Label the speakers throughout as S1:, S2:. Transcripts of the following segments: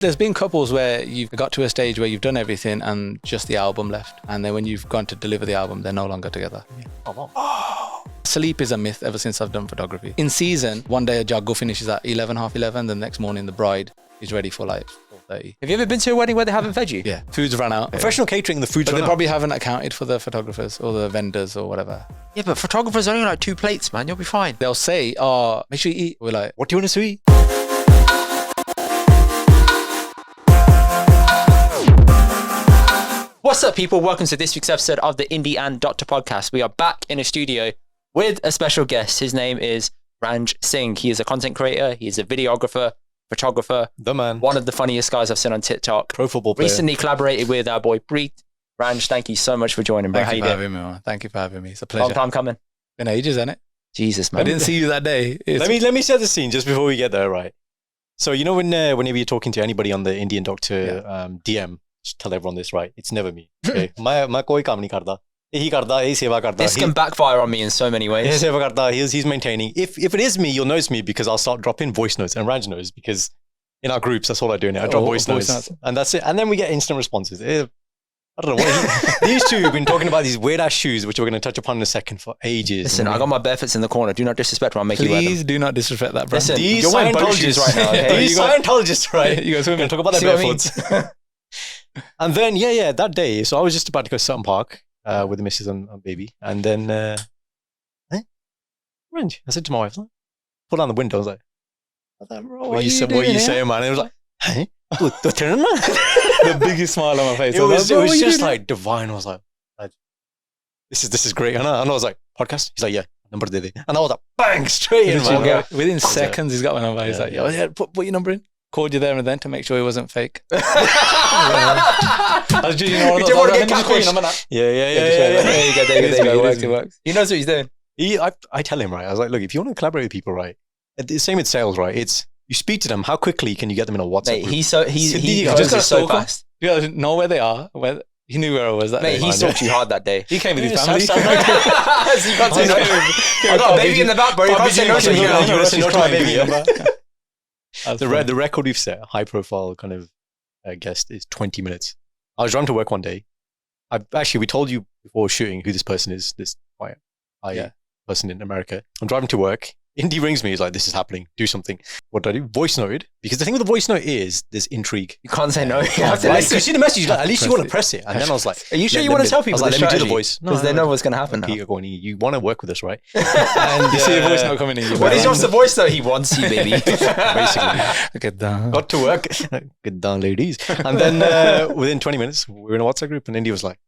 S1: There's been couples where you've got to a stage where you've done everything and just the album left. And then when you've gone to deliver the album, they're no longer together. Yeah. Oh. Sleep is a myth ever since I've done photography. In season, one day a Jago finishes at 11, half 11. The next morning, the bride is ready for like 4:30.
S2: Have you ever been to a wedding where they haven't fed you?
S1: Yeah. Food's run out.
S3: Professional catering, the food's
S1: But
S3: run
S1: they
S3: out.
S1: probably haven't accounted for the photographers or the vendors or whatever.
S2: Yeah, but photographers only like 2 plates, man. You'll be fine.
S1: They'll say, oh, make sure you eat. We're like,
S3: What do you want us to eat?
S2: What's up, people? Welcome to this week's episode of the Indy and Doctor podcast. We are back in a studio with a special guest. His name is Ranj Singh. He is a content creator. He is a videographer, photographer.
S3: The man.
S2: One of the funniest guys I've seen on TikTok.
S3: Pro football player.
S2: Recently collaborated with our boy Preet. Ranj, thank you so much for joining, bro.
S1: thank you for having me, man. Thank you for having me. It's a pleasure.
S2: Long time coming.
S1: Been ages, hasn't it?
S2: Jesus, man.
S1: I didn't see you that day.
S3: Let me set the scene just before we get there, right? So you know whenever you're talking to anybody on the Indian Doctor DM, just tell everyone this, right? It's never me. Okay, मैं कोई काम नहीं करता. He करता, he seva करता.
S2: This can backfire on me in so many ways.
S3: He seva करता. He's maintaining. If it is me, you'll notice me because I'll start dropping voice notes, and Ranj knows because in our groups that's all I do now. I drop voice notes, and that's it. And then we get instant responses. I don't know what these two have been talking about these weird ass shoes, which we're going to touch upon in a second for ages.
S2: Listen, I got my barefoots in the corner. Do not disrespect me. I'll make you wear them.
S1: Please do not disrespect that, bro.
S2: Listen,
S3: These
S2: you're wearing boat shoes right now. Okay?
S3: These Scientologists, right?
S1: You guys
S3: We're going to talk about
S2: See
S3: their
S2: what I mean?
S3: barefoots. And then, that day, so I was just about to go to Sutton Park with the missus and baby. And then, Ranj, I said to my wife, pull down the window. I was like, what are you saying, man? And it was like, hey?
S1: The biggest smile on my face.
S3: It was just like divine. I was like, this is great. And I was like, podcast? He's like, yeah, number de de. And I was like, bang, straight in, man.
S1: Within seconds, he's got my number. He's like, put your number in. Called you there and then to make sure he wasn't fake. I was just,
S2: want to get catfish.
S3: Yeah.
S2: There you go. It works. He knows what he's doing.
S3: I tell him, right, I was like, look, if you want to collaborate with people, right, the same with sales, right, it's, you speak to them, how quickly can you get them in a WhatsApp group?
S2: He
S1: just got
S2: so fast.
S1: You gotta know where they are. He knew where I was that day.
S2: He stalked you hard that day.
S1: He came with his family.
S2: So you can't say no. I got a baby in the back, bro. You can't say no to me.
S3: The record we've set, high profile kind of guest, is 20 minutes. I was driving to work one day. We told you before shooting who this person is, this white person in America. I'm driving to work. Indy rings me. He's like, this is happening. Do something. What do I do? Voice note. Because the thing with the voice note is there's intrigue.
S2: You can't say no. You
S3: have to listen. You see the message, like, at least you want to press it. And then I was like,
S2: are you sure you want to tell people?
S3: I was like, let me do the voice.
S2: Because they know what's going to happen.
S3: Peter going, you want to work with us, right?
S1: And you see a voice note coming in.
S2: What is yours the voice though? He wants you, baby.
S3: Basically.
S1: Get down.
S3: Got to work. Get down, ladies. And then within 20 minutes, we were in a WhatsApp group and Indy was like,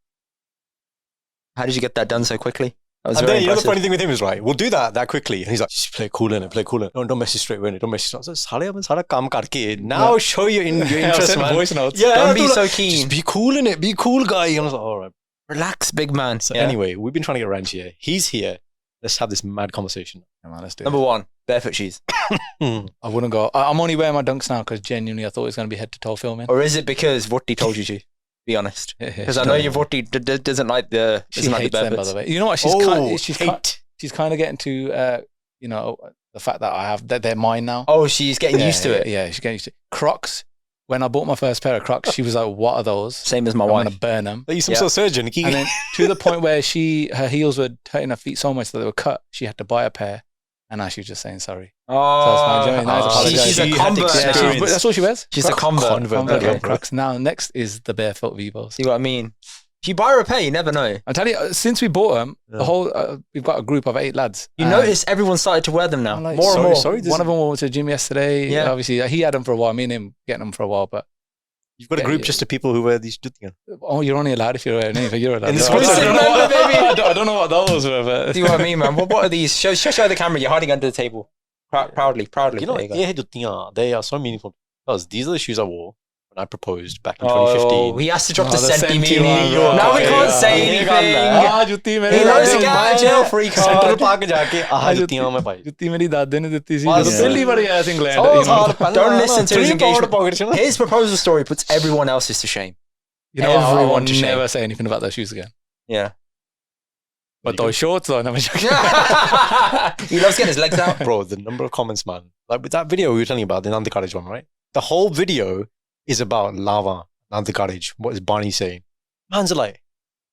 S2: how did you get that done so quickly?
S3: And then, you know, the funny thing with him is, right, we'll do that quickly. And he's like, just play cool in it, play cool in it. Don't message straight away. Don't message. I was like, kaam karke. Now show your interest, man.
S1: Voice notes.
S2: Yeah, don't be so keen.
S3: Just be cool in it. Be cool, guy. And I was like, all right.
S2: Relax, big man.
S3: So anyway, we've been trying to get Ranj here. He's here. Let's have this mad conversation.
S1: Come on, let's do
S2: Number 1, barefoot shoes.
S1: I wouldn't go. I'm only wearing my dunks now because genuinely I thought it was going to be head to toe filming.
S2: Or is it because Vorti told you to? Be honest, because I know your Vorti doesn't like the.
S1: She hates them, by the way. You know what? She's kind of getting to the fact that they're mine now.
S2: Oh, she's getting used to it.
S1: Yeah, she's getting used to it. Crocs. When I bought my first pair of Crocs, she was like, "What are those?"
S2: Same as my wife.
S1: I'm gonna burn them.
S3: Are you some sort of surgeon?
S1: And then to the point where her heels were hurting her feet so much that they were cut. She had to buy a pair. And now she's just saying sorry.
S2: Oh,
S1: so
S2: she's a convert.
S1: That's what she wears.
S2: She's a convert.
S1: Crocs. Now, next is the barefoot Vivos.
S2: See what I mean? If you buy or pay, you never know.
S1: I tell you, since we bought them, the whole we've got a group of 8 lads.
S2: You notice everyone started to wear them now,
S1: like,
S2: more and more.
S1: One of them went to the gym yesterday. Yeah. Obviously, he had them for a while. Me and him getting them for a while, but.
S3: You've got a group just of people who wear these.
S1: Oh, you're only allowed if you're wearing anything. You're allowed.
S2: I
S1: don't know what those were. But.
S2: See what I mean, man? What are these? Show the camera. You're hiding under the table. Proudly.
S3: You know, they are so meaningful because these are the shoes I wore when I proposed back in 2015.
S2: He has to drop the senti meaning. Now we can't say anything. He knows to get out of jail free card.
S3: Central Park जाके जुत्तियां मैं पाई.
S1: जुत्ती मेरी दादी ने देती थी. पहली बार आया England.
S2: Don't listen to his engagement. His proposal story puts everyone else's to shame.
S1: You know, I will never say anything about those shoes again.
S2: Yeah.
S1: But those shorts though, never joking.
S2: He loves getting his legs out.
S3: Bro, the number of comments, man. Like with that video we were telling you about, the Anand Karaj one, right? The whole video is about lava, Anand Karaj. What is Barney saying? Man's are like,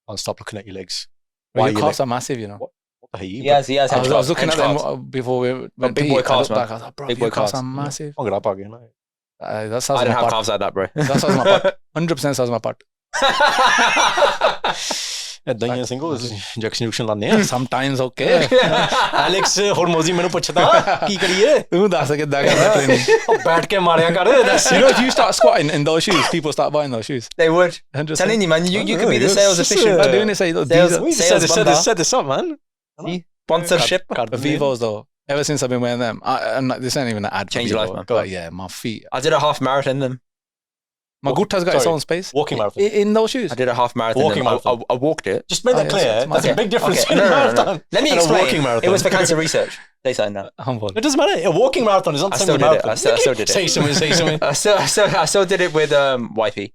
S3: can't stop looking at your legs.
S1: Well, your
S3: your
S1: calves
S3: leg-
S1: are massive, you know.
S3: What the hell are you?
S2: He has
S1: I was looking at
S2: hench calves.
S1: them before we went
S2: big
S1: to
S2: boy
S1: eat.
S2: calves,
S1: I looked
S2: man.
S1: back, I was like, bro,
S2: Big
S1: your
S2: boy
S1: calves
S2: calves.
S1: are massive.
S3: I'm gonna again.
S1: That sounds
S2: I don't
S1: my
S2: have
S1: part.
S2: calves like that, bro.
S1: That sounds my part. 100% sounds my part.
S3: ਦਈਆਂ Singho injection ਲਾਣੇ ਆ
S1: Sometimes okay.
S3: Alex ਹਰਮੋਜ਼ੀ ਮੈਨੂੰ ਪੁੱਛਦਾ ਕੀ ਕਰੀਏ
S1: ਤੂੰ ਦੱਸ ਕਿੱਦਾਂ ਕਰਦਾ training.
S3: ਬੈਠ ਕੇ ਮਾਰਿਆ ਕਰ
S1: You know, if you start squatting in those shoes, people start buying those shoes.
S2: They would.
S1: 100%.
S2: Telling you, man, you could be the
S3: yes,
S2: sales
S3: yes,
S2: official.
S1: I'm doing this.
S2: Sales-
S3: we
S2: Sales bumper.
S3: set this up man
S2: Sponsorship.
S1: The Vivos though. Ever since I've been wearing them, I'm not, this ain't even an ad. for
S2: Change your
S1: Vivo,
S2: life, man.
S1: But yeah, my feet.
S2: I did a half marathon in them.
S1: My gutta's got its
S3: Sorry.
S1: own space.
S3: walking marathon
S1: In those shoes.
S2: I did a half marathon.
S3: Walking
S2: in them.
S3: marathon.
S2: I walked it.
S3: just make that
S1: Oh,
S3: clear
S1: yes,
S3: that's
S2: okay.
S3: a big difference
S2: Okay.
S3: in a
S2: No.
S3: marathon
S2: Let me
S3: and a
S2: explain.
S3: walking marathon
S2: It was for cancer research. Say something now.
S1: Humble.
S3: it doesn't matter a walking marathon is not
S2: I
S3: the
S2: still
S3: same
S2: did it.
S3: marathon
S2: I still did it.
S3: say something
S2: I still did it with wifey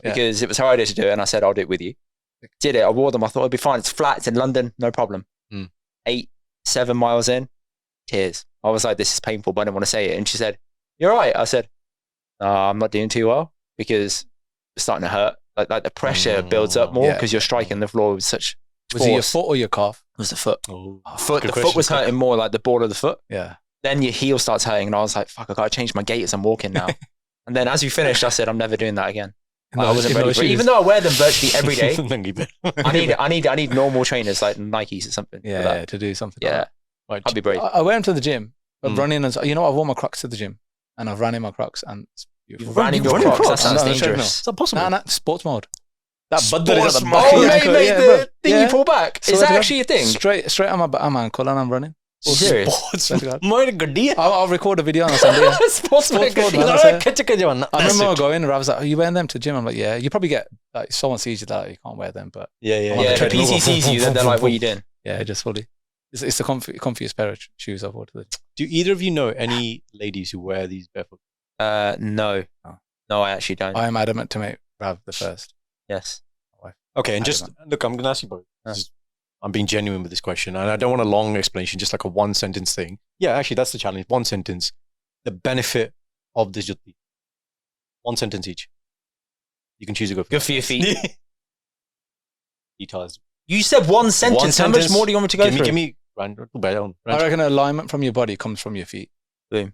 S2: because it was her idea to do it, and I said I'll do it with you. Did it. I wore them. I thought it'd be fine. It's flat. It's in London. No problem. 8-7 miles in, tears. I was like, this is painful, but I didn't want to say it. And she said, "You're right." I said, "No, I'm not doing too well because it's starting to hurt. Like the pressure builds up more
S1: Yeah.
S2: because you're striking the floor with such
S1: Was it your
S2: force."
S1: foot or your calf?
S2: It was the foot.
S3: good
S2: The
S3: question.
S2: foot was hurting more, like the ball of the foot.
S1: Yeah.
S2: Then your heel starts hurting, and I was like, "Fuck, I gotta change my gait as I'm walking now." And then as we finished, I said, "I'm never doing that again."
S1: In
S2: I
S1: those-
S2: wasn't
S1: in
S2: ready
S1: those
S2: for it.
S1: shoes.
S2: Even though I wear them virtually every day,
S3: Nangi bit.
S2: I need normal trainers like Nikes or something. for
S1: Yeah,
S2: that.
S1: yeah, to do something.
S2: Yeah.
S3: Right.
S2: I'll be brave.
S1: I wear them to the gym, but
S3: Mm.
S1: running and you know, I've worn my Crocs to the gym, and I've ran in my Crocs, and it's beautiful.
S2: You've ran in your
S3: run in
S2: Crocs. That
S3: Crocs?
S2: sounds
S1: No, no,
S2: dangerous.
S3: Is that possible?
S1: Nah, sports mode. That bud that is at the
S3: Sports
S1: back
S3: mode.
S1: of your
S2: Oh,
S1: ankle.
S2: mate,
S1: Yeah,
S2: the
S1: bro.
S2: thing
S1: Yeah.
S2: you pull back.
S1: So
S2: Is
S1: I
S2: that
S1: got
S2: actually a thing?
S1: Straight on my ankle, and I'm running.
S2: Are you serious?
S3: Sports
S1: God.
S3: mode ਗੱਡੀ ਹੈ
S1: I'll record a video on Sunday.
S2: Sports mode.
S1: mode, man.
S3: ਨਾ ਖਿੱਚ ਕੇ ਜਾਣਾ
S1: I remember going, and I was like, "Are you wearing them to the gym?" I'm like, "Yeah." You probably get like someone sees you that you can't wear them, but
S3: yeah
S2: Yeah, the
S1: treadmill.
S2: PC sees you, then they're like, "What are you doing?"
S1: yeah, just fully. It's the comfiest pair of shoes I've worn to the gym.
S3: Do either of you know any ladies who wear these barefoot?
S2: No.
S1: Oh.
S2: No, I actually don't.
S1: I am adamant to make Rav the first.
S2: Yes.
S3: Okay, and
S1: I
S3: just look, I'm going to ask you both.
S2: Yeah.
S3: I'm being genuine with this question, and I don't want a long explanation, just like a one sentence thing. Yeah, actually, that's the challenge. One sentence. The benefit of this jutti. One sentence each. You can choose to go
S2: Good for your feet.
S3: Details.
S2: You said one sentence. How much
S3: sentence.
S2: more do you want me to go through?
S3: Give me. Ranj.
S1: I reckon alignment from your body comes from your feet.
S2: Boom.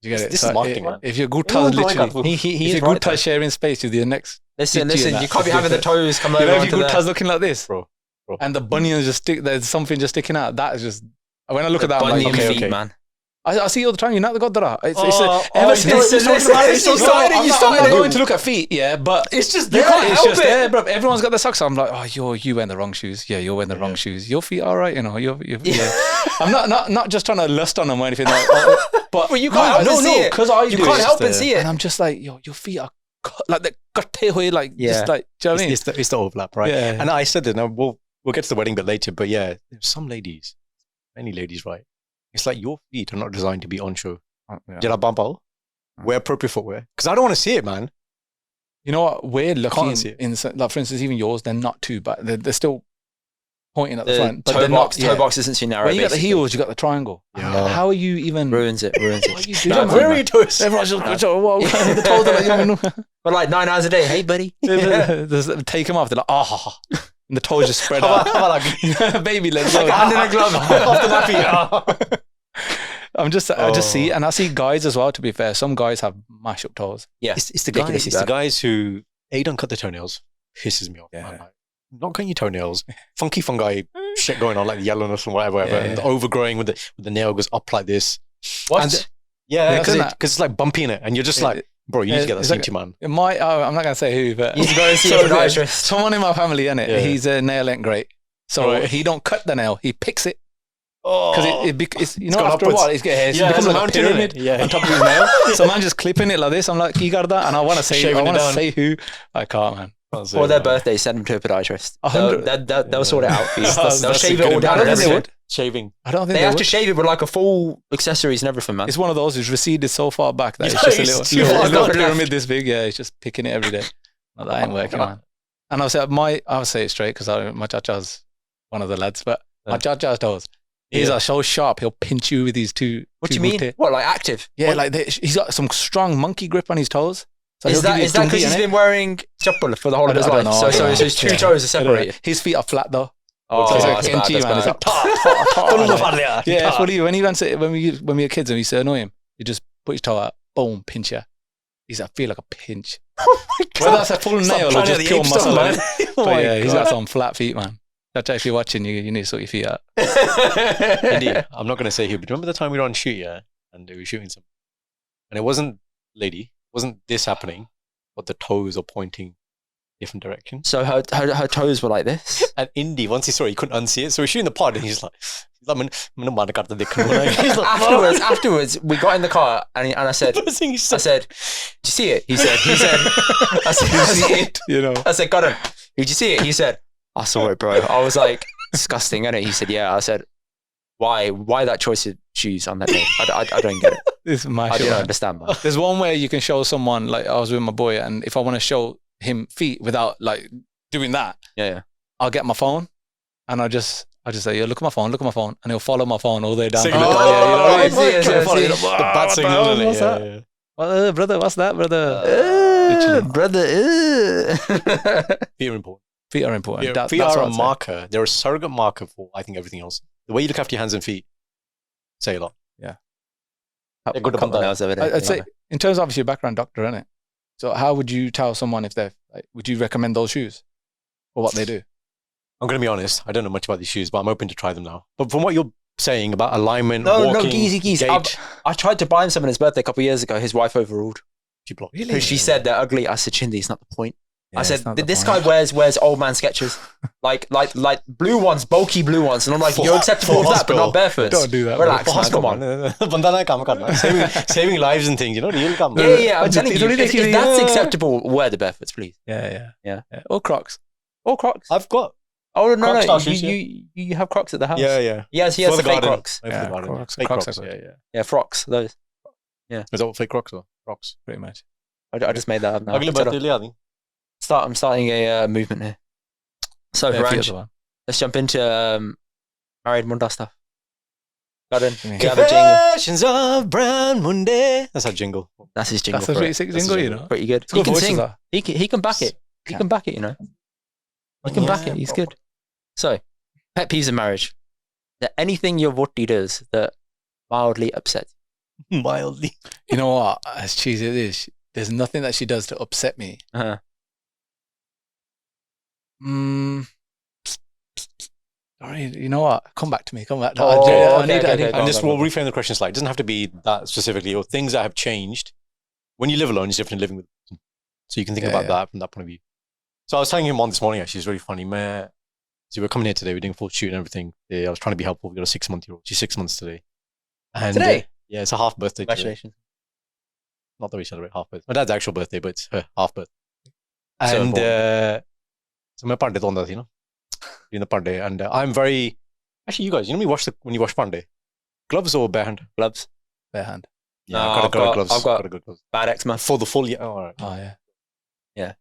S1: You get it?
S3: This
S1: So
S3: is marketing, man.
S1: if your good
S3: Oh
S1: ties
S3: my
S1: literally,
S3: God.
S2: He
S1: if
S2: is
S1: your
S2: right.
S1: good ties sharing space with your next,
S2: Listen,
S1: Did you
S2: listen.
S1: that?
S2: You can't be having the toes come
S1: you
S2: over
S1: know, if
S2: onto
S1: your good
S2: the...
S1: ties looking like this,
S3: Bro.
S1: and the bunions just stick, there's something just sticking out. That is just, when I look
S2: the
S1: at that, I'm like,
S2: bunion
S1: okay,
S2: feet,
S3: okay.
S2: man.
S1: I see all the time. You're not the Gurdwara.
S3: Ever since
S2: listen,
S3: talking about it, it's so
S2: listen.
S3: exciting.
S2: You
S1: I'm
S2: started
S1: not
S2: it.
S1: going to look at feet, yeah, but
S3: It's just
S1: you
S3: there.
S1: can't
S2: help
S1: it's just
S2: it.
S1: there, bro. Everyone's got the socks on. I'm like, oh, you wearing the wrong shoes. Yeah, you're wearing the wrong shoes. Your feet are right, you know. Yeah. I'm not just trying to lust on them or anything like. But
S2: Well, you can't help but see it.
S1: because I
S2: You
S1: do
S2: can't
S1: it.
S2: help but see it.
S1: And I'm just like, your feet are like the katte hoye, like
S2: Yeah.
S1: just like. Do you know what I mean?
S3: It's the overlap, right?
S1: Yeah.
S3: And I said that. Now we'll get to the wedding bit later, but yeah, there's some ladies, many ladies, right? It's like your feet are not designed to be on show. Jala bampao, wear appropriate footwear. Because I don't want to see it, man.
S1: You know what? We're looking
S3: Can't see it.
S1: in like, for instance, even yours. They're not too bad. They're still pointing at the
S2: The
S1: front, but
S2: toe
S1: they're
S2: box,
S1: not.
S2: toe
S1: Yeah.
S2: box isn't too narrow.
S1: When you got the
S2: basically.
S1: heels, you got the triangle.
S3: Yeah.
S1: How are you even?
S2: Ruins it.
S1: What are you doing?
S2: Bad
S1: man?
S3: Where are your toes?
S1: Everyone's just whoa, the toes are like, you
S2: But like 9 hours a day. Hey, buddy.
S1: know, take them off. They're like, oh, and the toes just spread
S3: How
S1: out.
S3: about like
S1: Baby legs.
S3: like a hand in a glove off the nappy?
S1: I just see, and I see guys as well. To be fair, some guys have mash up toes.
S2: Yeah.
S3: It's the
S2: Ridiculously
S3: guys. It's the
S2: bad.
S3: guys who don't cut their toenails. Pisses me off.
S1: Yeah.
S3: Man. Like, not cutting your toenails. Funky fungi shit going on, like the yellowness and whatever.
S1: Yeah,
S3: And the overgrowing with the nail goes up like this.
S2: What?
S3: And yeah,
S1: Yeah,
S3: because
S1: isn't that-
S3: it's like bumpy in it, and you're just like, bro, you need to get that
S1: It's
S3: seen
S1: like-
S3: to, man.
S1: It might. I'm not gonna say who, but
S2: You need to go and see a
S1: So,
S2: podiatrist.
S1: someone in my family, innit?
S3: Yeah.
S1: He's a nail ain't great, so
S3: Right.
S1: he don't cut the nail. He picks it
S3: Oh,
S1: because it's you know
S3: gone
S1: after a
S3: upwards.
S1: while it's
S3: Yeah,
S1: becomes
S3: there's a
S1: like a
S3: mountain in it.
S1: pyramid
S3: Yeah.
S1: on top of his nail. So man just clipping it like this. I'm like, you got that? And I want to say,
S3: Shaving it down.
S1: who. I can't, man.
S2: For their birthday, send them to a podiatrist. They'll sort it out for you.
S3: That's
S2: They'll
S3: a
S2: shave
S3: good
S2: it all down.
S1: I don't
S2: and
S1: think they
S2: everything.
S1: would.
S3: shaving.
S1: I don't think
S2: They
S1: they
S2: have
S1: would.
S2: to shave it with like a full accessories and everything, man.
S1: It's one of those who's receded so far back that
S3: Yeah,
S1: it's just a
S3: it's
S1: little,
S3: too
S1: little,
S3: far
S1: little
S2: left.
S1: pyramid this big. Yeah, it's just picking it every day. No, that ain't working, man. And I'll say it straight because my chacha's one of the lads, but my chacha's toes. He's so sharp, he'll pinch you with these two.
S2: What do
S1: two
S2: you mean?
S1: gutte.
S2: What, like active?
S1: Yeah,
S2: What?
S1: like he's got some strong monkey grip on his toes.
S2: Is that because he's been wearing chappal for the whole of his life? So his two toes are separated.
S1: His feet are flat though.
S2: Oh,
S1: So
S2: that's
S1: it's like
S2: bad,
S1: NT, man.
S2: that's
S1: It's
S2: bad.
S1: like, yeah, it's funny. When we were kids and we used to annoy him, you just put his toe out, boom, pinch you. He's like, feel like a pinch.
S3: Oh my God.
S1: Whether that's a full nail or just pure muscle, man.
S3: Oh
S1: But
S3: my
S1: yeah, he's
S3: God.
S1: got some flat feet, man. That's if you're watching, you need to sort your feet out.
S3: Indy, I'm not going to say who, but remember the time we were on shoot, yeah? And we were shooting something. And it wasn't lady, it wasn't this happening, but the toes are pointing different directions.
S2: So her toes were like this.
S3: And Indy, once he saw it, he couldn't unsee it. So we're shooting the pod and he's like,
S2: afterwards, we got in the car and I said, "Did you see it?" He said, I said, "Did you see it?"
S1: You know.
S2: I said, "Got him. Did you see it?" He said, "I saw it, bro." I was like, "Disgusting, isn't it?" He said, "Yeah." I said, "Why that choice of shoes on that day? I don't get it.
S1: This is my
S2: I
S1: shit,
S2: don't
S1: man.
S2: understand, man."
S1: There's one way you can show someone, like I was with my boy, and if I want to show him feet without like doing that,
S2: Yeah.
S1: I'll get my phone and I'll just say, "Yo, look at my phone," and he'll follow my phone all the way down.
S3: Signal.
S1: Yeah, you know what I mean?
S2: I see.
S3: The bat signal, isn't it?
S1: What's that?
S3: Yeah.
S1: Brother, what's that, brother?
S2: Brother.
S3: Feet are important.
S1: Feet are important.
S3: Feet
S1: That's
S3: are
S1: what
S3: a
S1: I'd say.
S3: marker. They're a surrogate marker for, I think, everything else. The way you look after your hands and feet, say a lot.
S1: Yeah.
S3: They're good about that.
S1: I'd say, in terms of obviously your background doctor, innit? So how would you tell someone if they're, like, would you recommend those shoes for what they do?
S3: I'm going to be honest. I don't know much about these shoes, but I'm open to try them now. But from what you're saying about alignment, walking,
S2: geezy.
S3: gait,
S2: I tried to buy him some on his birthday a couple of years ago. His wife overruled.
S3: she blocked.
S2: Because she said they're ugly. I said, "Chindi, it's not the point."
S1: Yeah,
S2: I
S1: it's
S2: said,
S1: not the
S2: "This
S1: point.
S2: guy wears old man Skechers, like blue ones, bulky blue ones." And I'm like, "You're acceptable with that, but not barefoots."
S1: Don't do that.
S2: Relax,
S1: bro.
S2: man. Come on.
S3: Banda na kaam karna. Saving lives and things, you know? Real kaam.
S2: Yeah. I'm telling you,
S1: It's
S2: if
S1: only
S2: that's
S1: yeah.
S2: acceptable, wear the barefoots, please.
S1: Yeah.
S2: Or Crocs. Or Crocs.
S3: I've got.
S2: Oh
S3: Crocs
S2: no!
S3: style shoes,
S2: You have Crocs at the house.
S3: Yeah.
S2: He has
S3: For
S2: the
S3: the
S2: fake
S3: garden.
S2: Crocs.
S3: For the
S1: Yeah,
S3: garden.
S1: Crocs.
S3: Fake
S1: Crocs
S3: Crocs,
S1: are
S3: yeah.
S2: Yeah, frocks. Those.
S3: Is that what fake Crocs are? Crocs.
S1: Pretty much.
S2: I just made that up now.
S3: Agle birthday le aadi.
S2: I'm starting a movement here. So
S1: Yeah,
S2: Ranj,
S1: feet are the one.
S2: let's jump into married Munda stuff. Got in.
S1: Yeah.
S2: You have a jingle.
S3: Confessions of Brown Monday. That's our jingle.
S2: That's his jingle.
S1: That's a
S2: for
S1: pretty
S2: it.
S1: sick
S3: That's
S1: jingle,
S3: a
S1: you
S3: jingle.
S1: know.
S2: Pretty good.
S1: It's
S2: He
S1: good
S2: can
S1: voices,
S2: sing.
S1: though.
S2: He can back it. He can back it. You know. He can back it. He's good. So, pet peeves in marriage. That anything your voti does that mildly upsets.
S3: Mildly.
S1: You know what? As cheesy as it is, there's nothing that she does to upset me.
S2: Uh-huh.
S1: Sorry, you know what? Come back to me.
S2: Oh,
S1: I
S2: okay,
S1: need
S2: okay.
S3: And just we'll reframe the question slightly. It doesn't have to be that specifically, or things that have changed. When you live alone, it's different than living with a person. So you can think about that from that point of view. So I was telling him on this morning, actually, it's really funny. So we're coming here today, we're doing a full shoot and everything. I was trying to be helpful. We've got a 6-month-old. She's 6 months today. And,
S2: Today?
S3: Yeah, it's a half birthday today.
S2: Congratulations.
S3: Not that we celebrate half birthday. My dad's actual birthday, but it's her half birthday.
S2: So
S3: And so my pande tonda thi, no? Doing the pande. And I'm very... Actually, you guys, you know when you wash pande? Gloves or bare hand?
S2: Gloves.
S1: bare hand.
S3: Yeah,
S2: No,
S3: I've got gloves.
S2: I've got
S3: Gotta good gloves.
S2: bad eczema.
S3: For the full year. Oh, all right.
S1: Oh yeah.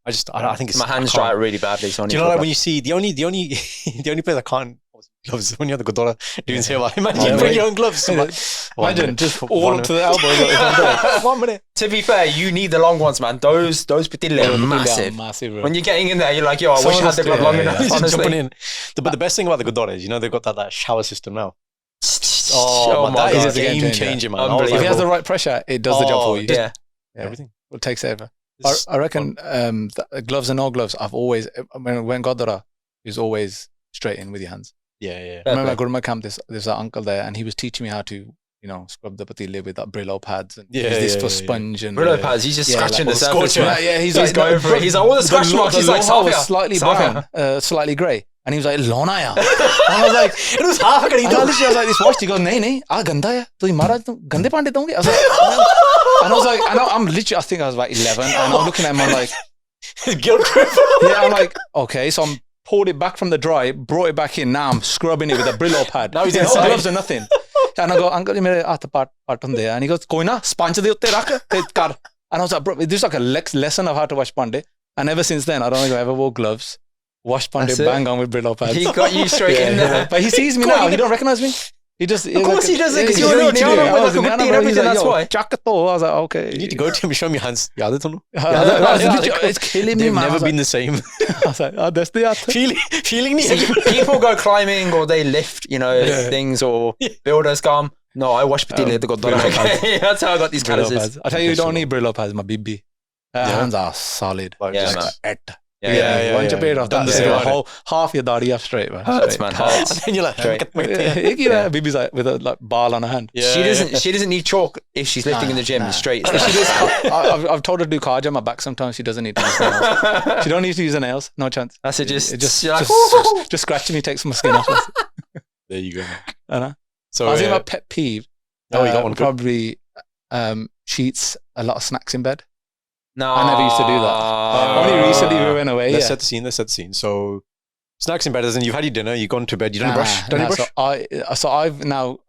S3: I think it's...
S2: My hands
S3: I can't-
S2: dry really badly. So I need
S3: Do you
S2: to
S3: know, like,
S2: put
S3: when you see the only the only place I can't gloves when you're at the Gurdwara doing seva. Imagine
S1: Yeah,
S3: you bring
S1: right.
S3: your own gloves. I'm like,
S1: Imagine just all up to the elbows.
S3: 1 minute.
S2: To be fair, you need the long ones, man. Those patille are massive.
S1: Massive. Bro.
S2: When you're getting in there, you're like, yo, I wish I had the glove long enough.
S3: Just
S2: Honestly.
S3: jumping in. But the best thing about the Gurdwara is, you know, they've got that shower system now.
S2: Oh
S3: man,
S2: my
S3: that
S2: God.
S3: is a game
S1: Game
S3: changer,
S1: changer.
S3: man. I was
S1: if he
S3: like,
S1: has the right pressure, it does the job for you.
S2: Yeah.
S3: everything.
S1: It takes over.
S3: It's-
S1: I reckon gloves and no gloves. I've always when Gurdwara is always straight in with your hands.
S3: Yeah.
S1: I remember at Gurma camp, there's that uncle there, and he was teaching me how to, scrub the patille with that Brillo pads and use this for sponge and
S2: Brillo pads, he's just
S1: Yeah,
S2: scratching
S1: like,
S2: the surface.
S3: scorcher.
S2: man.
S1: Yeah, he's
S2: He's going for it. He's like, all the scratch marks. He's like,
S1: Loha was
S2: Savia.
S1: slightly
S2: Savia.
S1: brown, slightly grey, and he was like, "Lona ya." And I was like,
S3: It was half a
S1: and I literally was like, "This washed." He goes, "Nahi, ah ganda hai. Tu Maharaj gande pande donge." I was like, and I was like, I'm literally, I think I was about 11, and I'm looking at him, I'm like,
S3: guilt trip.
S1: yeah, I'm like, okay, so I'm pulled it back from the dry, brought it back in. Now I'm scrubbing it with a Brillo pad.
S3: Now he's
S1: no
S3: inside.
S1: gloves or nothing. And I go, "Uncle, mere haath part hunde hai." And he goes, "Koi na, sponge de utte rakh te kar." And I was like, "Bro, this is like a lesson of how to wash pande." And ever since then, I don't think I ever wore gloves. Wash pande,
S2: That's it.
S1: bang on with Brillo pads.
S2: He got you straight in there.
S1: But he sees me now. He don't recognize me. He just,
S2: Of course he doesn't, because
S1: yeah,
S2: you're
S1: you
S2: doing
S1: do.
S2: it.
S1: I
S2: With
S1: was
S2: like
S1: in
S2: a
S1: Ghana,
S2: hoodie and
S1: bro. He's
S2: everything,
S1: like,
S2: that's
S1: yo,
S2: why.
S1: Jackato. I was like, okay.
S3: You need to go to him and show me your hands. Yeah, that's all.
S1: It's killing me,
S3: They've
S1: man. I
S3: never
S1: was
S3: been
S1: like,
S3: the same.
S1: I was like, oh, that's the answer.
S3: Feeling
S2: People go climbing or they lift, things, or builders come. No, I watch Patili at the Gurdwara. Okay, that's how I got these calluses.
S1: I tell you, you don't need Brillo pads, my bibi. Hands are solid.
S2: Yeah, man.
S3: Yeah.
S1: Once you paid off that,
S3: Yeah.
S1: the whole half your body off straight, man.
S2: Hurts,
S1: Straight.
S2: man. Hurts.
S3: And then you're like,
S2: Straight.
S1: Bibi's like with a like ball on her hand.
S3: Yeah.
S2: She doesn't need chalk if she's lifting in the gym straight.
S1: She does, I've told her to do cardio on my back sometimes. She doesn't need to use nails. She don't need to use her nails. No chance.
S2: That's it.
S1: Just scratching me, take some skin off.
S3: There you go.
S1: I know.
S3: So
S1: I was thinking about pet peeve.
S3: Oh, you got one?
S1: Probably she eats a lot of snacks in bed.
S2: No,
S1: I never used to do that. Only recently we went away.
S3: Let's set the scene. So snacks in bed, as in you've had your dinner, you've gone to bed, you don't brush? Don't you brush?
S1: So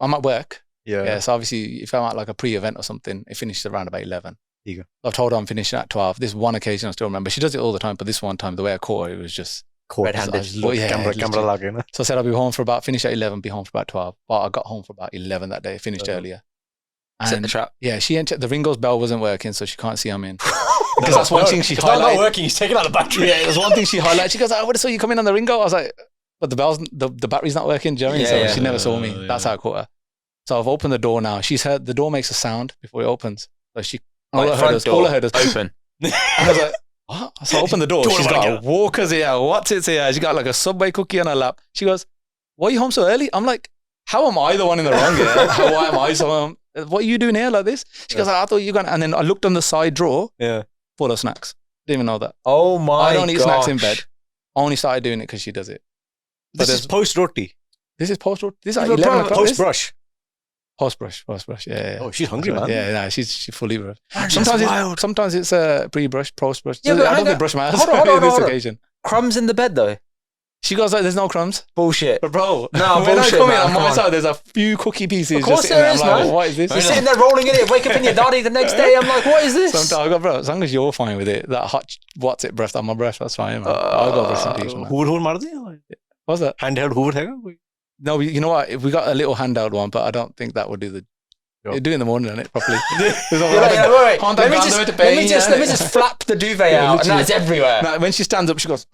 S1: I'm at work.
S3: Yeah.
S1: So obviously, if I'm at like a pre-event or something, it finishes around about 11.
S3: There you go.
S1: I've told her I'm finishing at 12. This one occasion I still remember. She does it all the time, but this one time, the way I caught her, it was just
S3: Red-handed. Camera lag,
S1: So I said I'll be home for about, finish at 11, be home for about 12. But I got home for about 11 that day, finished earlier.
S2: Set the trap.
S1: Yeah, she ain't the Ringo's bell wasn't working, so she can't see I'm in. Because that's one thing she highlighted.
S3: It's not working, he's taking out the battery.
S1: Yeah, there's one thing she highlighted. She goes, I would have saw you come in on the Ringo. I was like, but the battery's not working, do you know what I mean? So she never saw me. That's how I caught her. So I've opened the door now. She's heard, the door makes a sound before it opens. So she, all I heard is
S2: open.
S1: And I was like, what? So I opened the door. She's got a Walker's here. What's it here? She got like a Subway cookie on her lap. She goes, why are you home so early? I'm like, how am I the one in the wrong here? Why am I so what are you doing here like this? She goes, I thought you were going to, and then I looked on the side drawer, full of snacks. Didn't even know that.
S2: Oh my God.
S1: I don't eat snacks in bed. I only started doing it because she does it.
S3: This is post-roti.
S1: This is post-roti. This is at 11 o'clock.
S3: Post-brush.
S1: Post-brush. Yeah.
S3: Oh, she's hungry, man.
S1: Yeah, she's fully brush.
S3: Wild.
S1: Sometimes it's pre-brush, post-brush.
S2: Yeah, but
S1: I don't brush my ass
S2: hold on,
S1: this occasion.
S2: Crumbs in the bed though.
S1: She goes like, there's no crumbs.
S2: Bullshit.
S1: But bro,
S2: no,
S1: when
S2: bullshit,
S1: I come in
S2: man,
S1: on my side, there's a few cookie pieces.
S2: Of course
S1: just sitting
S2: there is,
S1: I'm like,
S2: man.
S1: what is this?
S2: You're sitting there rolling in it, wake up in your daddy the next day. I'm like, what is this?
S1: Sometimes I go, bro, as long as you're fine with it, that hot, what's it breath on my breath, that's fine, man. I'll go brush some teeth, man. What's that?
S3: Handheld hoover?
S1: No, you know what? We got a little handheld one, but I don't think that would do the. It'd do in the morning, isn't it? Properly.
S2: Wait. Let me just flap the duvet out, and that's everywhere.
S1: No, when she stands up, she goes.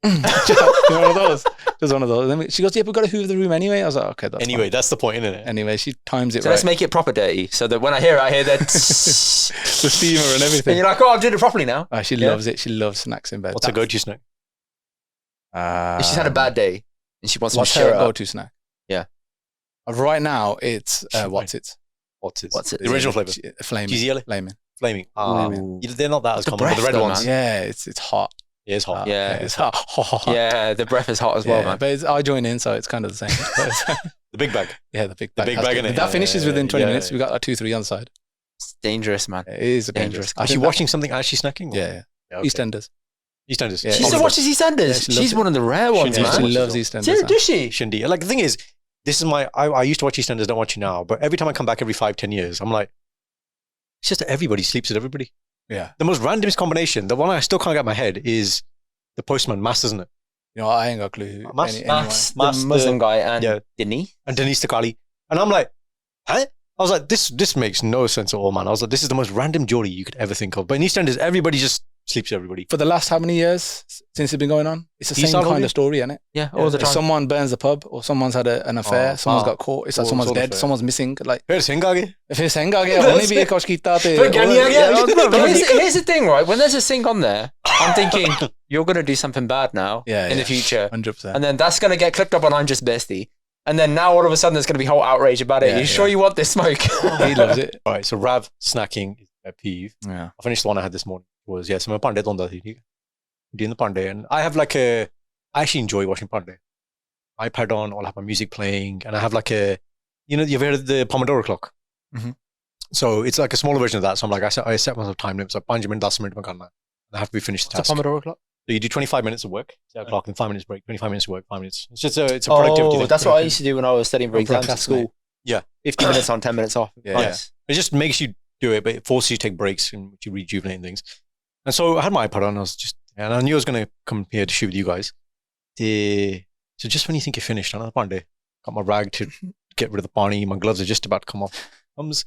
S1: One of those. Just one of those. Then she goes, yeah, we've got to hoover the room anyway. I was like, okay, that's fine.
S3: That's the point, isn't it?
S1: Anyway, she times it
S2: so
S1: right.
S2: Let's make it proper dirty, so that when I hear that
S1: the steamer and everything.
S2: And you're like, oh, I'm doing it properly now.
S1: She loves it. She loves snacks in bed.
S3: What's her go-to snack?
S2: If she's had a bad day and she wants
S1: what's
S2: to share
S1: her
S2: it up.
S1: go-to snack?
S2: Yeah.
S1: Right now, it's what's it?
S3: What's it?
S2: The
S3: original flavour?
S1: Flaming.
S3: Cheesy yellow?
S1: Flaming.
S3: They're not that as common, but the red ones.
S1: Yeah, it's hot.
S3: Yeah, it's hot.
S1: It's hot.
S2: Yeah, the breath is hot as well, man.
S1: But I join in, so it's kind of the same.
S3: The big bag.
S1: Yeah, the big bag.
S3: The big bag, innit?
S1: That finishes within 20 minutes. We got like 2-3 on the side.
S2: It's dangerous, man.
S1: It is dangerous.
S3: Is she watching something as she's snacking?
S1: Yeah.
S3: Okay.
S1: EastEnders.
S3: EastEnders.
S1: Yeah.
S2: She still watches EastEnders. She's one of the rare ones, man.
S1: She loves EastEnders.
S2: Does she?
S3: Shindy. Like the thing is, this is I used to watch EastEnders, don't watch it now, but every time I come back every 5-10 years, I'm like, it's just that everybody sleeps with everybody.
S1: Yeah.
S3: The most randomest combination, the one I still can't get in my head is the postman, Mas, isn't it?
S1: You know, I ain't got a clue.
S2: Mas, the Muslim guy, and Denise.
S3: And Denise Takali. And I'm like, huh? I was like, this makes no sense at all, man. I was like, this is the most random Geordie you could ever think of. But in EastEnders, everybody just sleeps with everybody.
S1: For the last how many years since it's been going on? It's the same kind of story, isn't it?
S2: Yeah, all the time.
S1: If someone burns the pub, or someone's had an affair, someone's got caught, it's like someone's dead, someone's missing. Like, if it's hengage, only be
S2: Here's the thing, right? When there's a sink on there, I'm thinking, you're going to do something bad now in the future.
S1: 100%.
S2: And then that's going to get clipped up on I'm Just Bestie. And then now all of a sudden there's going to be whole outrage about it. You sure you want this smoke?
S1: He loves it.
S3: All right, so Rav snacking is a peeve.
S1: Yeah.
S3: I finished the one I had this morning. Was so my pande donda thi. Doing the pande, and I have like I actually enjoy watching pande. iPad on, I'll have my music playing, and I have like you've heard of the Pomodoro clock.
S1: Mm-hmm.
S3: So it's like a smaller version of that. So I'm like, I set myself time limits. Like 5 minutes, 10 minutes, I have to be finished the task.
S2: What's a Pomodoro clock?
S3: So you do 25 minutes of work, set a clock, and 5 minutes break. 25 minutes of work, 5 minutes. It's just it's a productivity thing.
S2: That's what I used to do when I was studying for exams at school.
S3: Yeah,
S2: 15 minutes on, 10 minutes off.
S1: Yeah.
S2: Nice.
S3: It just makes you do it, but it forces you to take breaks and you rejuvenate things. And so I had my iPad on, and I knew I was going to come here to shoot with you guys. So just when you think you're finished, another Monday, got my rag to get rid of the pani. My gloves are just about to come off. Comes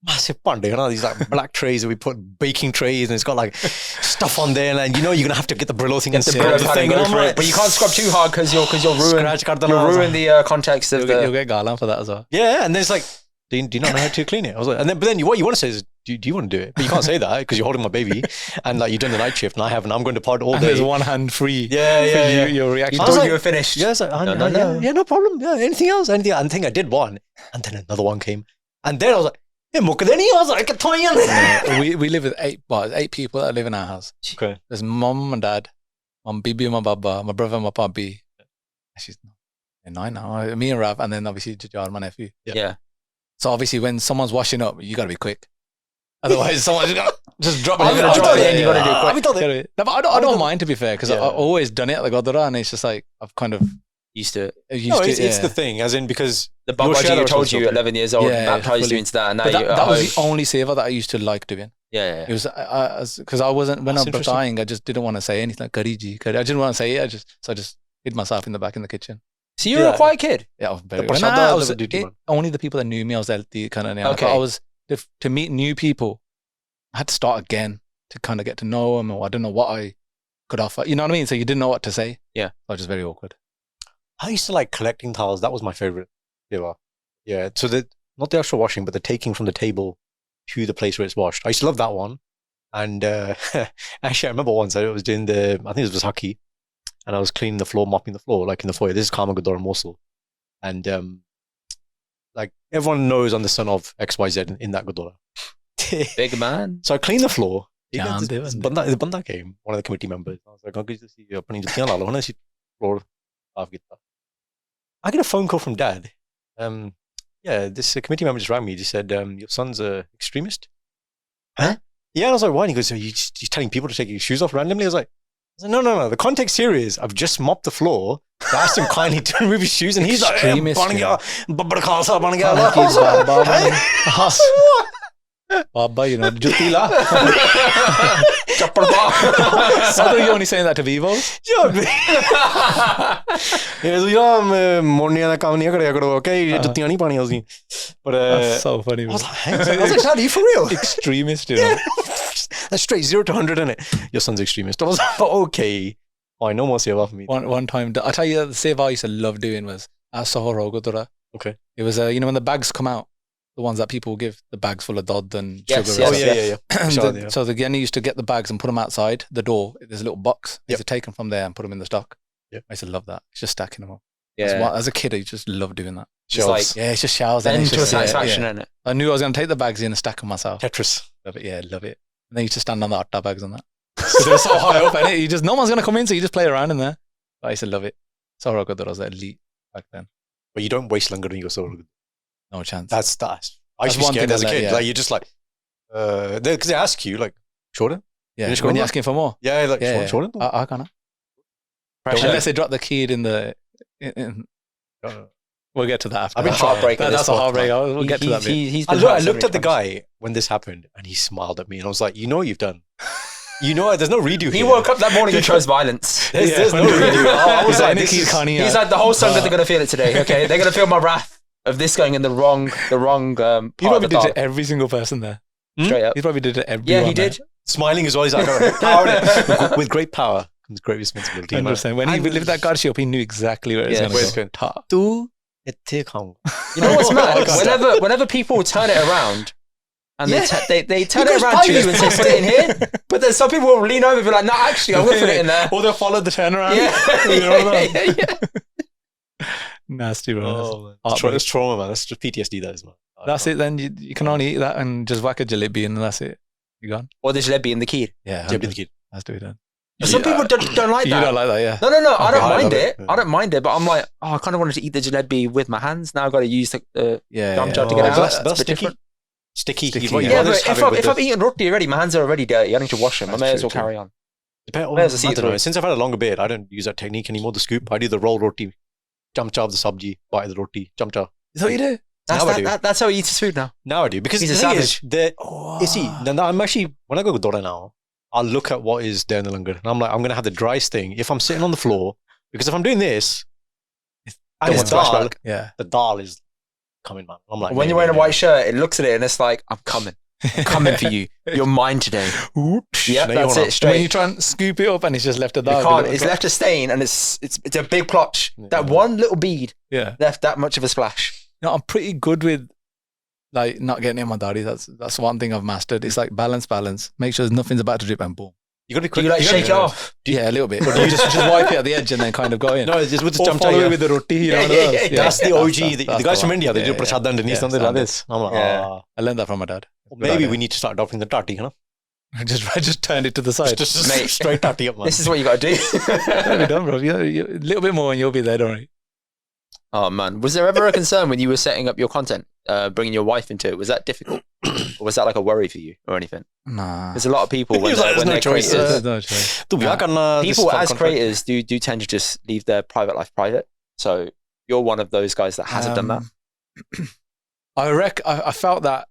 S3: massive pande, these like black trays that we put baking trays, and it's got like stuff on there, and you're gonna have to get the Brillo thing and scrub the thing.
S2: But you can't scrub too hard because you'll ruin the context of
S1: You'll get garland for that as well.
S3: Yeah, and then it's like, do you not know how to clean it? I was like, but then what you want to say is, do you want to do it? But you can't say that because you're holding my baby, and like you've done the night shift, and I haven't. I'm going to pod all day.
S1: There's one hand free.
S3: Yeah.
S1: Your reaction.
S2: You thought you were finished.
S3: Yeah, like, no problem. Yeah, anything else? I think I did one, and then another one came, and then I was like, I was like,
S1: we live with 8 people that live in our house.
S3: Okay.
S1: There's mom and dad, mom bibi, my baba, my brother, my papi. She's 9 now. Me and Rav, and then obviously Jajar, my nephew.
S2: Yeah.
S1: So obviously when someone's washing up, you got to be quick. Otherwise, someone's just drop it.
S2: You got to do it quick.
S1: I don't mind, to be fair, because I've always done it at the Gurdwara, and it's just like I've kind of
S2: used to it.
S3: It's the thing, as in because
S2: the Babaji told you at 11 years old, baptized you into that, and now
S1: that was the only seva that I used to like doing.
S2: Yeah.
S1: It was because I wasn't when I was dying. I just didn't want to say anything like kariji. I didn't want to say it. I just hid myself in the back in the kitchen.
S2: So you were a quiet kid.
S1: Yeah, I was very. Only the people that knew me, I was the kind of. Okay. I was to meet new people. I had to start again to kind of get to know them, or I don't know what I could offer. You know what I mean? So you didn't know what to say.
S2: Yeah,
S1: I was just very awkward.
S3: I used to like collecting towels. That was my favorite. Yeah. So not the actual washing, but the taking from the table to the place where it's washed. I used to love that one. And actually, I remember once I was doing I think it was Haki, and I was cleaning the floor, mopping the floor, like in the foyer. This is Karma Gurdwara Mosul. And like everyone knows I'm the son of XYZ in that Gurdwara.
S2: Big man.
S3: So I cleaned the floor. The banda came, one of the committee members. I was like, floor. I get a phone call from dad. This committee member just rang me. He said, your son's an extremist.
S2: Huh?
S3: Yeah, and I was like, why? And he goes, you're telling people to take your shoes off randomly? I was like, no. The context here is I've just mopped the floor. I asked him kindly to remove his shoes, and he's like,
S1: Baba, Jutila. I thought you were only saying that to Vivos.
S3: But
S1: that's so funny.
S3: I was like, Dad, are you for real?
S1: Extremist,
S3: That's straight 0 to 100, isn't it? Your son's extremist. I was like, okay. No more seva for me.
S1: One time, I tell you, the seva I used to love doing was at Sohoro Gurdwara.
S3: Okay.
S1: It was, when the bags come out, the ones that people give, the bags full of dod and sugar. So the Geni used to get the bags and put them outside the door. There's a little box. They used to take them from there and put them in the stock. Yep. I used to love that. It's just stacking them up.
S2: Yeah.
S1: As a kid, I just loved doing that.
S2: It's
S1: just shells.
S2: It's just satisfaction, isn't it?
S1: I knew I was going to take the bags in and stack them myself.
S3: Tetris.
S1: Love it. Yeah, love it. And then you just stand on the atta bags and that. Because they're so high up, and no one's going to come in, so you just play around in there. But I used to love it. So I was elite back then.
S3: But you don't waste longer when you go so good.
S1: No chance.
S3: That's I used to be scared as a kid. Like, you're just like, because they ask you, like, shorter?
S1: Yeah, when you're asking for more.
S3: Yeah, like, shorter?
S1: I can't. Unless they drop the key in the... We'll get to that after.
S2: I've been heartbreaking.
S1: That's a heartbreak. We'll get to that bit.
S3: I looked at the guy when this happened, and he smiled at me, and I was like, you know what you've done. There's no redo here.
S2: He woke up that morning and chose violence.
S3: There's no redo. I was like,
S2: he's like, the whole song that they're going to feel it today, okay? They're going to feel my wrath of this going in the wrong part
S1: of the probably did it to every single person there.
S2: Straight up.
S1: He probably did it to everyone.
S2: Yeah, he did.
S3: Smiling as well. He's like, with great power comes great responsibility.
S1: 100%. When he lived that garden shop, he knew exactly where it's going to go.
S2: You know what's mad? Whenever people turn it around, and they turn it around to you and say, put it in here. But then some people will lean over and be like, no, actually, I'm going to put it in there.
S1: Or they'll follow the turnaround.
S2: Yeah.
S1: Nasty, bro.
S3: Oh, it's trauma, man. That's just PTSD, that is, man.
S1: That's it, then. You can only eat that and just whack a jalebi and that's it. You gone?
S2: Or the jalebi in the kheer.
S1: Yeah.
S3: Jalebi in the kheer.
S1: Let's do it then.
S2: Some people don't like that.
S1: You don't like that, yeah.
S2: No. I don't mind it. I don't mind it, but I'm like, I kind of wanted to eat the jalebi with my hands. Now I've got to use the gum jar to get it out.
S3: That's sticky.
S2: Yeah, but if I've eaten roti already, my hands are already dirty. I need to wash them. I may as well carry on.
S3: I don't know. Since I've had a longer beard, I don't use that technique anymore, the scoop. I do the roll roti. Chamcha of the sabji, bite the roti, chamcha.
S1: Is that what you do?
S2: That's how he eats his food now.
S3: Now I do. Because
S2: he's
S3: the
S2: a
S3: thing
S2: savage.
S3: You see, I'm actually, when I go to Gurdwara now, I'll look at what is there in the langar. And I'm like, I'm going to have the driest thing if I'm sitting on the floor. Because if I'm doing this, and it's dal, the dal is coming, man. I'm like,
S2: when you're wearing a white shirt, it looks at it and it's like, I'm coming. I'm coming for you. You're mine today. Yeah, that's it. Straight.
S1: When you try and scoop it up and it's just left a
S2: dog. You can't. It's left a stain and it's a big plotch. Yeah. That one little bead left that much of a splash.
S1: You know, I'm pretty good with like not getting in my daddy. That's one thing I've mastered. It's like balance. Make sure nothing's about to drip and boom.
S3: You got to be quick.
S2: Do you like shake it off?
S1: Yeah, a little bit. But do you just wipe it at the edge and then kind of go in?
S3: No, it's just with the jump
S1: follow it with the roti.
S3: That's the OG. The guys from India, they do prasad underneath something like this. I'm like,
S1: I learned that from my dad.
S3: Maybe we need to start adopting the tati, you know?
S1: I just turned it to the side.
S3: Just mate, straight tati up, man.
S2: This is what you got to do.
S1: That'll be done, bro. A little bit more and you'll be there, don't worry.
S2: Oh, man. Was there ever a concern when you were setting up your content, bringing your wife into it? Was that difficult? Or was that like a worry for you or anything?
S1: Nah.
S2: There's a lot of people when they're creators.
S1: There's no choice.
S2: People as creators do tend to just leave their private life private. So you're one of those guys that hasn't done that.
S1: I felt that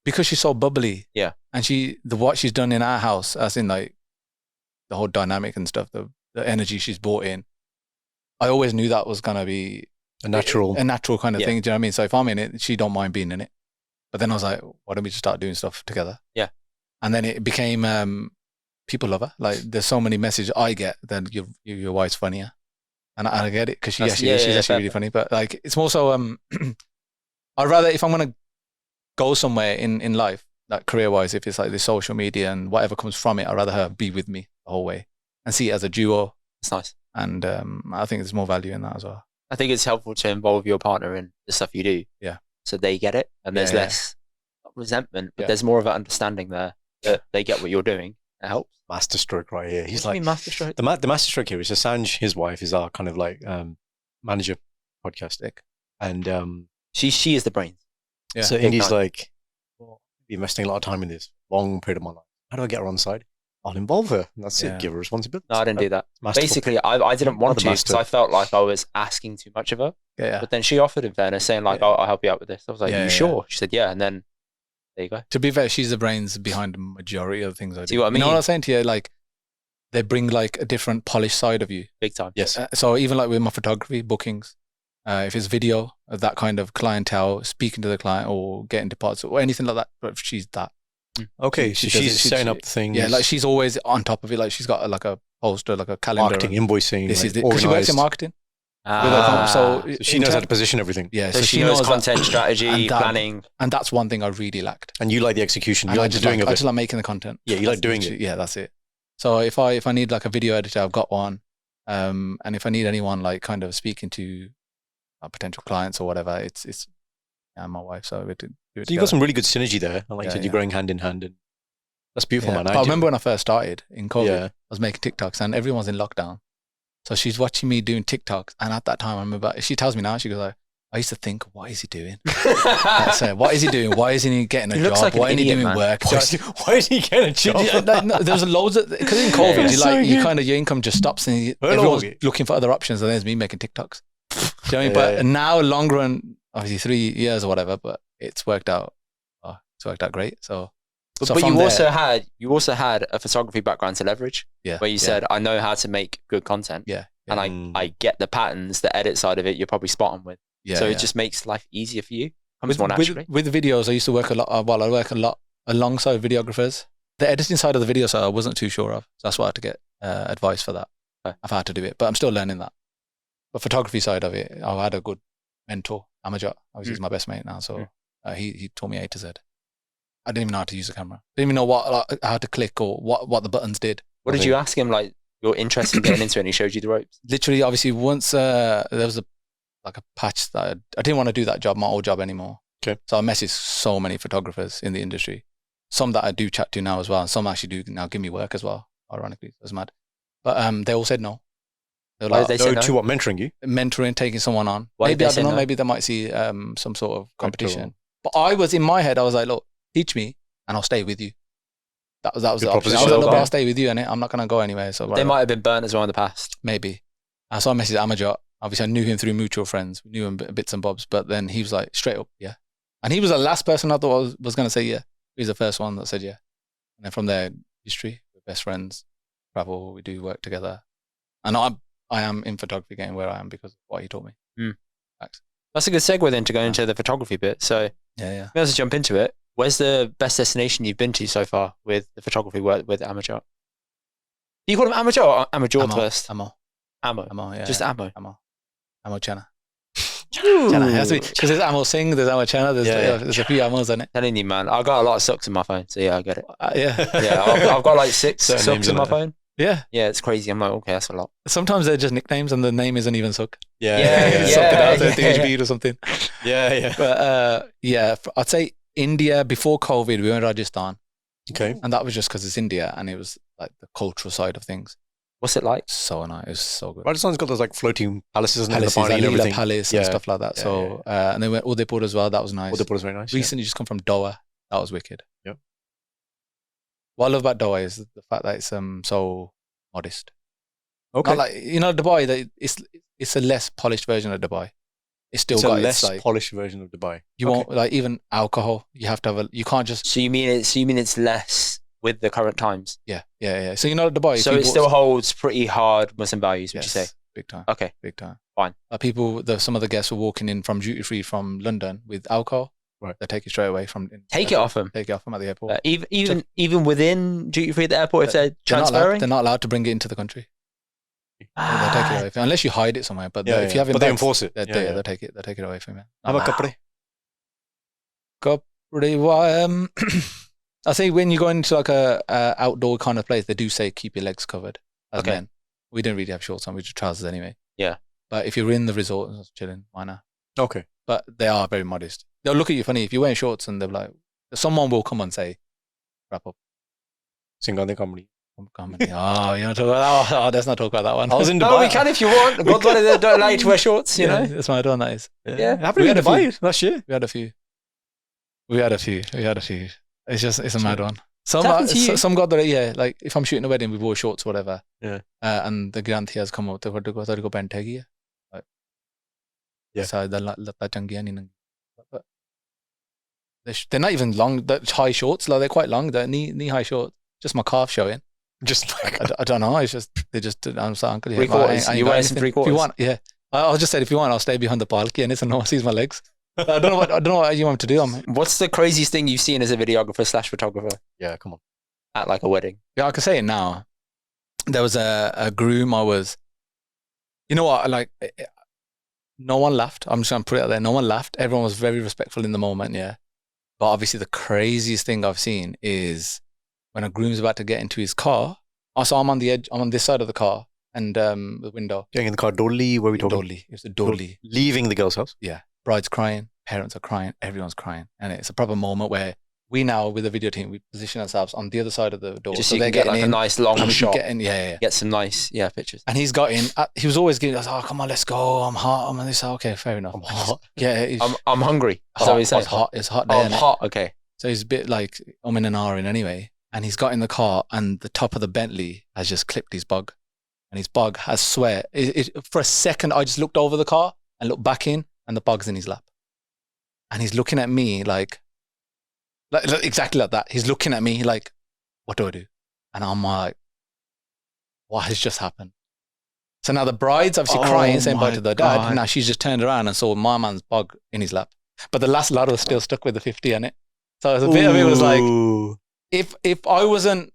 S1: because she's so bubbly.
S2: Yeah.
S1: And what she's done in our house, as in like the whole dynamic and stuff, the energy she's brought in, I always knew that was going to be
S3: a natural
S1: kind of thing. Do you know what I mean? So if I'm in it, she don't mind being in it. But then I was like, why don't we just start doing stuff together?
S2: Yeah.
S1: And then it became people love her. Like there's so many messages I get that your wife's funnier. And I get it because she's actually really funny. But like it's more so I'd rather, if I'm going to go somewhere in life, like career-wise, if it's like the social media and whatever comes from it, I'd rather her be with me the whole way and see it as a duo.
S2: It's nice.
S1: And I think there's more value in that as well.
S2: I think it's helpful to involve your partner in the stuff you do.
S1: Yeah.
S2: So they get it and there's less resentment, but there's more of an understanding there that they get what you're doing. It helps.
S3: Masterstroke right here. He's like,
S2: masterstroke?
S3: The masterstroke here is Sanj, his wife, is our kind of like manager podcast. And
S2: she is the brains.
S3: Yeah. So Indy's like, well, I've been investing a lot of time in this long period of my life. How do I get her on side? I'll involve her. And that's it. Give her responsibility.
S2: No, I didn't do that. Basically, I didn't want to because I felt like I was asking too much of her.
S1: Yeah.
S2: But then she offered, in fairness, saying like, I'll help you out with this. I was like, you sure? She said, yeah. And then there you go.
S1: To be fair, she's the brains behind the majority of the things I do.
S2: See what I mean?
S1: You know what I'm saying to you? Like, they bring like a different polished side of you.
S2: Big time.
S3: Yes.
S1: So even like with my photography bookings, if it's video, that kind of clientele, speaking to the client or getting deposits or anything like that, but she's that.
S3: Okay, so she's setting up the things.
S1: Yeah, like she's always on top of it. Like she's got like a poster, like a calendar.
S3: Marketing, invoicing.
S1: This is it. Because she works in marketing.
S3: So she knows how to position everything.
S2: Yeah, so she knows content strategy, planning.
S1: And that's one thing I really lacked.
S3: And you like the execution. You like the doing of it.
S1: I just like making the content.
S3: Yeah, you like doing it.
S1: Yeah, that's it. So if I need like a video editor, I've got one. And if I need anyone like kind of speaking to potential clients or whatever, it's my wife. So we do it.
S3: So you've got some really good synergy there. And like you said, you're growing hand in hand. And that's beautiful, man.
S1: I remember when I first started in COVID, I was making TikToks and everyone's in lockdown. So she's watching me doing TikToks. And at that time, I remember, she tells me now, she goes like, I used to think, what is he doing? What is he doing? Why isn't he getting a job?
S2: Like
S1: why isn't he doing work?
S3: Why is he getting a job?
S1: There's loads of, because in COVID, you kind of, your income just stops and everyone's looking for other options. And there's me making TikToks. Do you know what I mean? But now, long run, obviously 3 years or whatever, but it's worked out. It's worked out great. So
S2: you also had a photography background to leverage. Yeah. Where you said, I know how to make good content.
S1: Yeah.
S2: And I get the patterns, the edit side of it, you're probably spot on with. Yeah. So it just makes life easier for you. Comes more naturally.
S1: With videos, I used to work a lot. I work a lot alongside videographers. The editing side of the video side, I wasn't too sure of. So that's why I had to get advice for that. Okay. I've had to do it, but I'm still learning that. But photography side of it, I had a good mentor, Amajot. He's my best mate now. So he taught me A to Z. I didn't even know how to use a camera. Didn't even know how to click or what the buttons did.
S2: What did you ask him? Like, you're interested in getting into it and he showed you the ropes?
S1: Literally, obviously, once there was a patch that I didn't want to do that job, my old job anymore.
S3: Okay.
S1: So I messaged so many photographers in the industry. Some that I do chat to now as well. And some actually do now give me work as well, ironically. It was mad. But they all said no.
S2: They were like,
S3: to what, mentoring you?
S1: Mentoring, taking someone on. Maybe, I don't know, maybe they might see some sort of competition. But I was, in my head, I was like, look, teach me and I'll stay with you. That was the option. I was like, look, I'll stay with you and I'm not going to go anywhere. So
S2: they might have been burnt as well in the past.
S1: Maybe. So I messaged Amajot. Obviously, I knew him through mutual friends. We knew him bits and bobs. But then he was like, straight up, yeah. And he was the last person I thought was going to say yeah. He was the first one that said yeah. And then from there, history, we're best friends, travel, we do work together. And I am in photography game where I am because of what he taught me.
S2: Mm. That's a good segue then to go into the photography bit. So
S1: Yeah.
S2: may as well jump into it. Where's the best destination you've been to so far with the photography work with amateur? Do you call them amateur or amateur first?
S1: Ammo, yeah.
S2: Just ammo.
S1: Ammo China. Because there's Ammo Singh, there's Ammo China, there's a few Ammos in it.
S2: Telling you, man, I've got a lot of socks in my phone, so yeah, I get it.
S1: Yeah.
S2: I've got like 6 socks in my phone.
S1: Yeah.
S2: Yeah, it's crazy. I'm like, okay, that's a lot.
S1: Sometimes they're just nicknames and the name isn't even Suk.
S2: Yeah.
S1: Something else, DHB or something.
S3: Yeah.
S1: But I'd say India, before COVID, we went to Rajasthan.
S3: Okay.
S1: And that was just because it's India and it was like the cultural side of things.
S2: What's it like?
S1: So nice. It was so good.
S3: Rajasthan's got those like floating palaces and
S1: Palaces,
S3: the
S1: like
S3: and
S1: Leela
S3: everything.
S1: Palace and stuff like that. So, and then we went Udaipur as well. That was nice.
S3: Udaipur is very nice.
S1: Recently just come from Doha. That was wicked.
S3: Yep.
S1: What I love about Doha is the fact that it's so modest.
S3: Okay.
S1: Not like, Dubai, that it's a less polished version of Dubai. It's still got
S3: a less
S1: like,
S3: polished version of Dubai.
S1: you won't like even alcohol. You have to have you can't just
S2: So you mean it's less with the current times?
S1: yeah. So Dubai.
S2: So it still holds pretty hard Muslim values, would you say?
S1: Big time.
S2: Okay.
S1: Big time.
S2: Fine.
S1: Some of the guests were walking in from duty free from London with alcohol.
S3: Right.
S1: They take it straight away from
S2: Take it off them.
S1: Take it off them at the airport.
S2: Even within duty free at the airport, if they're transferring,
S1: they're not allowed to bring it into the country. They'll take it away from, unless you hide it somewhere. But if you have it,
S3: but they enforce it.
S1: They'll take it away from you.
S3: How about kapre?
S1: Well, I think when you go into like a outdoor kind of place, they do say keep your legs covered as men. We didn't really have shorts on, we just trousers anyway.
S2: Yeah.
S1: But if you're in the resort, just chilling, why not?
S3: Okay.
S1: But they are very modest. They'll look at you funny if you're wearing shorts and they're like, someone will come and say, wrap up.
S3: Singane Kamri.
S1: You want to talk about that? Oh, let's not talk about that one.
S3: I was in Dubai.
S2: No, we can if you want. Gurdwara don't allow you to wear shorts, you know?
S1: That's my done, that is.
S2: Yeah.
S3: It happened in Dubai last year.
S1: We had a few. It's a mad one. Some got the, like if I'm shooting a wedding, we wore shorts or whatever.
S3: Yeah.
S1: And the Granthi has come out, they've got to go Bentegi.
S3: Yeah.
S1: So they're not even long, they're high shorts, like they're quite long, they're knee high shorts. Just my calf showing.
S3: Just like
S1: I don't know. It's just I'm sorry, uncle.
S2: Three quarters. You wear some 3/4.
S1: If you want, yeah. I'll just say if you want, I'll stay behind the balcony and no one sees my legs. I don't know what you want me to do.
S2: What's the craziest thing you've seen as a videographer / photographer?
S3: Yeah, come on.
S2: At like a wedding.
S1: Yeah, I can say it now. There was a groom. You know what? Like, no one laughed. I'm just gonna put it out there. No one laughed. Everyone was very respectful in the moment. Yeah. But obviously, the craziest thing I've seen is when a groom's about to get into his car. Also, I'm on the edge. I'm on this side of the car and the window.
S3: Getting in the car, dolly. Where are we talking?
S1: Dolly. It's a dolly.
S3: Leaving the girl's house.
S1: Yeah. Bride's crying. Parents are crying. Everyone's crying. And it's a proper moment where we now, with the video team, we position ourselves on the other side of the door.
S2: Just so you can get like a nice long shot.
S1: Yeah.
S2: Get some nice pictures.
S1: And he's got in. He was always giving us, oh, come on, let's go. I'm hot. I'm this. Okay, fair enough.
S3: I'm hot.
S1: Yeah.
S2: I'm hungry.
S1: Hot, it's hot. It's hot there.
S2: I'm hot. Okay.
S1: So he's a bit like in and ahhing anyway. And he's got in the car and the top of the Bentley has just clipped his bug. And his bug has swear. For a second, I just looked over the car and looked back in and the bug's in his lap. And he's looking at me like exactly like that. He's looking at me like, what do I do? And I'm like, what has just happened? So now the bride's obviously crying, saying bye to their dad. God. Now she's just turned around and saw my man's bug in his lap. But the last lad was still stuck with the 50 in it. So it was a bit of it was like, if I wasn't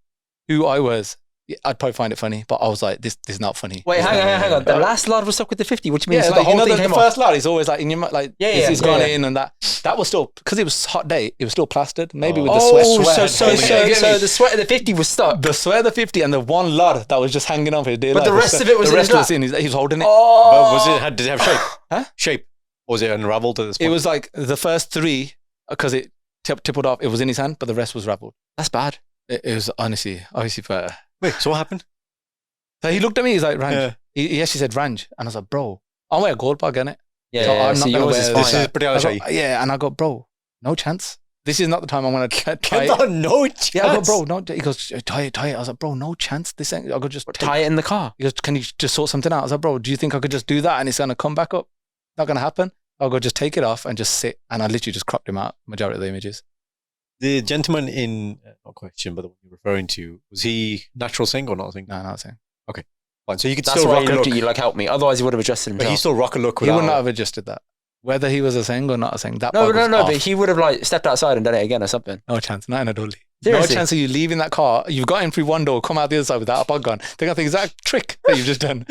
S1: who I was, I'd probably find it funny. But I was like, this is not funny.
S2: Wait, hang on. The last lad was stuck with the 50. What do you mean?
S1: Yeah,
S2: so
S1: like,
S2: the whole thing
S1: the first lad is always like in your like, he's gone in and that was still, because it was a hot day, it was still plastered. Maybe with the sweat.
S2: So the sweat of the 50 was stuck.
S1: The sweat of the 50 and the one lad that was just hanging on for his dear life.
S2: But the rest of it was in his lap.
S1: He was holding it.
S3: Oh. But did it have shape?
S1: Huh?
S3: Shape. Or was it unraveled at this point?
S1: It was like the first 3, because it tippled off, it was in his hand, but the rest was raveled.
S2: That's bad.
S1: It was obviously better.
S3: Wait, so what happened?
S1: So he looked at me, he's like, Ranj. Yeah. He actually said Ranj. And I was like, bro, I'll wear a gold bug in it.
S2: Yeah, so I'm not going to wear
S3: this. Is pretty
S1: yeah, and I go, bro, no chance. This is not the time I'm going to try
S3: it. No chance.
S1: Yeah, I go, bro, no. He goes, tie it. I was like, bro, no chance. This ain't, I could just
S2: tie it in the car.
S1: He goes, can you just sort something out? I was like, bro, do you think I could just do that and it's going to come back up? Not going to happen. I'll go just take it off and just sit. And I literally just cropped him out, majority of the images.
S3: The gentleman in, not question, but the one you're referring to, was he natural Singh or not Singh?
S1: No, not Singh.
S3: Okay. Fine. So you could
S2: That's
S3: still
S2: why
S3: rock
S2: he
S3: a
S2: looked
S3: look.
S2: at you like, help me. Otherwise he would have adjusted himself.
S3: But he still rock a look without.
S1: He would not have adjusted that. Whether he was a Singh or not a Singh, that
S2: No,
S1: bug was off.
S2: but he would have like stepped outside and done it again or something.
S1: No chance, not in a dolly.
S2: Seriously?
S1: No chance of you leaving that car. You've got in through one door, come out the other side without a bug on. They're going to think, is that a trick that you've just done?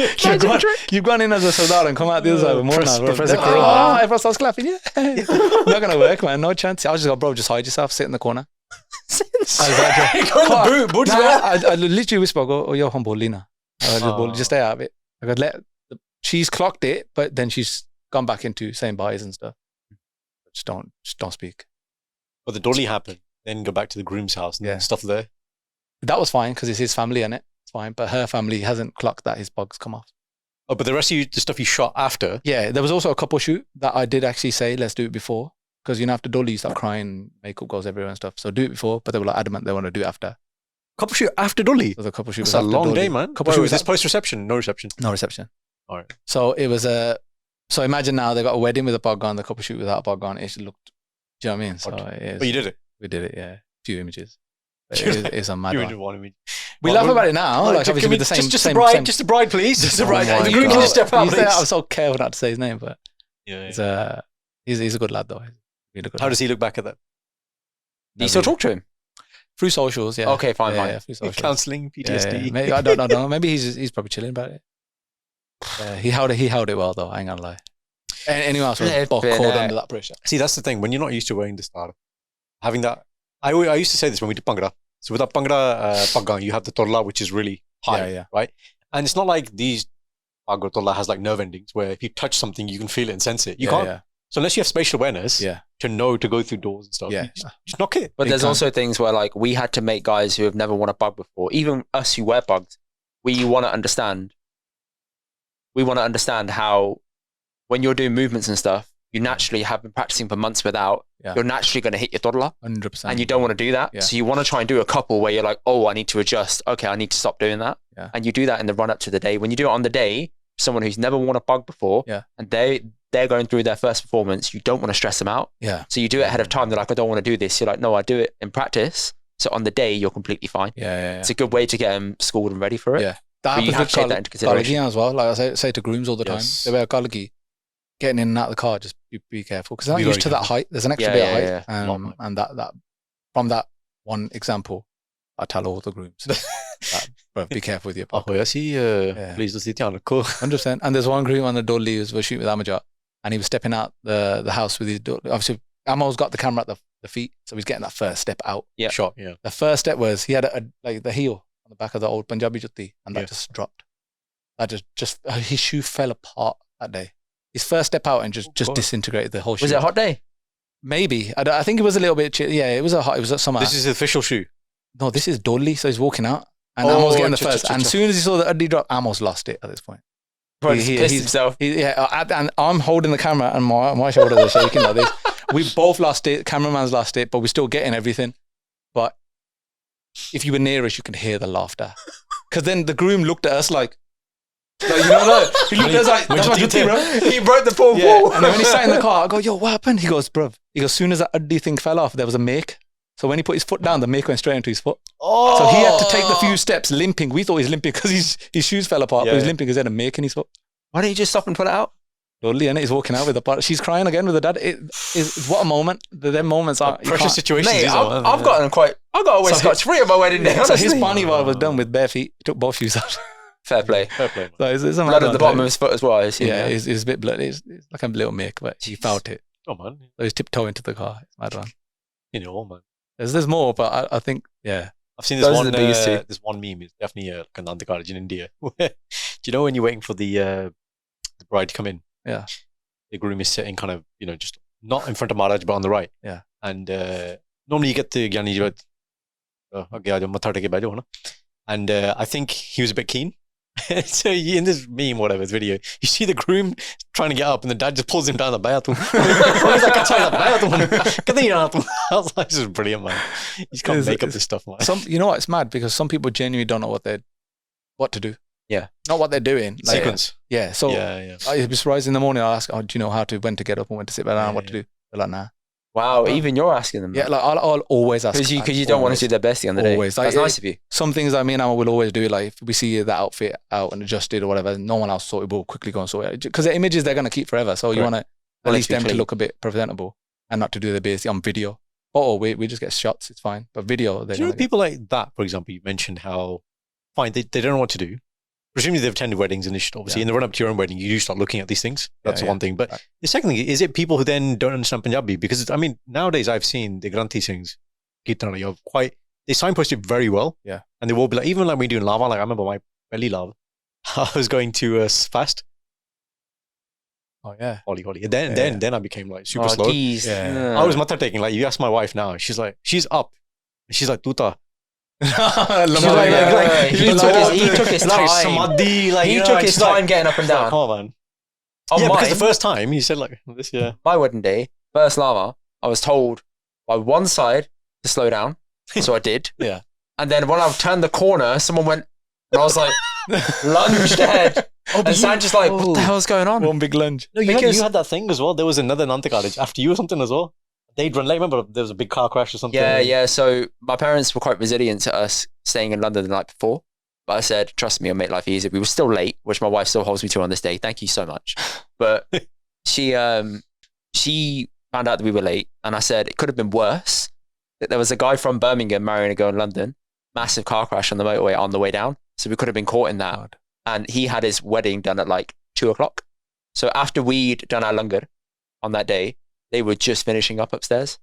S1: You've gone in as a Sardar and come out the other side with more now.
S3: Professor
S1: Everyone starts clapping, yeah. Not going to work, man. No chance. I was just like, bro, just hide yourself, sit in the corner. I literally whisper, I go, oh, you're humble, Lina. Just stay out of it. I go, she's clocked it, but then she's gone back into saying buys and stuff. Just don't speak.
S3: But the dolly happened. Then go back to the groom's house and stuff there.
S1: That was fine because it's his family, innit? It's fine. But her family hasn't clocked that his bugs come off.
S3: Oh, but the rest of the stuff you shot after?
S1: Yeah, there was also a couple shoot that I did actually say, let's do it before. Because, after dolly, you start crying, makeup goes everywhere and stuff. So do it before, but they were like adamant they want to do it after.
S3: Couple shoot after dolly?
S1: There was a couple shoot.
S3: That's a long day, man.
S1: Was
S3: this post-reception? No reception?
S1: No reception.
S3: All right.
S1: So it was so imagine now they got a wedding with a bug on, the couple shoot without a bug on. It looked, do you know what I mean? So
S3: but you did it?
S1: We did it, yeah. Few images. It's a mad one.
S3: Image.
S1: We laugh about it now. Like obviously with the same,
S3: just
S1: same,
S3: the bride,
S1: same.
S3: just the bride, please. Just the bride.
S1: Oh
S3: You can just step out, please.
S1: I'm so careful not to say his name, but he's a good lad though. Really good.
S3: How does he look back at that?
S2: Do you still talk to him?
S1: Through socials, yeah.
S2: Okay, fine.
S1: Yeah, through socials.
S3: Counselling, PTSD.
S1: Yeah. Maybe, I don't know. Maybe he's probably chilling about it. He held it well though. I ain't gonna lie. Anyone else was caught under that pressure.
S3: See, that's the thing. When you're not used to wearing the star, having that. I used to say this when we did Bhangra. So with that Bhangra paggang, you have the tolla, which is really high, right? And it's not like these Bhangra tolla has like nerve endings where if you touch something, you can feel it and sense it. You can't. Yeah. So unless you have spatial awareness to know to go through doors and stuff, you just knock it.
S2: But there's also things where like we had to make guys who have never worn a bug before, even us who wear bugs, we want to understand how when you're doing movements and stuff, you naturally have been practicing for months without, you're naturally going to hit your toddler.
S1: 100%.
S2: And you don't want to do that. Yeah. So you want to try and do a couple where you're like, oh, I need to adjust. Okay, I need to stop doing that. Yeah. And you do that in the run up to the day. When you do it on the day, someone who's never worn a bug before, and they're going through their first performance, you don't want to stress them out. Yeah. So you do it ahead of time. They're like, I don't want to do this. You're like, no, I do it in practice. So on the day, you're completely fine. Yeah. It's a good way to get them schooled and ready for it. Yeah. But you have to take that into consideration.
S1: As well. Like I say to grooms all the time, they wear kalagi. Getting in and out of the car, just be careful because they're not used to that height. There's an extra bit of height, and that from that one example, I tell all the grooms, bro, be careful with your pocket.
S3: Please just sit down.
S1: 100%. And there's one groom on the dolly who was shooting with Amajat, and he was stepping out the house with his dolly. Obviously, Amo's got the camera at the feet, so he's getting that first step out.
S3: Yeah, shot. Yeah.
S1: The first step was he had like the heel on the back of the old Punjabi jutti, and that just dropped. That just his shoe fell apart that day. His first step out and just disintegrated the whole shoe.
S2: Was it a hot day?
S1: Maybe. I think it was a little bit chill. Yeah, it was a summer.
S3: This is the official shoe?
S1: No, this is dolly, so he's walking out. And Amo's getting the first. And as soon as he saw the Uddy drop, Amo's lost it at this point.
S2: He's pissed himself.
S1: And I'm holding the camera and my shoulders are shaking like this. We both lost it. Cameraman's lost it, but we're still getting everything. But if you were near us, you could hear the laughter. Because then the groom looked at us like, he looked at us like, that's what you think, bro.
S2: He broke the fourth wall.
S1: And then when he sat in the car, I go, yo, what happened? He goes, bruv. He goes, as soon as that Uddy thing fell off, there was a make. So when he put his foot down, the make went straight into his foot. Oh. So he had to take the few steps limping. We thought he was limping because his shoes fell apart, but he was limping because he had a make in his foot.
S2: Why didn't you just stop and pull it out?
S1: Totally, and he's walking out with the part. She's crying again with her dad. What a moment. Them moments are
S3: precious situations.
S2: Mate, I've got always scotch-free on my wedding day.
S1: So his carnival was done with bare feet. He took both shoes out.
S2: Fair play.
S1: So it's
S2: blood at the bottom of his foot as well.
S1: It's a bit bloody. It's like a little make, but he felt it.
S3: Oh man.
S1: So he's tiptoeing into the car. It's mad one.
S3: Man.
S1: There's more, but I think, I've
S3: seen this one. This one meme is definitely like Anand Karaj in India. Do you know when you're waiting for the bride to come in?
S1: Yeah.
S3: The groom is sitting kind of, just not in front of Maharaj, but on the right.
S1: Yeah.
S3: And normally you get the Gyani and I think he was a bit keen. So in this meme, whatever, this video, you see the groom trying to get up and the dad just pulls him down the bathroom. I was like, this is brilliant, man. You just can't make up this stuff, man.
S1: You know what? It's mad because some people genuinely don't know what to do.
S2: Yeah.
S1: Not what they're doing. Like,
S3: sequence.
S1: Yeah. So I'd be surprised in the morning. I'll ask, do you know when to get up and when to sit back down, what to do? They're like, nah.
S2: Wow, even you're asking them.
S1: Yeah, like I'll always ask.
S2: Because you don't want to do their best on the day. Always. That's nice of you.
S1: Some things I will always do, like if we see that outfit out and adjusted or whatever, no one else sorted, we'll quickly go and sort it. Because the images they're going to keep forever. So you want to, at least them to look a bit presentable and not to do the basic on video. We just get shots, it's fine. But video,
S3: do you know people like that, for example, you mentioned how, fine, they don't know what to do. Presumably they've attended weddings initially, obviously. In the run-up to your own wedding, you do start looking at these things. That's one thing. But the second thing, is it people who then don't understand Punjabi? Because, I mean, nowadays I've seen the Granthi Singhs, Kirtan, you're they signpost it very well. Yeah. And they will be like, even like when we do lava, like I remember my belly lava, I was going to fast.
S1: Oh yeah,
S3: Holly. Then I became like super slow.
S2: Yeah.
S3: I was mata taking. Like you ask my wife now, she's like, she's up. She's like tuta.
S2: He took his time.
S3: Samadhi, like,
S2: he took his time getting up and down.
S3: Come on, man. Because the first time he said like this. Yeah.
S2: My wedding day, first lava, I was told by one side to slow down, so I did.
S3: Yeah.
S2: And then when I turned the corner, someone went, and I was like, lunged ahead. And Sam just like, what the hell's going on?
S1: One big lunge.
S3: No, you had that thing as well. There was another Anand Karaj after you or something as well. They'd run late. Remember, there was a big car crash or something.
S2: Yeah. So my parents were quite resilient to us staying in London the night before. But I said, trust me, I'll make life easier. We were still late, which my wife still holds me to on this day. Thank you so much. But she found out that we were late. And I said, it could have been worse. There was a guy from Birmingham marrying a girl in London. Massive car crash on the motorway on the way down. So we could have been caught in that. God. And he had his wedding done at like 2:00. So after we'd done our langar on that day, they were just finishing up upstairs.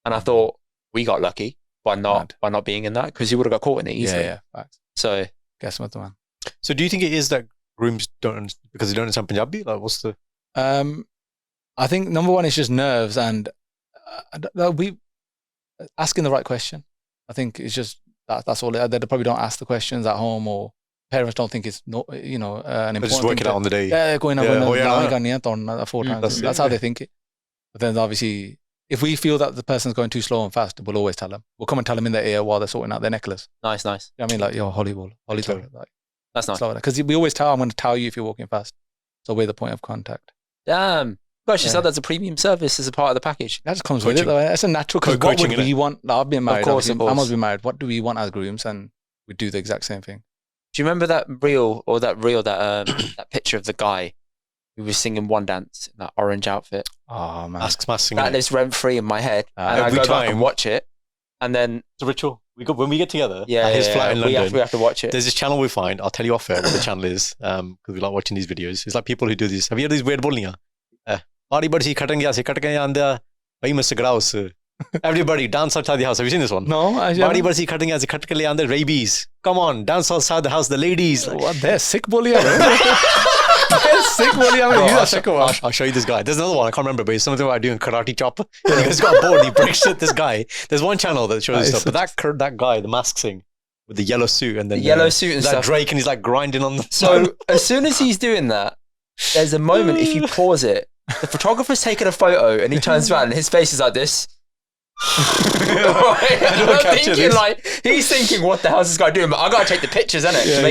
S2: And I thought, we got lucky by not being in that, because you would have got caught in it easily.
S1: Yeah. Facts.
S2: So,
S1: guess what, man.
S3: So do you think it is that grooms don't, because they don't understand Punjabi? Like, what's the...
S1: I think number one is just nerves and we asking the right question. I think it's just that's all. They probably don't ask the questions at home, or parents don't think it's an important
S3: just work it out on the day.
S1: Yeah, going 4 times. That's how they think it. But then obviously, if we feel that the person's going too slow and fast, we'll always tell them. We'll come and tell them in their ear while they're sorting out their necklace.
S2: Nice.
S1: You know what I mean, like, yo, Holly,
S3: Okay.
S1: like,
S2: that's nice.
S1: Because we always I'm going to tell you if you're walking fast. So we're the point of contact.
S2: Damn. Gosh, you said that's a premium service as a part of the package.
S1: That just comes with it, though. It's a natural. Because what would we want? Like, I've been married.
S2: Of course.
S1: Mama's been married. What do we want as grooms? And we do the exact same thing.
S2: Do you remember that that picture of the guy who was singing one dance in that orange outfit?
S1: Oh man,
S2: that lives rent free in my head. And I go back and watch it, and then
S3: it's a ritual. When we get together,
S2: at his flat in London, we have to watch it.
S3: There's this channel we find. I'll tell you off air what the channel is, because we like watching these videos. It's like people who do these. Have you heard these weird bullying? Everybody dance outside the house. Have you seen this one?
S1: No.
S3: Rabies. Come on, dance outside the house. The ladies.
S1: What? They're sick bully. They're sick bully.
S3: I'll show you this guy. There's another one. I can't remember, but it's something about doing karate chop. And he just got bored. He breaks it. This guy. There's one channel that shows this stuff. But that guy, the mask thing with the yellow suit and then
S2: yellow suit and stuff.
S3: Drake, and he's like grinding on the.
S2: So as soon as he's doing that, there's a moment. If you pause it, the photographer's taking a photo and he turns around and his face is like this. He's thinking, what the hell is this guy doing? But I gotta take the pictures, innit?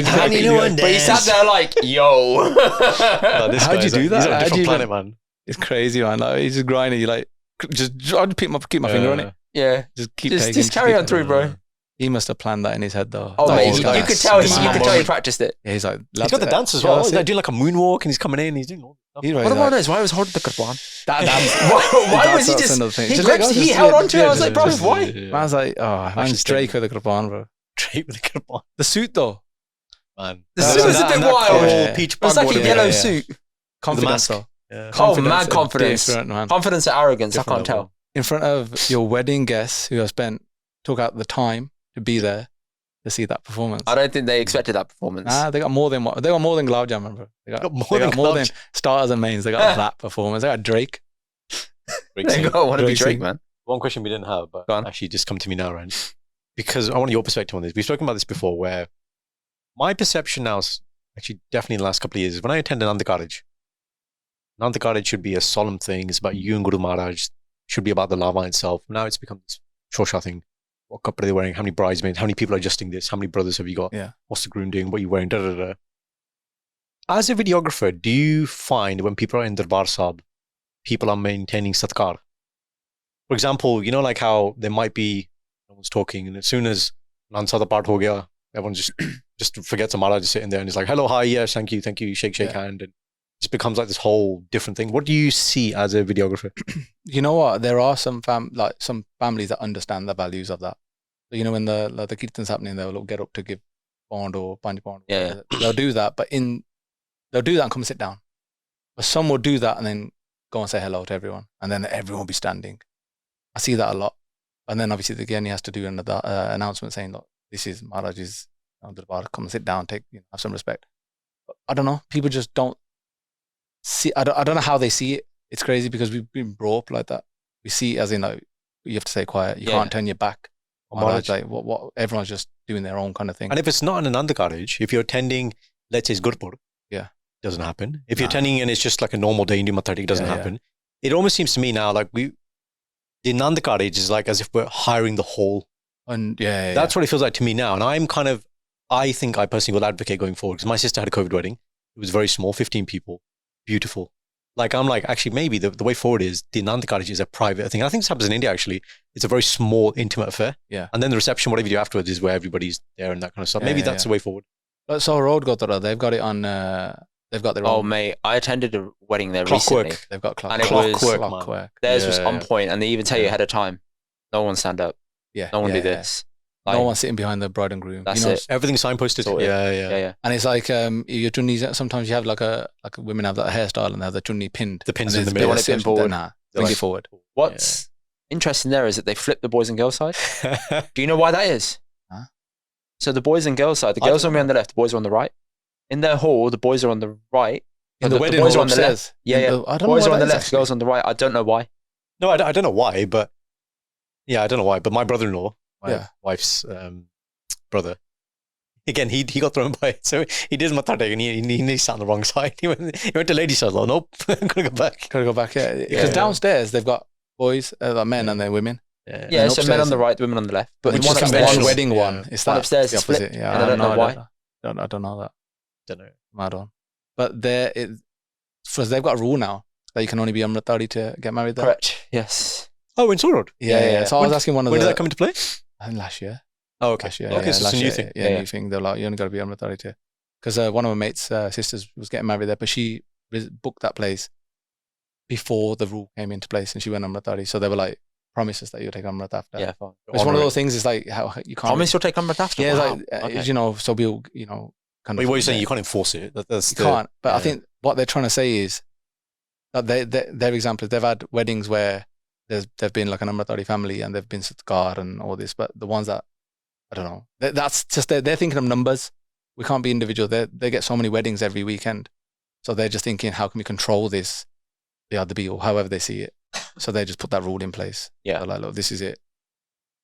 S2: But he sat there like, yo.
S1: How'd you do that?
S3: He's on a different planet, man.
S1: It's crazy, man. Like, he's just grinding. You like, I'll just keep my finger on it.
S2: Yeah, just carry on through, bro.
S1: He must have planned that in his head, though.
S2: Oh, mate, you could tell he practiced it.
S1: Yeah, he's like,
S3: he's got the dance as well. He's like doing like a moonwalk, and he's coming in. He's doing all that.
S2: What about this? Why was holding the kurban?
S1: Why
S2: was he just? He held on to it. I was like, bro, why?
S1: Man's like, man's Drake with the kurban, bro.
S3: Drake with the kurban.
S1: The suit, though.
S2: Man, the suit was a bit wild. It was like a yellow suit.
S1: Confidence, though.
S2: Oh, mad confidence. Confidence and arrogance. I can't tell.
S1: In front of your wedding guests who have took out the time to be there to see that performance.
S2: I don't think they expected that performance.
S1: Nah, they got more than Gloud Jam, remember? They got more than starters and mains. They got that performance. They got Drake.
S2: They got want to be Drake, man.
S3: One question we didn't have, but actually just come to me now, Ranj, because I want your perspective on this. We've spoken about this before, where my perception now is actually definitely in the last couple of years, when I attend an Anand Karaj should be a solemn thing. It's about you and Guru Maharaj. Should be about the lava itself. Now it's become this shosha thing. What kapra they're wearing, how many bridesmaids, how many people are adjusting this, how many brothers have you got, what's the groom doing, what are you wearing, As a videographer, do you find when people are in Darbar Sahib, people are maintaining satkar? For example, you know, like how there might be, no one's talking, and as soon as Nansa the part ho gaya, everyone just forgets Amara just sitting there and is like, hello, hi, yes, thank you, shake hand. And just becomes like this whole different thing. What do you see as a videographer?
S1: You know what? There are some families that understand the values of that. So, you know, when the kirtan's happening, they'll get up to give pound or pani pound.
S2: Yeah.
S1: They'll do that, but they'll do that and come and sit down. But some will do that and then go and say hello to everyone, and then everyone will be standing. I see that a lot. And then obviously again, he has to do another announcement saying, look, this is Maharaj's Darbar, come and sit down, have some respect. But I don't know. People just don't see. I don't know how they see it. It's crazy because we've been brought up like that. We see it as in like, you have to stay quiet. You can't turn your back. Maharaj, like what everyone's just doing their own kind of thing.
S3: And if it's not an Anand Karaj, if you're attending, let's say it's Gurdwara, doesn't happen. If you're attending and it's just like a normal day in Mathadi, it doesn't happen. It almost seems to me now like the Anand Karaj is like as if we're hiring the whole.
S1: And
S3: that's what it feels like to me now. And I think I personally will advocate going forward because my sister had a COVID wedding. It was very small, 15 people, beautiful. Like I'm like, actually maybe the way forward is the Anand Karaj is a private thing. I think this happens in India actually. It's a very small, intimate affair.
S1: Yeah.
S3: And then the reception, whatever you do afterwards is where everybody's there and that kind of stuff. Maybe that's the way forward.
S1: But so Road Gurdwara, they've got it on, they've got their own.
S2: Oh mate, I attended a wedding there
S1: clockwork.
S2: recently.
S1: They've got
S2: And it was
S1: clockwork.
S2: Theirs was on point, and they even tell you ahead of time, no one stand up.
S1: Yeah.
S2: No one do this.
S1: No one sitting behind the bride and groom.
S2: That's it.
S3: Everything's signposted.
S2: Yeah.
S1: And it's like your chunnis. Sometimes you have like women have that hairstyle and they have the chunni pinned.
S3: The pins in the
S1: middle.
S3: middle.
S2: They want it pinned forward.
S1: Bring it forward.
S2: What's interesting there is that they flip the boys and girls side. Do you know why that is?
S1: Huh?
S2: So the boys and girls side, the girls are on the left, the boys are on the right. In their hall, the boys are on the right.
S1: In the wedding
S2: boys
S1: hall
S2: are on the left. Yeah. Boys are on the left, girls on the right. I don't know why.
S3: No, I don't know why, but I don't know why. But my brother-in-law, my wife's brother, again, he got thrown by. So he did Matade and he sat on the wrong side. He went to ladies' side. Like, nope, I'm gonna go back.
S1: Yeah. Because downstairs they've got boys, like men and then women.
S2: Yeah, so men on the right, women on the left.
S1: But the one wedding one is that
S2: upstairs
S1: the opposite.
S2: Yeah, and I don't know why.
S1: I don't know that.
S3: Don't know.
S1: Mad on. But they've got a rule now that you can only be Amritari to get married there.
S2: Correct. Yes.
S3: Oh, in Surod?
S1: Yeah. So I was asking one of
S3: when did that come into play?
S1: I think last year.
S3: Oh, okay.
S1: Last year,
S3: okay, so it's a new thing.
S1: Yeah, new thing. They're like, you only got to be Amritari to. Because one of my mates' sisters was getting married there, but she booked that place before the rule came into place and she went Amritari. So they were like, promise us that you'll take Amrit after.
S2: Yeah, fine.
S1: It's one of those things, it's like, how you can't.
S2: Promise you'll take Amrit after?
S1: Yeah,
S2: wow.
S1: like, you know, so we'll, you know, kind of.
S3: What you're saying, you can't enforce it.
S1: You can't. But I think what they're trying to say is that their examples, they've had weddings where they've been like an Amritari family and they've been Satgar and all this, but the ones that, I don't know, that's just, they're thinking of numbers. We can't be individual. They get so many weddings every weekend. So they're just thinking, how can we control this, the other or however they see it. So they just put that rule in place.
S2: Yeah.
S1: They're like, look, this is it.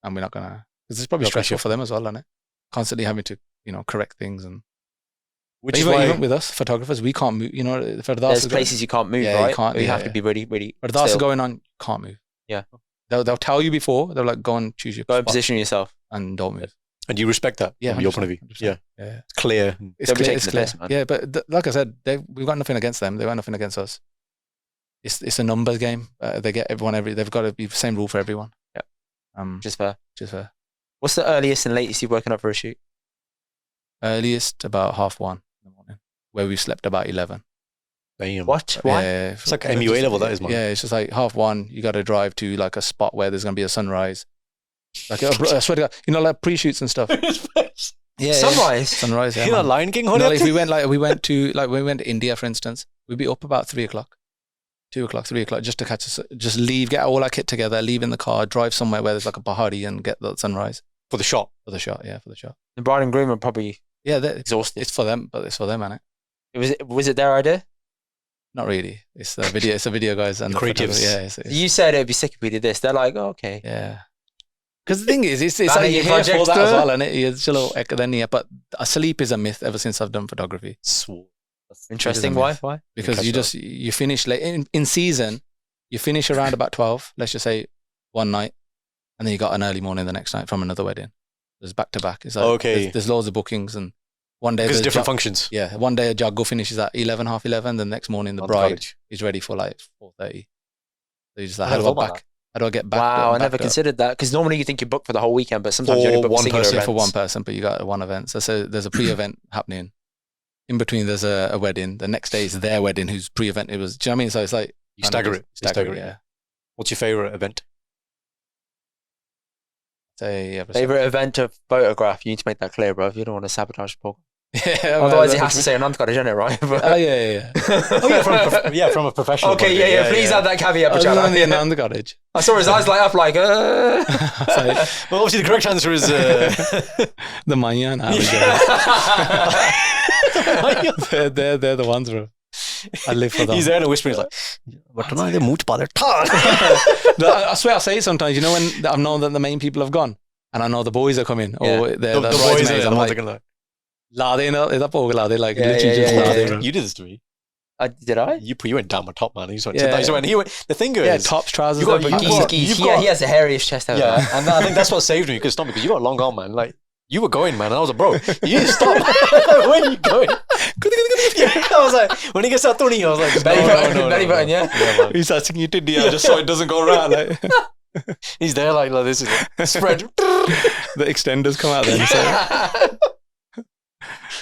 S1: And we're not going to, because it's probably stressful for them as well, isn't it? Constantly having to, you know, correct things. And
S3: which is why,
S1: even with us, photographers, we can't move, you know, for
S2: there's places you can't move, right? You have to be really, really.
S1: But that's going on, you can't move.
S2: Yeah.
S1: They'll tell you before, they're like, go and choose your
S2: spot. Go and position yourself.
S1: And don't move.
S3: And you respect that from your point of view. Yeah. It's clear.
S1: It's clear. Yeah, but like I said, we've got nothing against them. They've got nothing against us. It's a numbers game. They get everyone they've got to be the same rule for everyone.
S2: Yeah. Just fair. What's the earliest and latest you've woken up for a shoot?
S1: Earliest about 1:30 in the morning, where we slept about 11.
S3: Damn.
S2: What? Why?
S1: Yeah,
S3: it's like MUA level, that is, man.
S1: Yeah, it's just like 1:30. You got to drive to like a spot where there's going to be a sunrise. Like, I swear to God, you know, like pre-shoots and stuff. Yeah, sunrise. Yeah,
S3: you know, Lion King.
S1: You know, if we went to India, for instance, we'd be up about 3 o'clock, 2 o'clock, 3 o'clock, just to catch us, just leave, get all our kit together, leave in the car, drive somewhere where there's like a bahari and get the sunrise
S3: for the shot.
S1: For the shot.
S2: The bride and groom are probably
S1: exhausted. It's for them, but it's for them, isn't
S2: it? Was it their idea?
S1: Not really. It's the video. It's the video guys and the
S3: creatives.
S1: Yeah.
S2: You said it'd be sick if we did this. They're like, oh, okay.
S1: Yeah. Because the thing is, it's like you're here for that as well, and it's a little academia. But sleep is a myth ever since I've done photography.
S2: Interesting. Why?
S1: Because you finish late in season. You finish around about 12. Let's just say one night, and then you got an early morning the next night from another wedding. There's back to back. It's like there's loads of bookings, and one day
S3: because different functions.
S1: Yeah, one day a jaggo finishes at 11, half 11. The next morning the bride is ready for like 4:30. So you just like, how do I get back?
S2: Wow, I never considered that, because normally you think you book for the whole weekend, but sometimes you only book
S1: one
S2: singular
S1: person
S2: events.
S1: For one person, but you got one event. So there's a pre-event happening in between there's a wedding. The next day is their wedding, who's pre-event. It was. Do you know what I mean? So it's like
S3: You stagger it.
S1: Stagger it. Yeah.
S3: What's your favorite event?
S1: Say
S2: Favorite event of photograph? You need to make that clear, bro. If you don't want to sabotage the program.
S1: Yeah.
S2: Otherwise, he has to say Anand Karaj, isn't it, right?
S1: Oh yeah.
S3: Oh yeah, from a professional.
S2: Okay,
S3: point of view.
S2: Please add that caveat,
S1: Only
S2: Pajala.
S1: Anand Karaj.
S2: I saw his eyes light up like.
S1: So,
S3: Well, obviously the correct answer is
S1: the Mayan. They're the ones, bro. I live for them.
S3: He's there and whispering. He's like, "But tonight they moved by their tongue."
S1: I swear I say it sometimes. You know when I've known that the main people have gone, and I know the boys are coming, or they're the
S3: boys
S1: bridesmaids.
S3: are
S1: I'm
S3: the ones
S1: like,
S3: that are
S1: Lade, like
S2: Yeah,
S1: literally just
S2: yeah,
S1: lade,
S2: yeah.
S1: bro.
S3: You did this to me.
S2: Did I?
S3: You went down my top, man. He just went.
S1: Yeah.
S3: The thing is,
S1: Yeah, tops, trousers.
S3: You got-
S1: everything.
S3: you got-
S2: He has the hairiest chest ever.
S3: yeah, and I think that's what saved me because because you got a long arm, man. Like you were going, man. And I was like, bro, you need to stop. Where are you going? I was like, when he gets that Tony, I was like,
S2: Belly button, yeah.
S3: man.
S1: He's asking you to do just so it doesn't go around. Like
S3: He's there like this is it. Spread.
S1: the extenders come out then. So.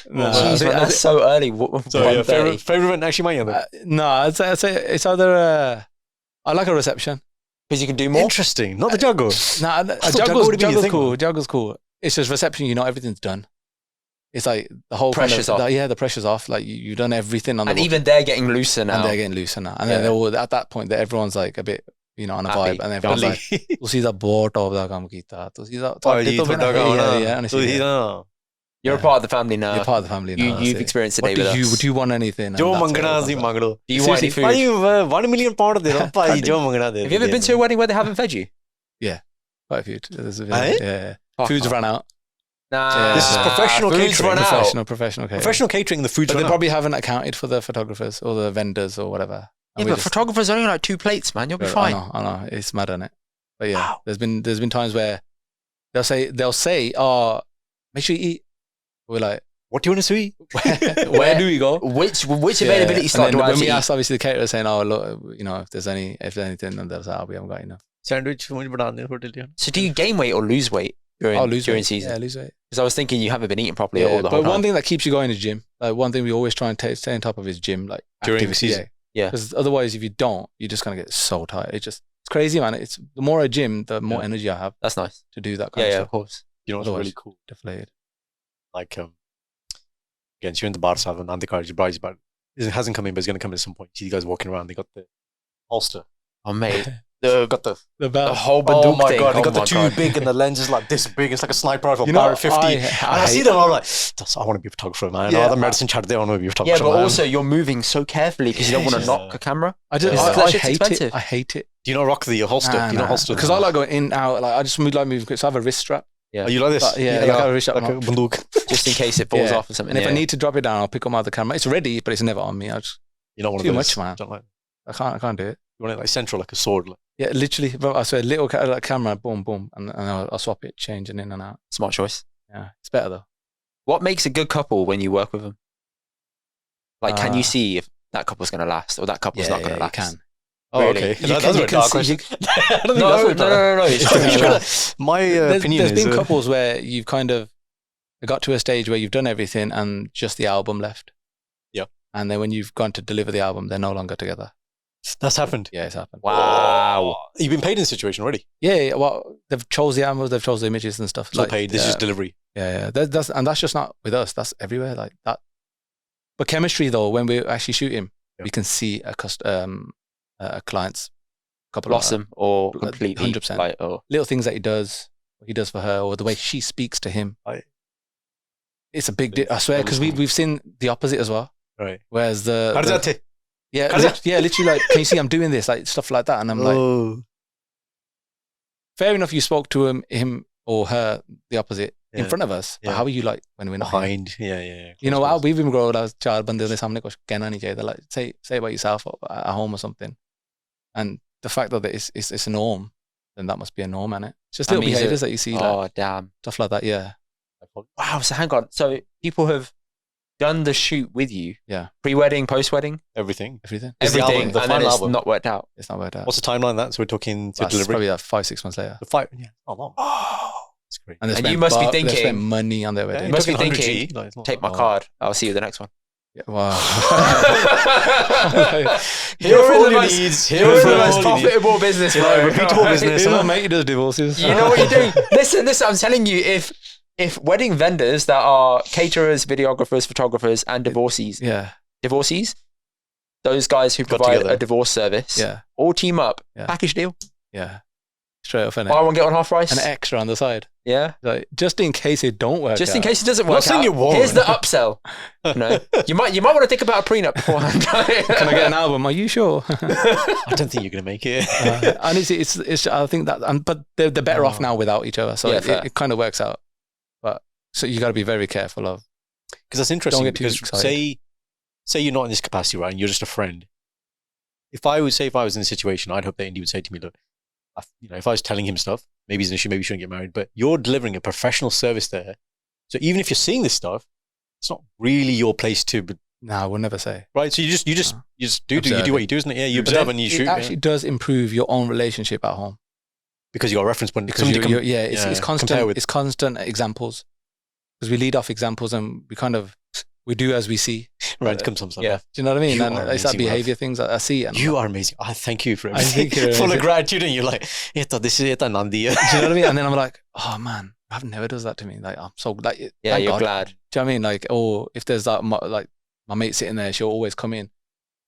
S1: Nah,
S2: Jeez, man, that's so early.
S3: So yeah, favorite event actually, mine.
S1: no, I'd say it's either I like a reception.
S2: Because you can do more.
S3: Interesting. Not the juggle.
S1: Nah,
S3: juggle would be your
S1: juggle's
S3: thing,
S1: cool.
S3: man.
S1: Juggle's cool. It's just reception. You know, everything's done. It's like the whole
S2: Pressure's off.
S1: the pressure's off. Like you've done everything on the
S2: And even they're getting looser now.
S1: and they're getting looser now. And then they're all, at that point, everyone's like a bit, on a
S2: Happy.
S1: vibe, and everyone's like, "Tusi da bahut top da kaam kita. Tusi da yeah." Honestly,
S2: You're a part of the family now.
S1: You're part of the family now.
S2: You've experienced the day
S1: What
S2: with
S1: do you
S2: us.
S1: do you want anything? And
S3: Jo
S1: that's
S3: mangna
S1: it.
S3: si mangdo.
S2: Do you want any food?
S3: Bhai, 1 million pound de do. Bhai, jo mangna de.
S2: Have you ever been to a wedding where they haven't fed you?
S1: Quite a few. There's a
S3: Eh?
S1: yeah. Food's run out.
S2: Nah.
S3: This is professional
S2: Food's
S3: catering.
S2: run out.
S1: Professional catering.
S3: Professional catering, the food's
S1: But
S3: run
S1: they
S3: out.
S1: probably haven't accounted for the photographers or the vendors or whatever.
S2: Yeah, but photographers are only like 2 plates, man. You'll be fine.
S1: I know. It's mad, isn't it? But yeah,
S2: Wow.
S1: there's been times where they'll say, "Oh, make sure you eat." We're like,
S3: What do you want to see?
S1: where do we go?
S2: Which
S1: Yeah.
S2: availability
S1: And
S2: slot
S1: then
S2: do I
S1: when
S2: have
S1: we
S2: to eat?
S1: asked, obviously the caterer saying, "Oh, look, if there's anything," and they'll say, "Oh, we haven't got enough."
S3: Sandwich, मुझे बना दे hotel यार.
S2: So do you gain weight or lose weight during
S1: Lose
S2: during
S1: weight.
S2: season?
S1: Yeah, lose weight.
S2: Because I was thinking you haven't been eating properly all the
S1: but
S2: whole time.
S1: one thing that keeps you going is gym. Like one thing we always try and stay on top of is gym. Like
S3: During the
S1: activity,
S3: season.
S2: Yeah.
S1: Because otherwise, if you don't, you're just gonna get so tired. It's crazy, man. It's the more I gym, the more energy I have
S2: That's nice.
S1: to do that kind of
S2: Yeah,
S1: stuff.
S2: of course.
S3: You know what's
S1: Otherwise-
S3: really cool?
S1: Deflated.
S3: Like, again, she went to Barca and Anand Karaj, bride's but it hasn't come in, but it's going to come at some point. See you guys walking around. They got the holster.
S2: Oh, mate.
S3: Got the
S1: The
S2: The
S1: belt.
S2: whole
S3: oh
S2: Baduk
S3: my
S2: thing.
S3: god, they
S2: Oh
S3: got the
S2: my
S3: too
S2: God.
S3: big and the lens is like this big. It's like a sniper rifle,
S1: You know,
S3: Barrett 50.
S1: I
S3: and I see
S1: hate-
S3: them, I'm like, I want to be a photographer, man.
S1: Yeah,
S3: Yeah, the medicine chat there, I want to be a
S2: Yeah,
S3: photographer.
S2: but
S3: man.
S2: also you're moving so carefully because you don't want to
S3: Yeah.
S2: knock a camera.
S1: I just
S2: That
S1: I
S2: shit's
S1: hate
S2: expensive.
S1: it. I hate it.
S3: Do you not rock the holster? Do you not holster?
S1: Because I like going in out. Like I just like moving quick. So I have a wrist strap.
S3: Oh, you like this?
S1: Like, yeah, like a wrist strap.
S3: like a banduk.
S2: Just in case it falls
S1: Yeah.
S2: off or something.
S1: And if I
S2: yeah.
S1: need to drop it down, I'll pick up my other camera. It's ready, but it's never on me.
S3: You don't want
S1: Too
S3: to
S1: much, man.
S3: Don't like.
S1: I can't do it.
S3: You want it like central, like a sword. Like.
S1: Yeah, literally. Bro, I swear, little like camera, boom, boom, and I'll swap it, changing in and out.
S2: Smart choice.
S1: Yeah, it's better though.
S2: What makes a good couple when you work with them? Like, can you
S1: Uh,
S2: see if that couple's going to last or that couple's not going to
S1: you
S2: last?
S1: can.
S3: Oh,
S2: Really?
S3: okay.
S1: You
S3: That's
S1: can-
S3: a
S1: you
S3: dark
S1: can see-
S3: question. I don't think
S2: No,
S3: that's
S2: no,
S3: very dark.
S2: no, no. It's true.
S3: My opinion
S1: There's
S3: is
S1: been couples where you've kind of got to a stage where you've done everything and just the album left.
S3: Yeah.
S1: And then when you've gone to deliver the album, they're no longer together.
S3: that's happened.
S1: Yeah, it's happened.
S2: Wow.
S3: You've been paid in this situation already.
S1: Yeah, well, they've chose the albums, they've chose the images and stuff.
S3: So paid. This is
S1: yeah,
S3: just delivery.
S1: Yeah. That's just not with us. That's everywhere like that. But chemistry though, when we actually shoot him,
S3: Yeah.
S1: we can see a client's couple
S2: Blossom or
S1: like,
S2: completely
S1: 100%.
S2: like, oh,
S1: little things that he does for her, or the way she speaks to him. It's a big deal. I swear, because we've seen the opposite as well.
S3: Right.
S1: Whereas the
S3: Karzate.
S1: yeah,
S3: Karzate.
S1: yeah, literally like, can you see I'm doing this, like stuff like that, and I'm like,
S3: Oh.
S1: fair enough, you spoke to him or her the opposite in
S3: Yeah.
S1: front of us. But
S3: Yeah.
S1: how are you like when we're not here?
S3: Behind. Yeah.
S1: You know, we've been growing as child bande de samne kuch kehna nahi chahiye. Like say about yourself at home or something. And the fact that it's a norm, then that must be a norm, innit? It's just
S2: That
S1: little
S2: means
S1: behaviors that you see, like
S2: oh, damn.
S1: stuff like that. Yeah,
S2: Wow. So hang on. So people have done the shoot with you.
S1: Yeah.
S2: Pre-wedding, post-wedding,
S3: Everything.
S1: everything.
S3: It's the album,
S2: everything.
S3: the
S2: And then
S3: final
S2: it's
S3: album.
S2: not worked out.
S1: It's not worked out.
S3: What's the timeline on that? So we're talking to
S1: That's
S3: delivery.
S1: probably like 5-6 months later.
S3: The 5. Yeah. Oh, long. That's great.
S1: And,
S2: And you must be
S1: they
S2: thinking-
S1: spent money on their wedding.
S2: You must be
S3: Talking
S2: thinking,
S3: 100G, like, it's not
S2: Take my
S3: that
S2: card. I'll see you at the next one.
S1: Yeah, wow.
S3: Here for all your needs. Here
S2: You're in
S3: for
S2: the
S3: all
S2: most
S3: your needs.
S2: profitable business, bro.
S3: Repeatable business.
S1: He's my mate, he does divorces.
S2: You know what you're doing. Listen. I'm telling you, if wedding vendors that are caterers, videographers, photographers, and divorcees, those guys who
S3: Got
S2: provide
S3: together.
S2: a divorce service,
S1: Yeah.
S2: all team up,
S1: Yeah.
S2: package deal,
S1: Yeah. Straight off, innit?
S2: buy one get one half price,
S1: An extra on the side.
S2: yeah,
S1: Like, just in case it don't work
S2: just in
S1: out.
S2: case it doesn't
S3: Not
S2: work
S3: saying
S2: out.
S3: it won't.
S2: Here's the upsell. You know, you might want to think about a prenup beforehand.
S1: Can I get an album? Are you sure?
S3: I don't think you're going to make it.
S1: And it's I think that, but they're better off now without each other. So
S2: Yeah,
S1: it
S2: fair.
S1: kind of works out. But so you got to be very careful of.
S3: Because that's interesting.
S1: Don't get too
S3: Because
S1: excited.
S3: say you're not in this capacity, right? And you're just a friend. If I was in this situation, I'd hope that Indy would say to me, look, if I was telling him stuff, maybe he's an issue, maybe you shouldn't get married, but you're delivering a professional service there. So even if you're seeing this stuff, it's not really your place to,
S1: Nah, I would never say.
S3: right? So you just do
S1: Observe
S3: what you do, isn't it? Yeah, you
S1: But
S3: observe
S1: then
S3: and you
S1: it
S3: shoot.
S1: actually does improve your own relationship at home.
S3: Because you got a reference point.
S1: Because
S3: Somebody can-
S1: it's
S3: compare
S1: constant.
S3: with.
S1: It's constant examples. Because we lead off examples and we do as we see.
S3: Right, come some stuff.
S2: Yeah.
S3: Yeah.
S1: Do you know what I mean?
S3: You
S1: And
S3: are
S1: it's that
S3: amazing,
S1: behavior things that I see. And
S3: You are amazing. I thank you for
S1: I
S3: everything.
S1: think you're
S3: Full of
S1: amazing.
S3: gratitude, and you're like, this is Nandi.
S1: Do you know what I mean? And then I'm like, oh man, I've never does that to me. Like I'm so like,
S2: Yeah,
S1: thank
S2: you're
S1: God.
S2: glad.
S1: Do you know what I mean? Like, or if there's that, my mate sitting there, she'll always come in.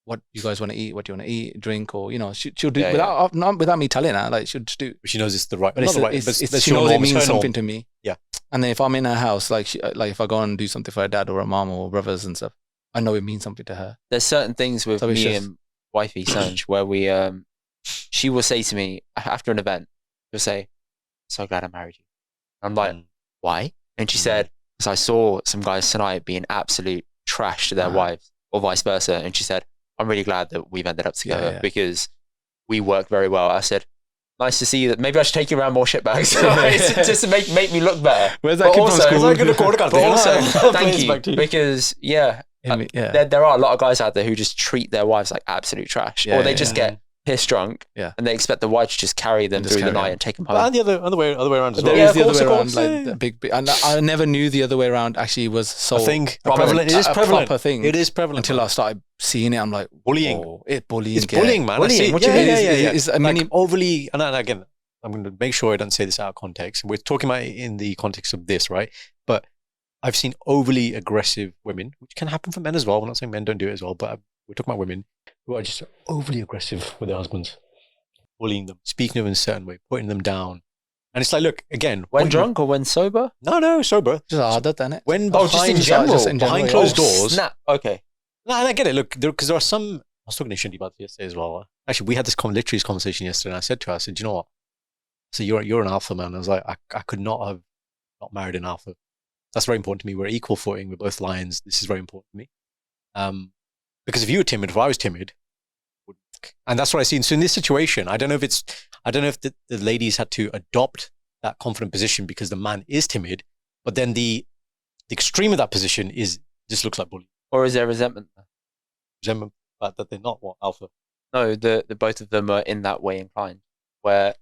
S1: What you guys want to eat? What do you want to eat? Drink? Or she'll do
S2: Yeah,
S1: not without me telling her. Like she'll just do.
S3: She knows it's the right.
S1: But
S3: Not the right.
S1: she knows it means something
S3: to.
S1: to me.
S3: Yeah.
S1: And then if I'm in her house, like if I go and do something for her dad or her mom or brothers and stuff, I know it means something to her.
S2: There's certain things with
S1: So it's
S2: me
S1: just-
S2: and wifey Sanj where we she will say to me after an event, she'll say, "So glad I married you." I'm like, "Why?" And she said, "Because I saw some guys tonight being absolute trash to their wives, or vice versa." And she said, "I'm really glad that we've ended up together
S1: Yeah.
S2: because we work very well." I said, "Nice to see you. That maybe I should take you around more shit bags just to make me look better."
S1: Where's that
S2: But
S1: kid
S2: also-
S1: from school?
S2: But also, thank
S3: Plays
S2: you
S3: back to you.
S2: because yeah,
S1: Yeah.
S2: there are a lot of guys out there who just treat their wives like absolute trash,
S1: Yeah,
S2: or they
S1: yeah,
S2: just
S3: yeah.
S2: get pissed drunk,
S1: Yeah.
S2: and they expect the wife to just carry them
S1: And just
S2: through the
S1: carry
S2: night
S1: on.
S2: and take them home.
S3: And the other way around as
S1: There
S3: well.
S2: Yeah,
S1: is the
S2: of course,
S1: other way
S2: of
S1: around,
S2: course.
S1: like the big. And I never knew the other way around actually was so
S3: A thing.
S2: prominent.
S3: Prevalent. It is
S1: a
S3: prevalent.
S1: proper thing.
S3: It is prevalent.
S1: Until I started seeing it, I'm like,
S3: Bullying.
S1: whoa, bullying.
S3: It's bullying, man. I
S2: Bullying.
S3: see it.
S2: What do you
S3: Yeah,
S2: mean?
S3: yeah, yeah, yeah.
S1: It's a
S3: Like
S1: mini.
S3: overly, and again, I'm going to make sure I don't say this out of context. We're talking about it in the context of this, right? But I've seen overly aggressive women, which can happen for men as well. We're not saying men don't do it as well, but we're talking about women who are just overly aggressive with their husbands, bullying them, speaking to them in a certain way, putting them down. And it's like, look, again,
S2: When
S3: what you-
S2: drunk or when sober?
S3: No, sober.
S1: Just harder than it.
S3: When
S2: Oh, just in general.
S3: behind
S1: yeah.
S3: closed doors.
S2: Snap. Okay.
S3: No, and I get it. Look, because there are some. I was talking to Shindy about this yesterday as well. Actually, we had this literally this conversation yesterday, and I said to her, I said, "You know what? So you're an alpha man." I was like, I could not have not married an alpha. That's very important to me. We're equal footing. We're both lions. This is very important to me. Because if you were timid, if I was timid, and that's what I seen. So in this situation, I don't know if the ladies had to adopt that confident position because the man is timid, but then the extreme of that position is just looks like bullying.
S2: Or is there resentment?
S3: Resentment that they're not alpha.
S2: No, the both of them are in that way inclined, where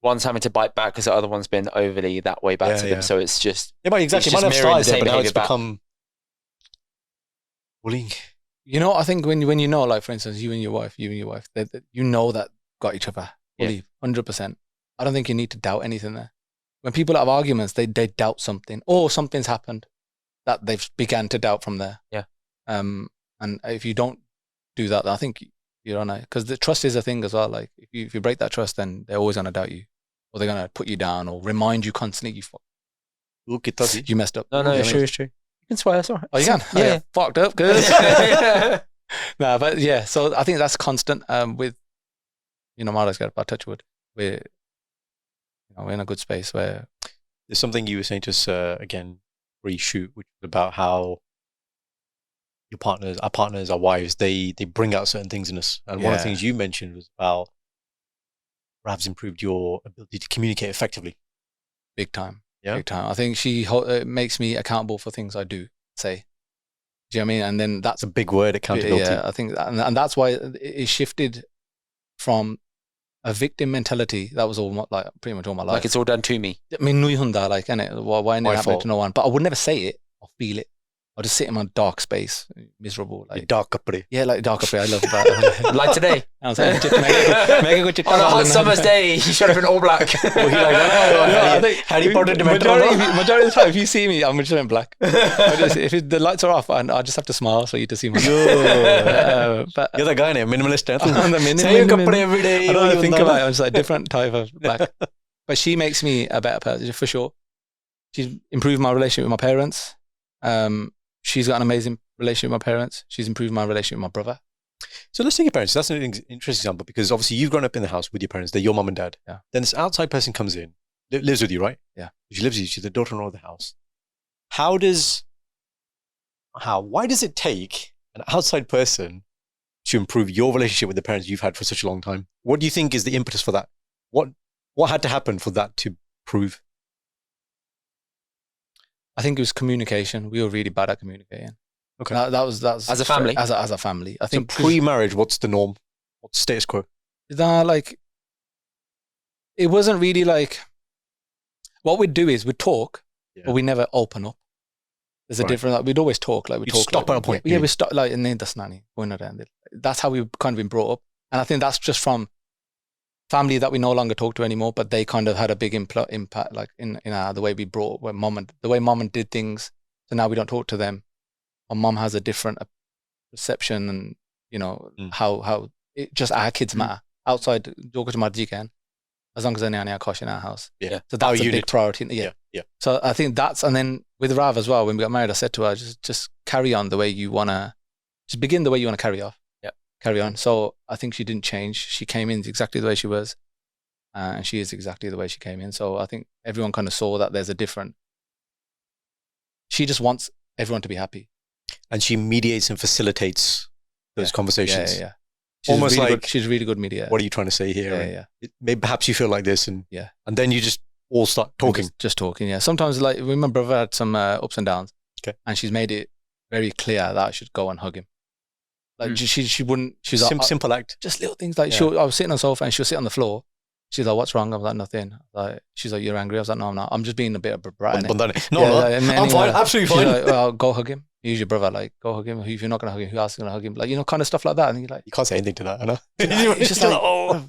S2: one's having to bite back because the other one's been overly that way back
S3: Yeah,
S2: to
S3: yeah.
S2: them. So it's just
S3: It might
S2: just
S3: have
S2: mirroring
S3: started
S2: the
S3: there,
S2: same
S3: but now it's
S2: behaviour back.
S3: become bullying.
S1: You know, I think when you know, like for instance, you and your wife, that you know that got each other.
S2: Yeah.
S1: Believe 100%. I don't think you need to doubt anything there. When people have arguments, they doubt something or something's happened that they've began to doubt from there.
S2: Yeah.
S1: And if you don't do that, I think you're on it because the trust is a thing as well. Like if you break that trust, then they're always gonna doubt you, or they're gonna put you down, or remind you constantly you messed up.
S2: No,
S1: You know what I
S2: it's
S1: mean?
S2: true, it's true. You can swear, sorry.
S1: Oh, you can?
S2: Yeah.
S1: Oh, yeah. Fucked up, good.
S2: Yeah.
S1: No, but yeah, so I think that's constant with, Mara's got about touch wood. We're in a good space where.
S3: There's something you were saying to us again pre-shoot, which was about how our partners, our wives, they bring out certain things in us. And one of the
S1: Yeah.
S3: things you mentioned was about perhaps improved your ability to communicate effectively.
S1: Big time.
S3: Yeah.
S1: Big time. I think she makes me accountable for things I do say. Do you know what I mean? And then that's
S3: It's a big word, accountability.
S1: Yeah, I think, and that's why it shifted from a victim mentality. That was pretty much all my life.
S2: Like it's all done to me.
S1: I mean, innit? Why didn't
S3: My
S1: it happen
S3: fault.
S1: to no one? But I would never say it or feel it. I'll just sit in my dark space, miserable. Like
S3: dark kapde.
S1: Yeah, like dark up. I love that.
S2: Like today.
S1: I was like, on
S2: a hot summer's day, you should have been all black.
S3: Harry Potter
S1: majority of the time, if you see me, I'm just in black. If the lights are off, and I just have to smile for you to see me.
S3: But you're the guy, minimalist.
S1: I'm the minimalist.
S3: Every day.
S1: I don't think about it. I'm just like different type of black. But she makes me a better person for sure. She's improved my relationship with my parents. She's got an amazing relationship with my parents. She's improved my relationship with my brother.
S3: So let's take your parents. That's an interesting example because obviously you've grown up in the house with your parents. They're your mum and dad.
S1: Yeah.
S3: Then this outside person comes in, lives with you, right?
S1: Yeah.
S3: She lives with you. She's the daughter-in-law of the house. Why does it take an outside person to improve your relationship with the parents you've had for such a long time? What do you think is the impetus for that? What had to happen for that to prove?
S1: I think it was communication. We were really bad at communicating.
S3: Okay.
S1: That was
S2: as a family.
S1: As a family, I think.
S3: So pre-marriage, what's the norm? What's the status quo?
S1: Like, it wasn't really like. What we'd do is we'd talk, but we never open up. There's a difference. Like, we'd always talk. Like we talk.
S3: Stop at a point.
S1: Yeah, we stop. Like, and then that's nanny. That's how we've kind of been brought up, and I think that's just from family that we no longer talk to anymore, but they kind of had a big impact, like in the way we brought, the way mom and did things. So now we don't talk to them. My mom has a different perception, and how it just our kids matter outside. As long as they're in our kosh in our house.
S3: Yeah.
S1: So that's a big priority. Yeah. So I think and then with Rav as well, when we got married, I said to her, just carry on the way you wanna, just begin the way you wanna carry on. Carry on. So I think she didn't change. She came in exactly the way she was, and she is exactly the way she came in. So I think everyone kind of saw that there's a different. She just wants everyone to be happy,
S3: and she mediates and facilitates those conversations.
S1: Yeah.
S3: Almost
S1: really
S3: like
S1: good, she's a really good mediator.
S3: What are you trying to say here?
S1: Yeah.
S3: Maybe perhaps you feel like this, and then you just all start talking.
S1: Just talking. Yeah. Sometimes, like, my brother had some ups and downs.
S3: Okay.
S1: And she's made it very clear that I should go and hug him. Like she wouldn't. She's like,
S3: simple act.
S1: Just little things like I was sitting on the sofa and she'll sit on the floor. She's like, "What's wrong?" I was like, "Nothing." She's like, "You're angry?" I was like, "No, I'm not. I'm just being a bit of a brat."
S3: I'm fine. Absolutely fine.
S1: She's like, "Well, go hug him. He's your brother. Like, go hug him. If you're not gonna hug him, who else is gonna hug him?" Like, kind of stuff like that. And you're like,
S3: you can't say anything to that, I know.
S1: It's just like,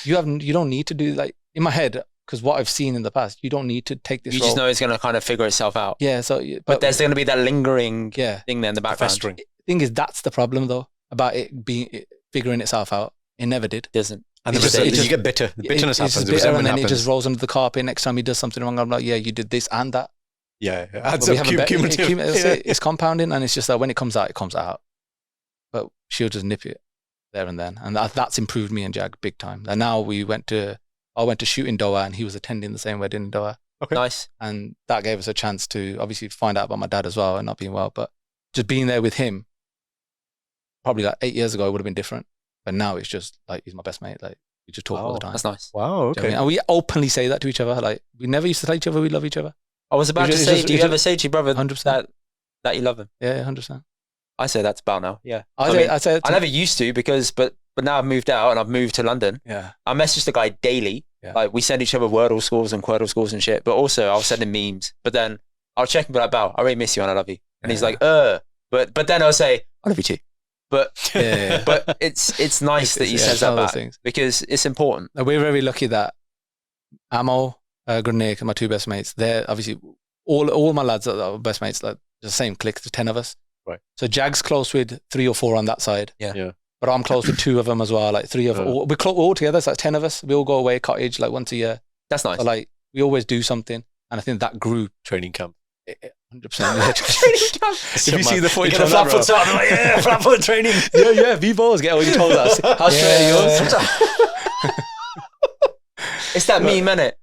S1: you don't need to do, like, in my head, because what I've seen in the past, you don't need to take this.
S2: You just know it's gonna kind of figure itself out.
S1: Yeah. So,
S2: but there's gonna be that lingering thing there in the background.
S3: Festering.
S1: Thing is, that's the problem though, about it figuring itself out. It never did.
S2: Doesn't.
S3: And you get bitter. The bitterness happens. The resentment happens.
S1: It just rolls under the carpet. Next time he does something wrong, I'm like, yeah, you did this and that.
S3: Yeah, it adds up.
S1: It's compounding, and it's just that when it comes out, it comes out. But she'll just nip it there and then, and that's improved me and Jag big time. And now I went to shoot in Doha, and he was attending the same wedding in Doha.
S3: Okay,
S2: nice.
S1: And that gave us a chance to obviously find out about my dad as well, and not being well, but just being there with him. Probably like 8 years ago, it would have been different. But now it's just like, he's my best mate. Like, we just talk all the time.
S2: That's nice.
S3: Wow, okay.
S1: You know what I mean? And we openly say that to each other. Like, we never used to tell each other we love each other.
S2: I was about to say, do you ever say to your brother
S1: 100%
S2: that you love him?
S1: Yeah, 100%.
S2: I say that to Bal now. Yeah.
S1: I
S2: never used to but now I've moved out and I've moved to London.
S1: Yeah.
S2: I message the guy daily.
S1: Yeah.
S2: Like, we send each other Wordle scores and Quordle scores and shit. But also I'll send him memes. But then I'll check him, be like, Bal, I really miss you and I love you. And he's like, But then I'll say, I love you too. But but it's nice that he says that back, because it's important.
S1: We're very lucky that Amo, Gurnik, and my two best mates, they're obviously all my lads that are best mates, like the same clique, the 10 of us.
S3: Right.
S1: So Jag's close with 3 or 4 on that side.
S3: Yeah.
S1: But I'm close with 2 of them as well, like 3 of them. We're all together, it's like 10 of us. We all go away cottage like once a year.
S2: That's nice.
S1: So, like, we always do something, and I think that grew.
S3: Training camp.
S1: 100%.
S3: If you see the footage,
S2: you get a flat foot start, I'm like, yeah, flat foot training.
S1: Yeah, Vivos, get all your toes out. How straight are yours?
S2: It's that meme, innit?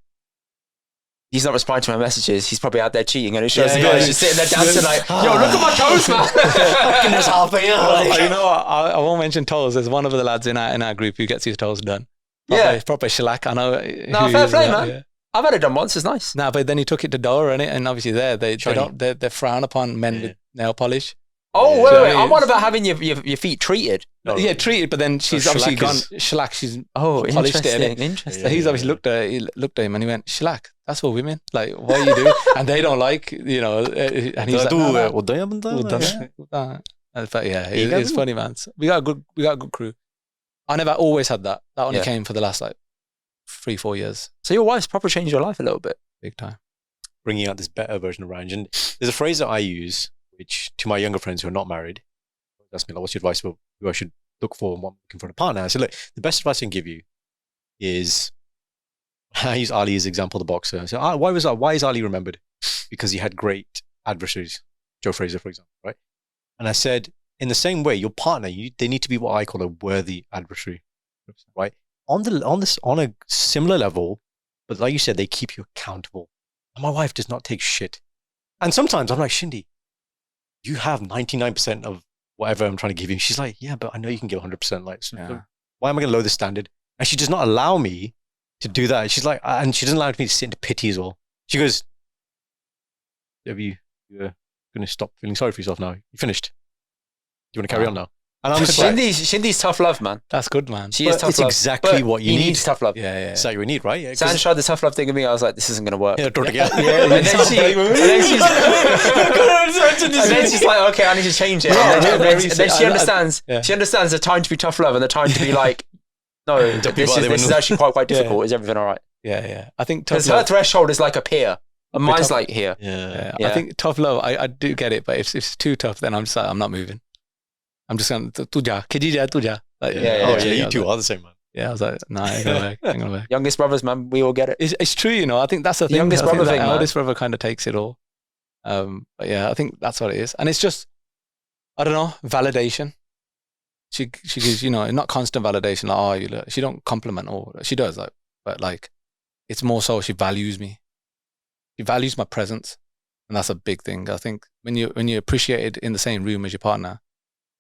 S2: He's not responding to my messages. He's probably out there cheating, and it shows the guys just sitting there dancing like, yo, look at my toes, man. Fucking just halfing out.
S1: You know what? I won't mention toes. There's one of the lads in our group who gets his toes done. Proper shellac. I know.
S2: No, fair play, man. Yeah. I've had it done once. It's nice.
S1: But then he took it to Doha, and obviously they frown upon men with nail polish.
S2: Oh,
S1: Yeah.
S2: wait,
S1: Do you know
S2: wait.
S1: what I
S2: I'm
S1: mean?
S2: on about having your feet treated.
S1: Yeah, treated, but then she's obviously gone
S3: shellac
S1: shellac. She's
S2: Oh,
S1: polished it, innit?
S2: Interesting.
S1: So he's obviously looked at him and he went, shellac, that's for women. Like, what are you doing? And they don't like, and he's like, but yeah, it's funny, man. So we got a good crew. I never always had that. That only came for the last like 3-4 years.
S2: So your wife's probably changed your life a little bit.
S1: Big time.
S3: Bringing out this better version of Ranj. And there's a phrase that I use, which to my younger friends who are not married, ask me, like, what's your advice for who I should look for and what I'm looking for in a partner? I said, look, the best advice I can give you is, I use Ali as an example, the boxer. So why is Ali remembered? Because he had great adversaries, Joe Frazier, for example, right? And I said, in the same way, your partner, they need to be what I call a worthy adversary, right? On a similar level, but like you said, they keep you accountable. And my wife does not take shit. And sometimes I'm like, Shindy, you have 99% of whatever I'm trying to give you. She's like, yeah, but I know you can give 100%. Like, so why am I going to lower the standard? And she does not allow me to do that. She's like, and she doesn't allow me to sit into pity as well. She goes, you're going to stop feeling sorry for yourself now. You finished. Do you want to carry on now? And I'm
S2: Shindy's tough love, man.
S1: That's good, man.
S2: She is tough
S3: it's
S2: love.
S3: exactly what you
S2: he
S3: need.
S2: needs tough love.
S1: Yeah.
S3: It's like what you need, right? Yeah,
S2: Sam tried the tough love thing with me. I was like, this isn't going to work.
S3: yeah, draw together.
S2: And then she's like, okay, I need to change it. And then she understands.
S1: Yeah.
S2: She understands the time to be tough love and the time to be like, no, this is actually quite difficult. Is everything all right?
S1: Yeah. I think tough
S2: Because her
S1: love.
S2: threshold is like up here. And mine's like here.
S3: Yeah.
S1: I think tough love. I do get it, but if it's too tough, then I'm just like, I'm not moving. I'm just going tuja. Like,
S3: You two are the same, man.
S1: Yeah, I was like, nah, ain't gonna work.
S2: Youngest brothers, man, we all get it.
S1: It's true, I think that's the thing.
S2: Youngest brother thing, man.
S1: Eldest brother kind of takes it all. But yeah, I think that's what it is. And it's just, I don't know, validation. She gives, not constant validation, like, oh, you look. She don't compliment or she does, like, but like, it's more so she values me. She values my presence. And that's a big thing. I think when you're appreciated in the same room as your partner,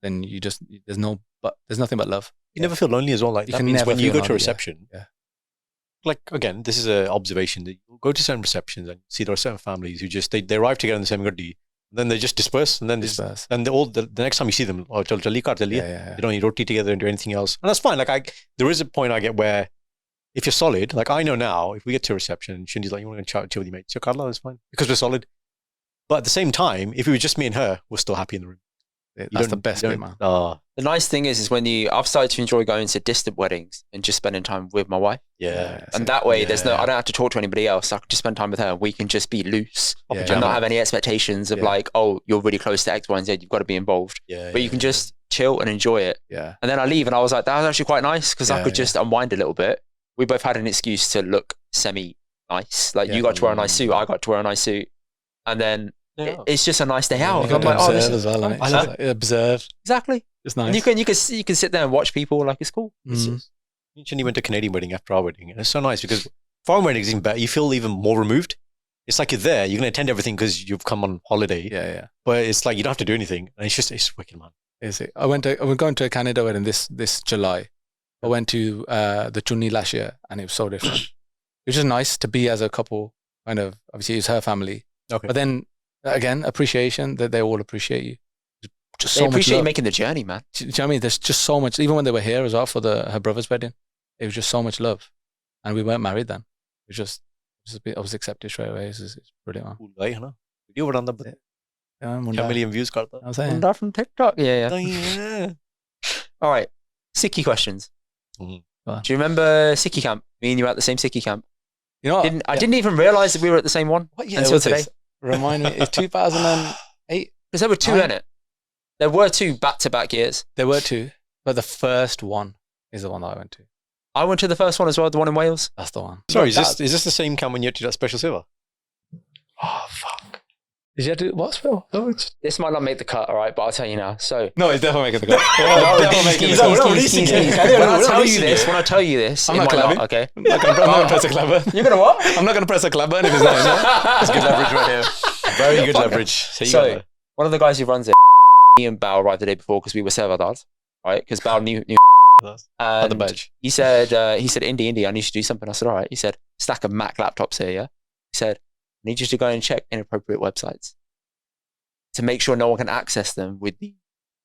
S1: then there's nothing but love.
S3: You never feel lonely as well. Like,
S1: You
S3: that
S1: can
S3: means
S1: never
S3: when you
S1: feel
S3: go to a
S1: lonely,
S3: reception, like, again, this is an observation that you go to certain receptions and see there are certain families who just, they arrive together in the same gurdwara, then they just disperse, and then the next time you see them, oh, they don't eat roti together and do anything else. And that's fine. Like, there is a point I get where if you're solid, like I know now, if we get to a reception and Shindy's like, you want to chill with your mates, Carla, that's fine, because we're solid. But at the same time, if it was just me and her, we're still happy in the room.
S1: That's the best bit, man.
S2: The nice thing is when I've started to enjoy going to distant weddings and just spending time with my wife.
S3: Yeah.
S2: And that way, I don't have to talk to anybody else. I can just spend time with her. We can just be loose and not have any expectations of like, oh, you're really close to X, Y, and Z. You've got to be involved. But you can just chill and enjoy it.
S1: Yeah.
S2: And then I leave and I was like, that was actually quite nice because I could just unwind a little bit. We both had an excuse to look semi-nice. Like you got to wear a nice suit. I got to wear a nice suit. And then it's just a nice day out.
S1: Yeah,
S2: I'm like, oh, this
S1: as well,
S2: I love
S1: it. Observe.
S2: Exactly.
S1: It's nice.
S2: And you can sit there and watch people. Like, it's cool.
S3: Shindy went to a Canadian wedding after our wedding, and it's so nice because foreign weddings even better. You feel even more removed. It's like you're there. You're going to attend everything because you've come on holiday.
S1: Yeah.
S3: But it's like you don't have to do anything, and it's wicked, man.
S1: Is it? I'm going to a Canada wedding this July. I went to the Chunni last year, and it was so different. It was just nice to be as a couple. Kind of, obviously, it's her family.
S3: Okay.
S1: But then again, appreciation that they all appreciate you. Just
S2: They
S1: so much
S2: appreciate you
S1: love.
S2: making the journey, man.
S1: Do you know what I mean? There's just so much. Even when they were here as well for her brother's wedding, it was just so much love, and we weren't married then. It was just I was accepted straight away. It's brilliant, man.
S3: Cool guy, है ना? Video banana but
S1: Yeah,
S3: 10 million views करता.
S1: I was saying.
S2: That from TikTok. Yeah.
S3: Yeah.
S2: All right. Sikhi questions.
S3: Mhm.
S2: Do you remember Sikhi camp? Me and you were at the same Sikhi camp.
S1: You know what?
S2: I didn't even realize that we were at the same one
S1: What year
S2: until
S1: was
S2: today.
S1: this? Remind me. It's 2008.
S2: Because there were two in it. There were two back-to-back years.
S1: There were two, but the first one is the one that I went to.
S2: I went to the first one as well, the one in Wales.
S1: That's the one.
S3: Sorry, is this the same camp when you had to do that special seva?
S1: Oh fuck! Did you have to what spell? No,
S2: This might not make the cut, all right, but I'll tell you now. So
S1: it's definitely making the cut.
S2: When I tell you this,
S1: I'm
S2: it
S1: not
S2: might
S1: clapping.
S2: okay.
S1: I'm not gonna press a clapper.
S2: You're gonna what?
S1: I'm not gonna press a clapper if it's not.
S3: That's good leverage right here. Very good leverage.
S2: So one of the guys who runs it, me and Bao arrived the day before because we were seva dads, right? Because Bao knew
S3: At the
S2: and
S3: badge.
S2: he said, Indy, I need you to do something. I said, all right. He said, stack of Mac laptops here, yeah? He said, I need you to go and check inappropriate websites. to make sure no one can access them with the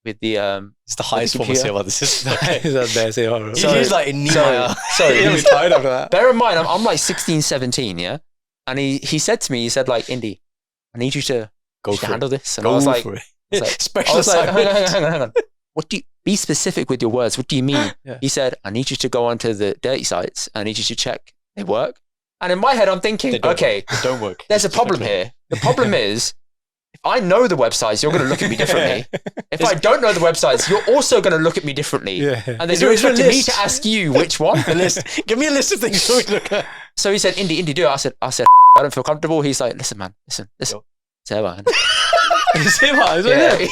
S3: It's the highest form of seva. This is
S1: He's
S3: like in Nehemiah.
S1: he's tired after that.
S2: Bear in mind, I'm like 16, 17, yeah? And he said to me, he said like, Indy, I need you to handle this. And I was like,
S3: Special assignment.
S2: hang on. What do you, be specific with your words. What do you mean?
S1: Yeah.
S2: He said, I need you to go onto the dirty sites. I need you to check they work. And in my head, I'm thinking, okay,
S3: they don't work.
S2: There's a problem here. The problem is, if I know the websites, you're going to look at me differently. If I don't know the websites, you're also going to look at me differently.
S1: Yeah.
S2: And then you're expecting me to ask you which one.
S3: The list. Give me a list of things so we look at.
S2: So he said, Indy, do it. I said, I don't feel comfortable. He's like, listen, man, listen. Seva.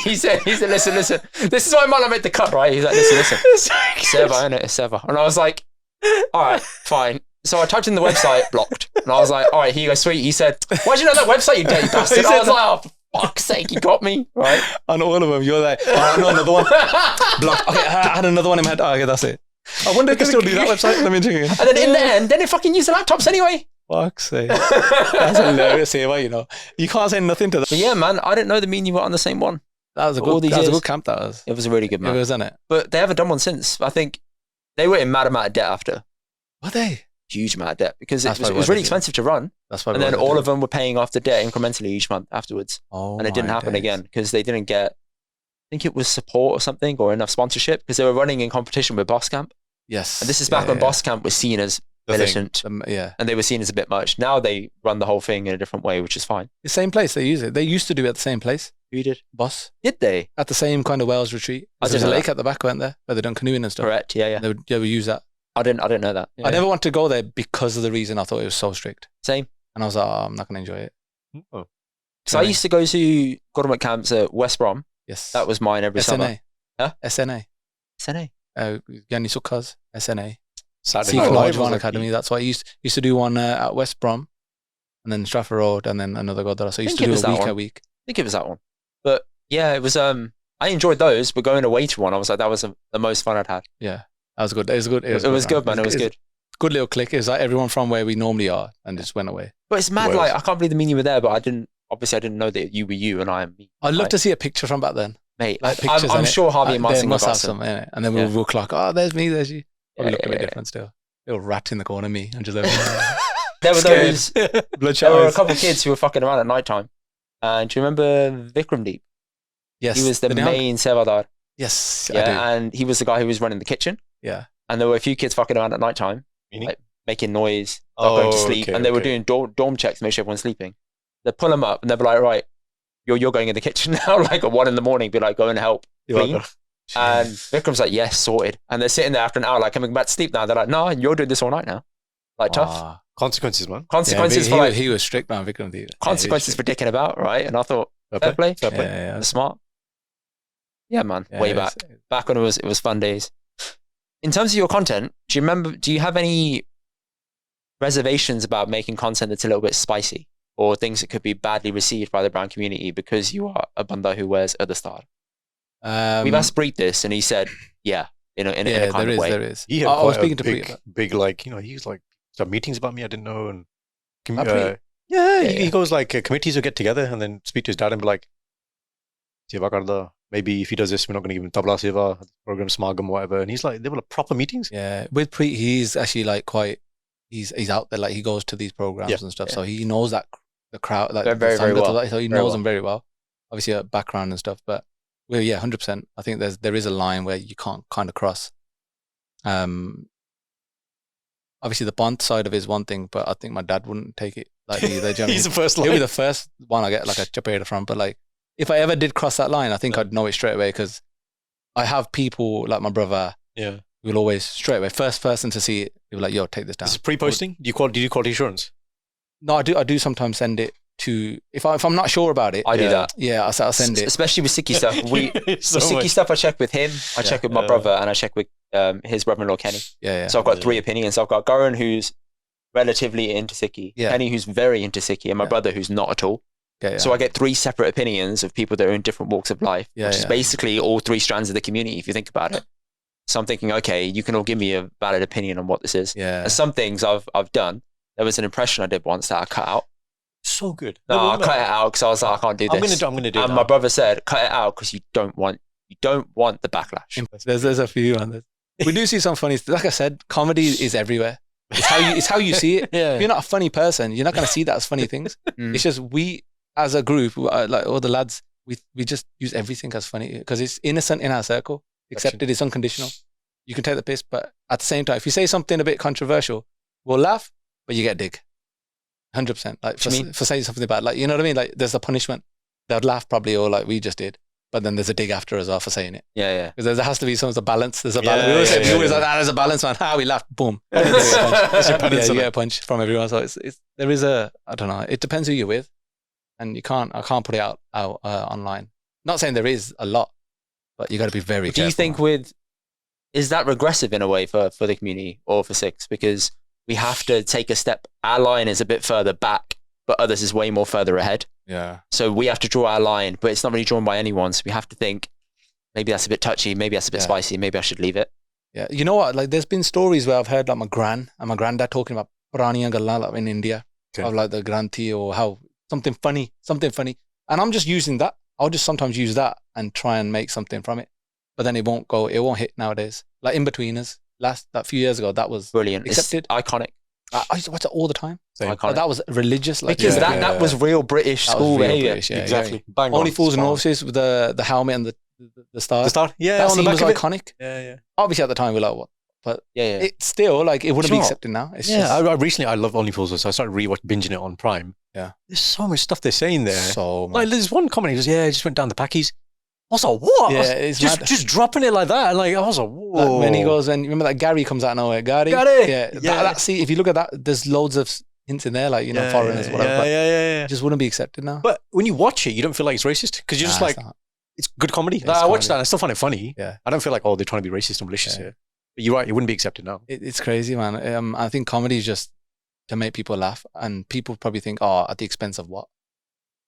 S2: He said, listen. This is why man, I made the cut, right? He's like, listen. Seva, innit? It's Seva. And I was like, all right, fine. So I typed in the website, blocked. And I was like, all right, here you go, sweet. He said, why'd you know that website, you dirty bastard? I was like, oh, for fuck's sake, you got me, right?
S1: On all of them, you're like, oh, no, another one. Blocked. Okay, I had another one in my head. Oh, okay, that's it. I wonder if they still do that website. Let me check it.
S2: And then in the end, then they fucking use the laptops anyway.
S1: Fuck's sake. That's hilarious, Seva, you know. You can't say nothing to them.
S2: But yeah, man, I didn't know the mean you were on the same one.
S1: That was a good camp, that was.
S2: It was a really good, man.
S1: It was, isn't it?
S2: But they haven't done one since. I think they were in mad amount of debt after.
S1: Were they?
S2: Huge amount of debt because it was really expensive to run.
S1: That's why.
S2: And then all of them were paying off the debt incrementally each month afterwards.
S1: Oh,
S2: and it didn't happen again because they didn't get, I think it was support or something or enough sponsorship because they were running in competition with Boss Camp.
S1: Yes.
S2: And this is back when Boss Camp was seen as militant. And they were seen as a bit much. Now they run the whole thing in a different way, which is fine.
S1: The same place they use it. They used to do it at the same place.
S2: Who did?
S1: Boss.
S2: Did they?
S1: At the same kind of Wales retreat. There's a lake at the back, weren't there? Where they done canoeing and stuff.
S2: Correct. Yeah.
S1: They would use that.
S2: I didn't know that. Yeah.
S1: I never wanted to go there because of the reason I thought it was so strict.
S2: Same.
S1: And I was like, oh, I'm not going to enjoy it.
S2: Oh. So I used to go to government camps at West Brom.
S1: Yes.
S2: That was mine every summer.
S1: Huh? SNA.
S2: SNA.
S1: Yanni Sukkas. SNA.
S3: Saturday
S1: Sikhi Academy. That's why I used to do one at West Brom and then Stratford Road and then another Gurdwara. So I used to do a week.
S2: I think it was that one. But yeah, it was, I enjoyed those, but going away to one, I was like, that was the most fun I'd had.
S1: Yeah. That was good. It was good.
S2: It was good, man. It was good.
S1: Good little click. It was like everyone from where we normally are and just went away.
S2: But it's mad. Like, I can't believe the meaning you were there, but I didn't know that you were you and I am me.
S1: I'd love to see a picture from back then.
S2: Mate, like pictures, I'm sure Harvey and Martin
S1: must have some, innit? And then we'll clock, oh, there's me, there's you. Probably look a bit different still. Little rat in the corner, me. And just
S2: there were those,
S1: bloodshot.
S2: There were a couple of kids who were fucking around at night time. And do you remember Vikramdeep?
S1: Yes.
S2: He was the main Sevadar.
S1: Yes,
S2: yeah, I do. And he was the guy who was running the kitchen.
S1: Yeah.
S2: And there were a few kids fucking around at night time, like making noise, not going to sleep. And they were doing dorm checks to make sure everyone's sleeping. They'd pull them up and they'd be like, right, you're going in the kitchen now, like at 1 a.m, be like, go and help clean. And Vikram's like, yes, sorted. And they're sitting there after an hour, like, coming back to sleep now. They're like, no, you're doing this all night now. Like, tough.
S3: Consequences, man.
S2: Consequences
S1: for he was strict, man, Vikram.
S2: Consequences for dicking about, right? And I thought, fair play. Yeah. Smart. Yeah, man. Way back. Back when it was fun days. In terms of your content, do you have any reservations about making content that's a little bit spicy or things that could be badly received by the brown community because you are a banda who wears other star? We've asked Breed this and he said, yeah, in a kind of way.
S1: There is.
S3: He had I was speaking to big, like, he was like, some meetings about me I didn't know. And he goes like, committees will get together and then speak to his dad and be like, seva karda. Maybe if he does this, we're not going to give him tabla seva, program smagam, whatever. And he's like, they were like proper meetings.
S1: Yeah, with Preet, he's actually like quite, he's out there, like he goes to these programs and stuff. So he knows that the crowd, like
S2: very, very well.
S1: So he knows them very well. Obviously a background and stuff, but well, yeah, 100%. I think there is a line where you can't kind of cross. Obviously the bond side of it is one thing, but I think my dad wouldn't take it like either.
S3: He's the first line.
S1: He'll be the first one I get like a chapera from, but like, if I ever did cross that line, I think I'd know it straight away because I have people like my brother who will always straight away, first person to see it, he'll be like, yo, take this down.
S3: This is pre-posting? Did you quality assurance?
S1: No, I do sometimes send it to, if I'm not sure about it.
S2: I do that.
S1: Yeah, I'll send it.
S2: Especially with Sikhi stuff. Sikhi stuff I check with him, I check with my brother and I check with his brother-in-law Kenny.
S1: Yeah.
S2: So I've got 3 opinions. So I've got Gaurav who's relatively into Sikhi, Kenny who's very into Sikhi and my brother who's not at all.
S1: Okay,
S2: so I get 3 separate opinions of people that are in different walks of life, which is basically all 3 strands of the community, if you think about it. So I'm thinking, okay, you can all give me a valid opinion on what this is.
S1: Yeah.
S2: And some things I've done, there was an impression I did once that I cut out
S3: So good.
S2: No, I cut it out because I was like, I can't do this.
S3: I'm gonna do
S2: And
S3: that.
S2: my brother said, cut it out because you don't want the backlash.
S1: There's a few on this. We do see some funny. Like I said, comedy is everywhere. It's how you see it.
S3: Yeah.
S1: If you're not a funny person, you're not going to see that as funny things. It's just we, as a group, like all the lads, we just use everything as funny because it's innocent in our circle. Accepted, it's unconditional. You can take the piss, but at the same time, if you say something a bit controversial, we'll laugh, but you get dig. 100%. Like for saying something bad, like, you know what I mean? Like there's a punishment. They'd laugh probably, or like we just did. But then there's a dig after as well for saying it.
S2: Yeah.
S1: Because there has to be some sort of balance. There's a balance. We always like, there's a balance, man. We laugh, boom. You get a punch from everyone. So there is I don't know. It depends who you're with, and I can't put it out online. Not saying there is a lot, but you got to be very careful.
S2: Do you think is that regressive in a way for the community or for Sikhs? Because we have to take a step. Our line is a bit further back, but others is way more further ahead.
S1: Yeah.
S2: So we have to draw our line, but it's not really drawn by anyone. So we have to think, maybe that's a bit touchy, maybe that's a bit spicy, maybe I should leave it.
S1: Yeah. You know what? Like there's been stories where I've heard like my gran and my granddad talking about Puraniyan Gallan like in India, of like the Granthi or how something funny. And I'm just using that. I'll just sometimes use that and try and make something from it. But then it won't hit nowadays. Like In-Betweeners, that few years ago, that was
S2: brilliant.
S1: Accepted.
S2: It's iconic.
S1: I used to watch it all the time.
S2: Iconic.
S1: Like, that was religious. Like,
S2: because that was real British school behaviour.
S3: Exactly.
S1: Only Fools and Horses with the helmet and the star.
S3: The star? Yeah.
S1: That scene was iconic.
S3: Yeah.
S1: Obviously at the time we were like, what? But it's still like, it wouldn't be accepted now. It's
S3: I love Only Fools, so I started binging it on Prime.
S1: Yeah.
S3: There's so much stuff they're saying there.
S1: So much.
S3: Like there's one comment, he goes, I just went down the packies. I was like, what?
S1: Yeah, it's
S3: just dropping it like that. And like, I was like, whoa.
S1: When he goes, and remember that Gary comes out of nowhere. Gary. Yeah. That see, if you look at that, there's loads of hints in there, like, foreigners, whatever.
S3: Yeah.
S1: It just wouldn't be accepted now.
S3: But when you watch it, you don't feel like it's racist because you're just like, it's good comedy. Like, I watched that and I still find it funny.
S1: Yeah.
S3: I don't feel like, they're trying to be racist and malicious here. But you're right, it wouldn't be accepted now.
S1: It's crazy, man. I think comedy is just to make people laugh, and people probably think, at the expense of what?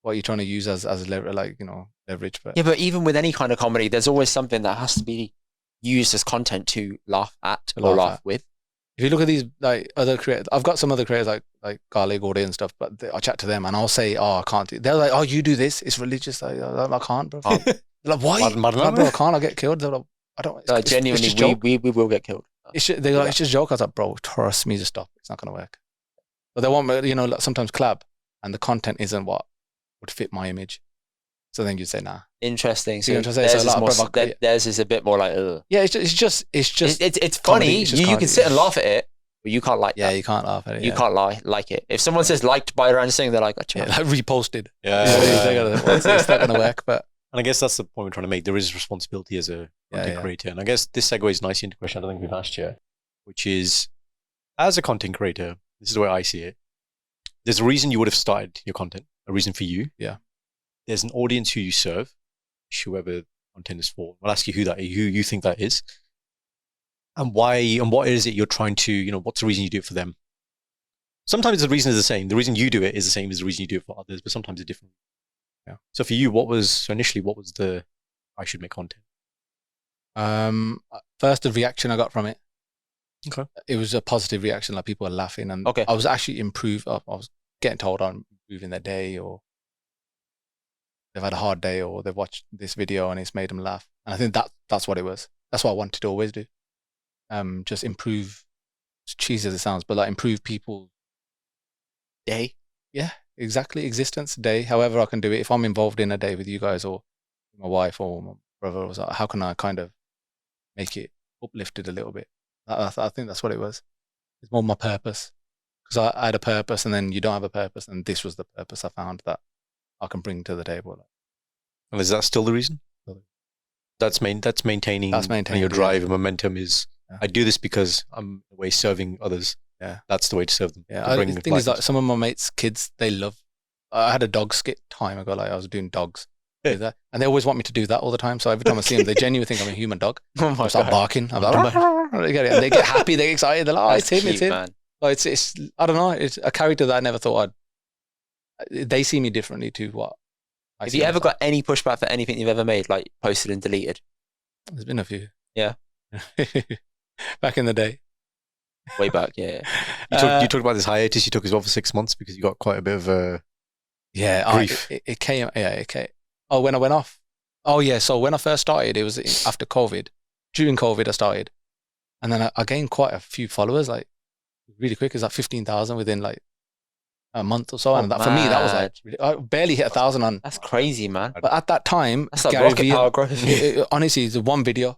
S1: What you're trying to use as leverage. But
S2: but even with any kind of comedy, there's always something that has to be used as content to laugh at or laugh with.
S1: If you look at these like other creators, I've got some other creators like Garlic, Gordy and stuff, but I chat to them and I'll say, I can't do. They're like, you do this, it's religious. I can't, bro. They're like, why? Bro, I can't. I get killed. They're like, I don't.
S2: Genuinely, we will get killed.
S1: It's just a joke. I was like, bro, trust me, just stop. It's not gonna work. But they want me, sometimes collab, and the content isn't what would fit my image. So then you'd say, nah.
S2: Interesting.
S1: So
S2: theirs is a bit more like, ugh.
S1: Yeah, it's just
S2: it's funny. You can sit and laugh at it, but you can't like that.
S1: Yeah, you can't laugh at it.
S2: You can't like it. If someone says liked by Ranj Singh, they're like,
S1: like reposted.
S2: It's
S1: not gonna work. But
S3: and I guess that's the point we're trying to make. There is responsibility as a content creator, and I guess this segues nicely into a question I don't think we've asked yet, which is, as a content creator, this is the way I see it. There's a reason you would have started your content, a reason for you.
S1: Yeah.
S3: There's an audience who you serve, whoever content is for. I'll ask you who you think that is, and why, and what is it you're trying to, what's the reason you do it for them? Sometimes the reason is the same. The reason you do it is the same as the reason you do it for others, but sometimes it's different. Yeah. So for you, what was the I should make content?
S1: First, the reaction I got from it.
S3: Okay.
S1: It was a positive reaction, like people were laughing, and I was actually improved. I was getting told I'm improving their day, or they've had a hard day, or they've watched this video and it's made them laugh. And I think that's what it was. That's what I wanted to always do. Just improve, as cheesy as it sounds, but like improve people's day. Yeah, exactly. Existence, day, however I can do it. If I'm involved in a day with you guys or my wife or my brother, or something, how can I kind of make it uplifted a little bit? I think that's what it was. It's more my purpose. Because I had a purpose and then you don't have a purpose, and this was the purpose I found that I can bring to the table.
S3: And is that still the reason? That's maintaining your drive and momentum is, I do this because I'm in a way serving others.
S1: Yeah.
S3: That's the way to serve them.
S1: Yeah. The thing is, like, some of my mates' kids, they love, I had a dog skit time ago, like I was doing dogs. Yeah. And they always want me to do that all the time. So every time I see them, they genuinely think I'm a human dog. I start barking. I'm like, and they get happy, they get excited. They're like, it's him.
S2: Man.
S1: Like, it's I don't know. It's a character that I never thought they see me differently to what I
S2: Have
S1: see
S2: you ever
S1: myself.
S2: got any pushback for anything you've ever made, like posted and deleted?
S1: There's been a few.
S2: Yeah.
S1: Back in the day.
S2: Way back, yeah.
S3: You talked about this hiatus you took as well for 6 months because you got quite a bit of
S1: Yeah,
S3: Grief.
S1: It came. Yeah, it came. Oh, when I went off. Oh yeah. So when I first started, it was after COVID. During COVID, I started, and then I gained quite a few followers, like really quick. It's like 15,000 within like a month or so, and that, for me, that was like I barely hit 1,000 on.
S2: That's crazy, man.
S1: But at that time,
S2: That's like
S1: Gary
S2: rocket power growth.
S1: honestly, it's one video,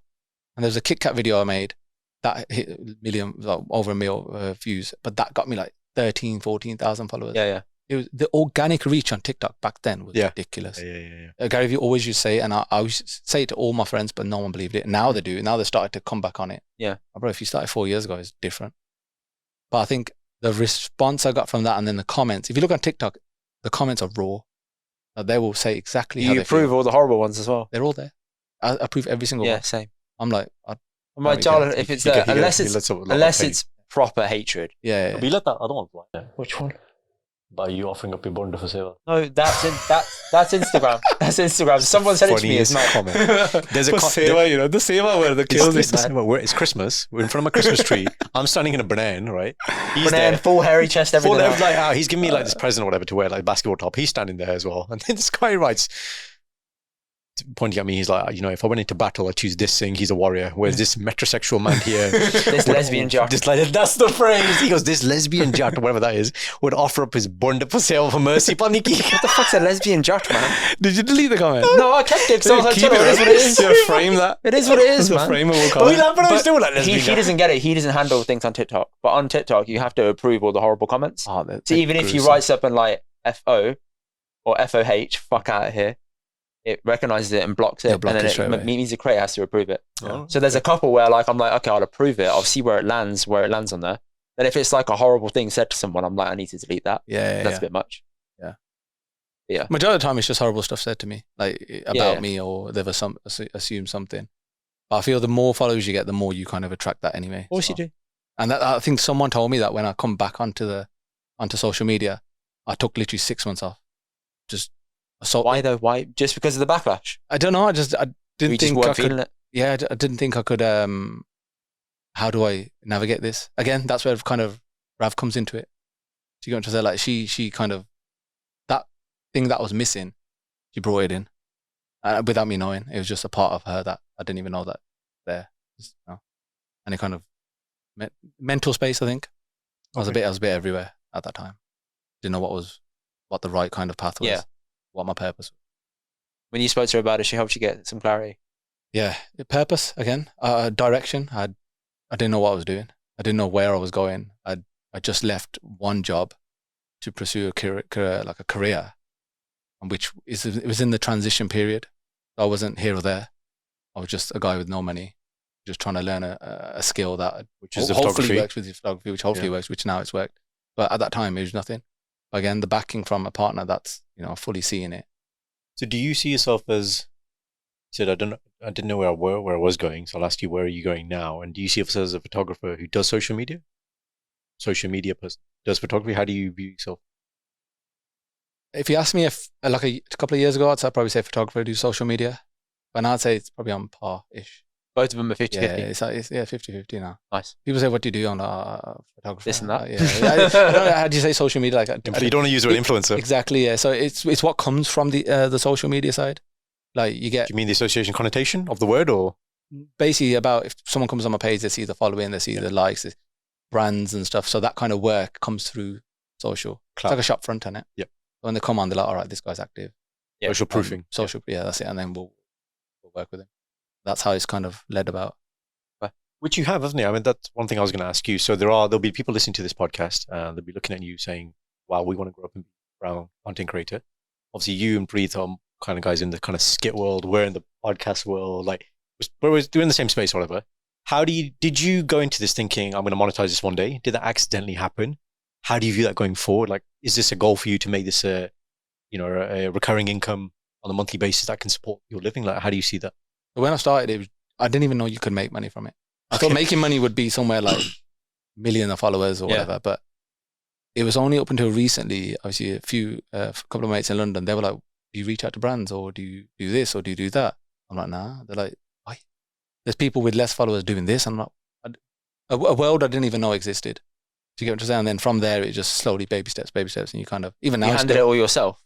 S1: and there was a Kit Kat video I made that hit a million, like, over 1 million views, but that got me like 13, 14,000 followers.
S2: Yeah.
S1: It was the organic reach on TikTok back then was ridiculous.
S3: Yeah.
S1: Gary Vee always used to say it, and I used to say it to all my friends, but no one believed it. Now they do. Now they started to come back on it.
S2: Yeah.
S1: Bro, if you started 4 years ago, it's different. But I think the response I got from that, and then the comments, if you look on TikTok, the comments are raw. They will say exactly how they feel.
S2: You approve all the horrible ones as well.
S1: They're all there. I approve every single one.
S2: Yeah, same.
S1: I'm like,
S2: My child, if it's unless it's proper hatred.
S1: Yeah.
S3: But you let that other one fly. Yeah. Which one? By you offering up your bunda for seva.
S2: No, that's Instagram. That's Instagram. Someone said it to me as my comment.
S3: There's a
S1: seva, the seva where the kills it.
S3: It's Christmas. We're in front of my Christmas tree. I'm standing in a banana, right?
S2: He's there, full hairy chest, everything.
S3: He's giving me like this present or whatever to wear, like a basketball top. He's standing there as well, and then this guy writes, pointing at me, he's like, if I went into battle, I'd choose this thing. He's a warrior. Whereas this metrosexual man here,
S2: this lesbian jat,
S3: that's the phrase. He goes, this lesbian jat, or whatever that is, would offer up his bunda for sale for mercy. Paniki.
S2: What the fuck's a lesbian jat, man?
S1: Did you delete the comment?
S2: No, I kept it. So I was like, it is what it is.
S1: You frame that.
S2: It is what it is, man.
S1: Frameable comment.
S2: But he doesn't get it. He doesn't handle things on TikTok. But on TikTok, you have to approve all the horrible comments. So even if you write something like FO or FOH, fuck out of here, it recognizes it and blocks it, and then it means the creator has to approve it. Oh, so there's a couple where like I'm like, okay, I'll approve it. I'll see where it lands on there. Then if it's like a horrible thing said to someone, I'm like, I need to delete that. That's a bit much. Yeah.
S1: Majority of the time, it's just horrible stuff said to me, like about me, or they've assumed something. But I feel the more followers you get, the more you kind of attract that anyway.
S2: Of course you do.
S1: And I think someone told me that when I come back onto social media, I took literally 6 months off.
S2: Why though? Why? Just because of the backlash?
S1: I don't know. I didn't think I could.
S2: It?
S1: Yeah, I didn't think I could. How do I navigate this? Again, that's where kind of Rav comes into it. She got to say like she kind of that thing that was missing. She brought it in without me knowing. It was just a part of her that I didn't even know that there. And it kind of mental space. I think I was a bit everywhere at that time. Didn't know what the right kind of path was. Yeah. What my purpose was.
S2: When you spoke to her about it, she helped you get some clarity.
S1: Yeah, purpose again, direction. I didn't know what I was doing. I didn't know where I was going. I just left one job to pursue a career, which it was in the transition period. I wasn't here or there. I was just a guy with no money, just trying to learn a skill that hopefully works with photography, which hopefully works, which now it's worked. But at that time, it was nothing. Again, the backing from a partner that's fully seeing it.
S3: So, do you see yourself as? You said I didn't know where I was going, so I'll ask you, where are you going now? And do you see yourself as a photographer who does social media? Social media person does photography. How do you view yourself?
S1: If you ask me if like a couple of years ago, I'd probably say photographer do social media, but now I'd say it's probably on par-ish.
S2: Both of them are 50-50.
S1: Yeah, it's 50-50 now.
S2: Nice.
S1: People say, what do you do on photography?
S2: This and that.
S1: How do you say social media?
S3: But you don't want to use the word influencer.
S1: Exactly, yeah. So it's what comes from the social media side. Like you get...
S3: Do you mean the association connotation of the word, or?
S1: Basically about if someone comes on my page, they see the following, they see the likes, the brands and stuff. So that kind of work comes through social. Cloud. It's like a shop front on it.
S3: Yep.
S1: When they come on, they're like, all right, this guy's active.
S3: Yep. Social proofing.
S1: Yeah, that's it. And then we'll work with him. That's how it's kind of led about.
S3: Which you have, haven't you? I mean, that's one thing I was going to ask you. So there'll be people listening to this podcast, they'll be looking at you saying, wow, we want to grow up and be a brown content creator. Obviously, you and Preet are kind of guys in the kind of skit world. We're in the podcast world. Like, we're doing the same space, whatever. Did you go into this thinking, I'm going to monetize this one day? Did that accidentally happen? How do you view that going forward? Like, is this a goal for you to make this a recurring income on a monthly basis that can support your living? Like, how do you see that?
S1: When I started, I didn't even know you could make money from it. I thought making money would be somewhere like million of followers or whatever, but it was only up until recently. Obviously, a couple of mates in London, they were like, do you reach out to brands, or do you do this, or do you do that? I'm like, nah. They're like, why? There's people with less followers doing this. I'm like, a world I didn't even know existed. Do you get what I'm saying? And then from there, it just slowly baby steps, and you kind of, even now.
S2: You handled it all yourself?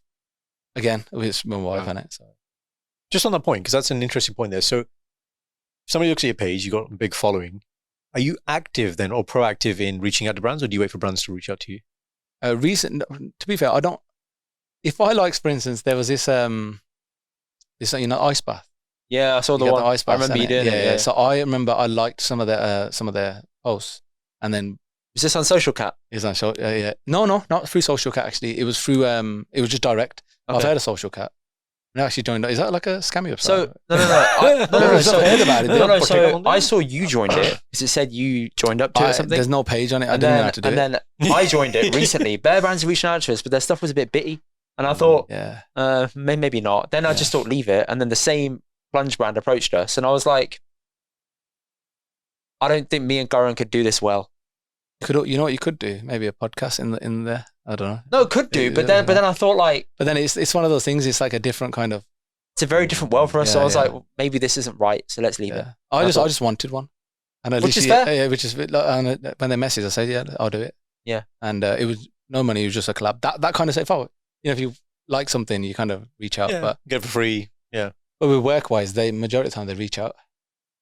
S1: Again, it's my wife,
S3: Wow.
S1: innit? So
S3: Just on that point, because that's an interesting point there. So if somebody looks at your page, you've got a big following. Are you active then or proactive in reaching out to brands, or do you wait for brands to reach out to you?
S1: to be fair, I don't. If I like, for instance, there was this ice bath.
S2: Yeah, I saw the
S1: You get
S2: one.
S1: the ice
S2: I
S1: baths,
S2: remember you
S1: innit?
S2: doing it. Yeah.
S1: So I remember I liked some of their posts, and then
S2: Was this on Social Cat?
S1: is on show. Yeah, no, not through Social Cat actually. It was through it was just direct. I've
S2: Okay.
S1: heard of Social Cat. I actually joined. Is that like a scammy website?
S2: So no. No,
S1: I've heard about it.
S2: No,
S3: Put it
S2: so
S3: on there.
S2: I saw you joined it because it said you joined up to it or something.
S1: There's no page on it. I
S2: and
S1: didn't know
S2: then,
S1: how to do
S2: and
S1: it.
S2: then I joined it recently. Bare brands are reaching out to us, but their stuff was a bit bitty. And I thought,
S1: Yeah.
S2: maybe not. Then I just thought, leave it. And then the same plunge brand approached us. And I was like, I don't think me and Garan could do this well.
S1: You know what you could do? Maybe a podcast in there. I don't know.
S2: No, it could do. But then I thought, like,
S1: But then it's one of those things. It's like a different kind of.
S2: it's a very different world for us.
S1: Yeah,
S2: so I was
S1: yeah.
S2: like, well, maybe this isn't right. So let's leave it.
S1: Yeah. I just wanted one. And
S2: Which is fair.
S1: Yeah, which is and when they messaged, I said, yeah, I'll do it.
S2: Yeah.
S1: And it was no money. It was just a collab. That kind of stuff. If you like something, you kind of reach out.
S3: Yeah,
S1: But
S3: get it for free. Yeah.
S1: But with work-wise, majority of the time they reach out.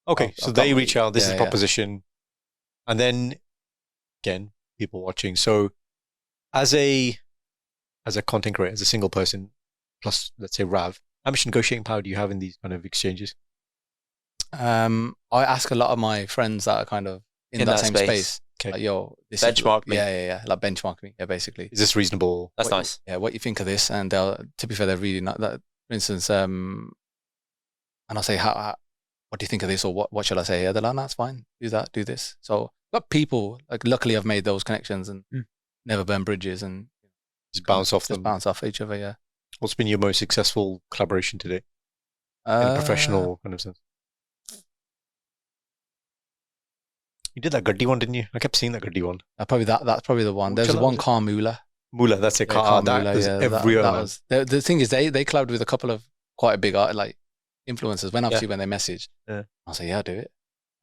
S3: Okay, so
S1: I've
S3: they
S1: got-
S3: reach out. This is
S1: yeah,
S3: the
S1: yeah.
S3: proposition, and then again, people watching. So, as a content creator, as a single person, plus let's say Rav, how much negotiating power do you have in these kind of exchanges?
S1: I ask a lot of my friends that are kind of in that same space.
S3: Okay.
S1: Like, yo, this
S2: Benchmark
S1: is,
S2: me.
S1: Yeah. Like benchmark me. Yeah, basically.
S3: Is this reasonable?
S2: That's
S1: What-
S2: nice.
S1: Yeah, what you think of this? And they'll, to be fair, they're really not that. For instance, and I'll say, what do you think of this, or what should I say? Yeah, they're like, no, it's fine. Do that, do this. So, but people, like, luckily, I've made those connections and never burn bridges and
S3: Just bounce off
S1: just
S3: them.
S1: bounce off each other. Yeah.
S3: What's been your most successful collaboration today in a professional kind of sense? You did that Gurdwara one, didn't you? I kept seeing that Gurdwara one.
S1: That's probably the one.
S3: Which
S1: There's
S3: one
S1: one
S3: was it?
S1: Carmula.
S3: Mula, that's it.
S1: Yeah,
S3: That
S1: Carmula,
S3: was
S1: yeah,
S3: everywhere.
S1: that
S3: man.
S1: was the thing is they collabed with a couple of quite big like influencers. When obviously when they messaged,
S3: Yeah.
S1: I was like, yeah, I'll do it.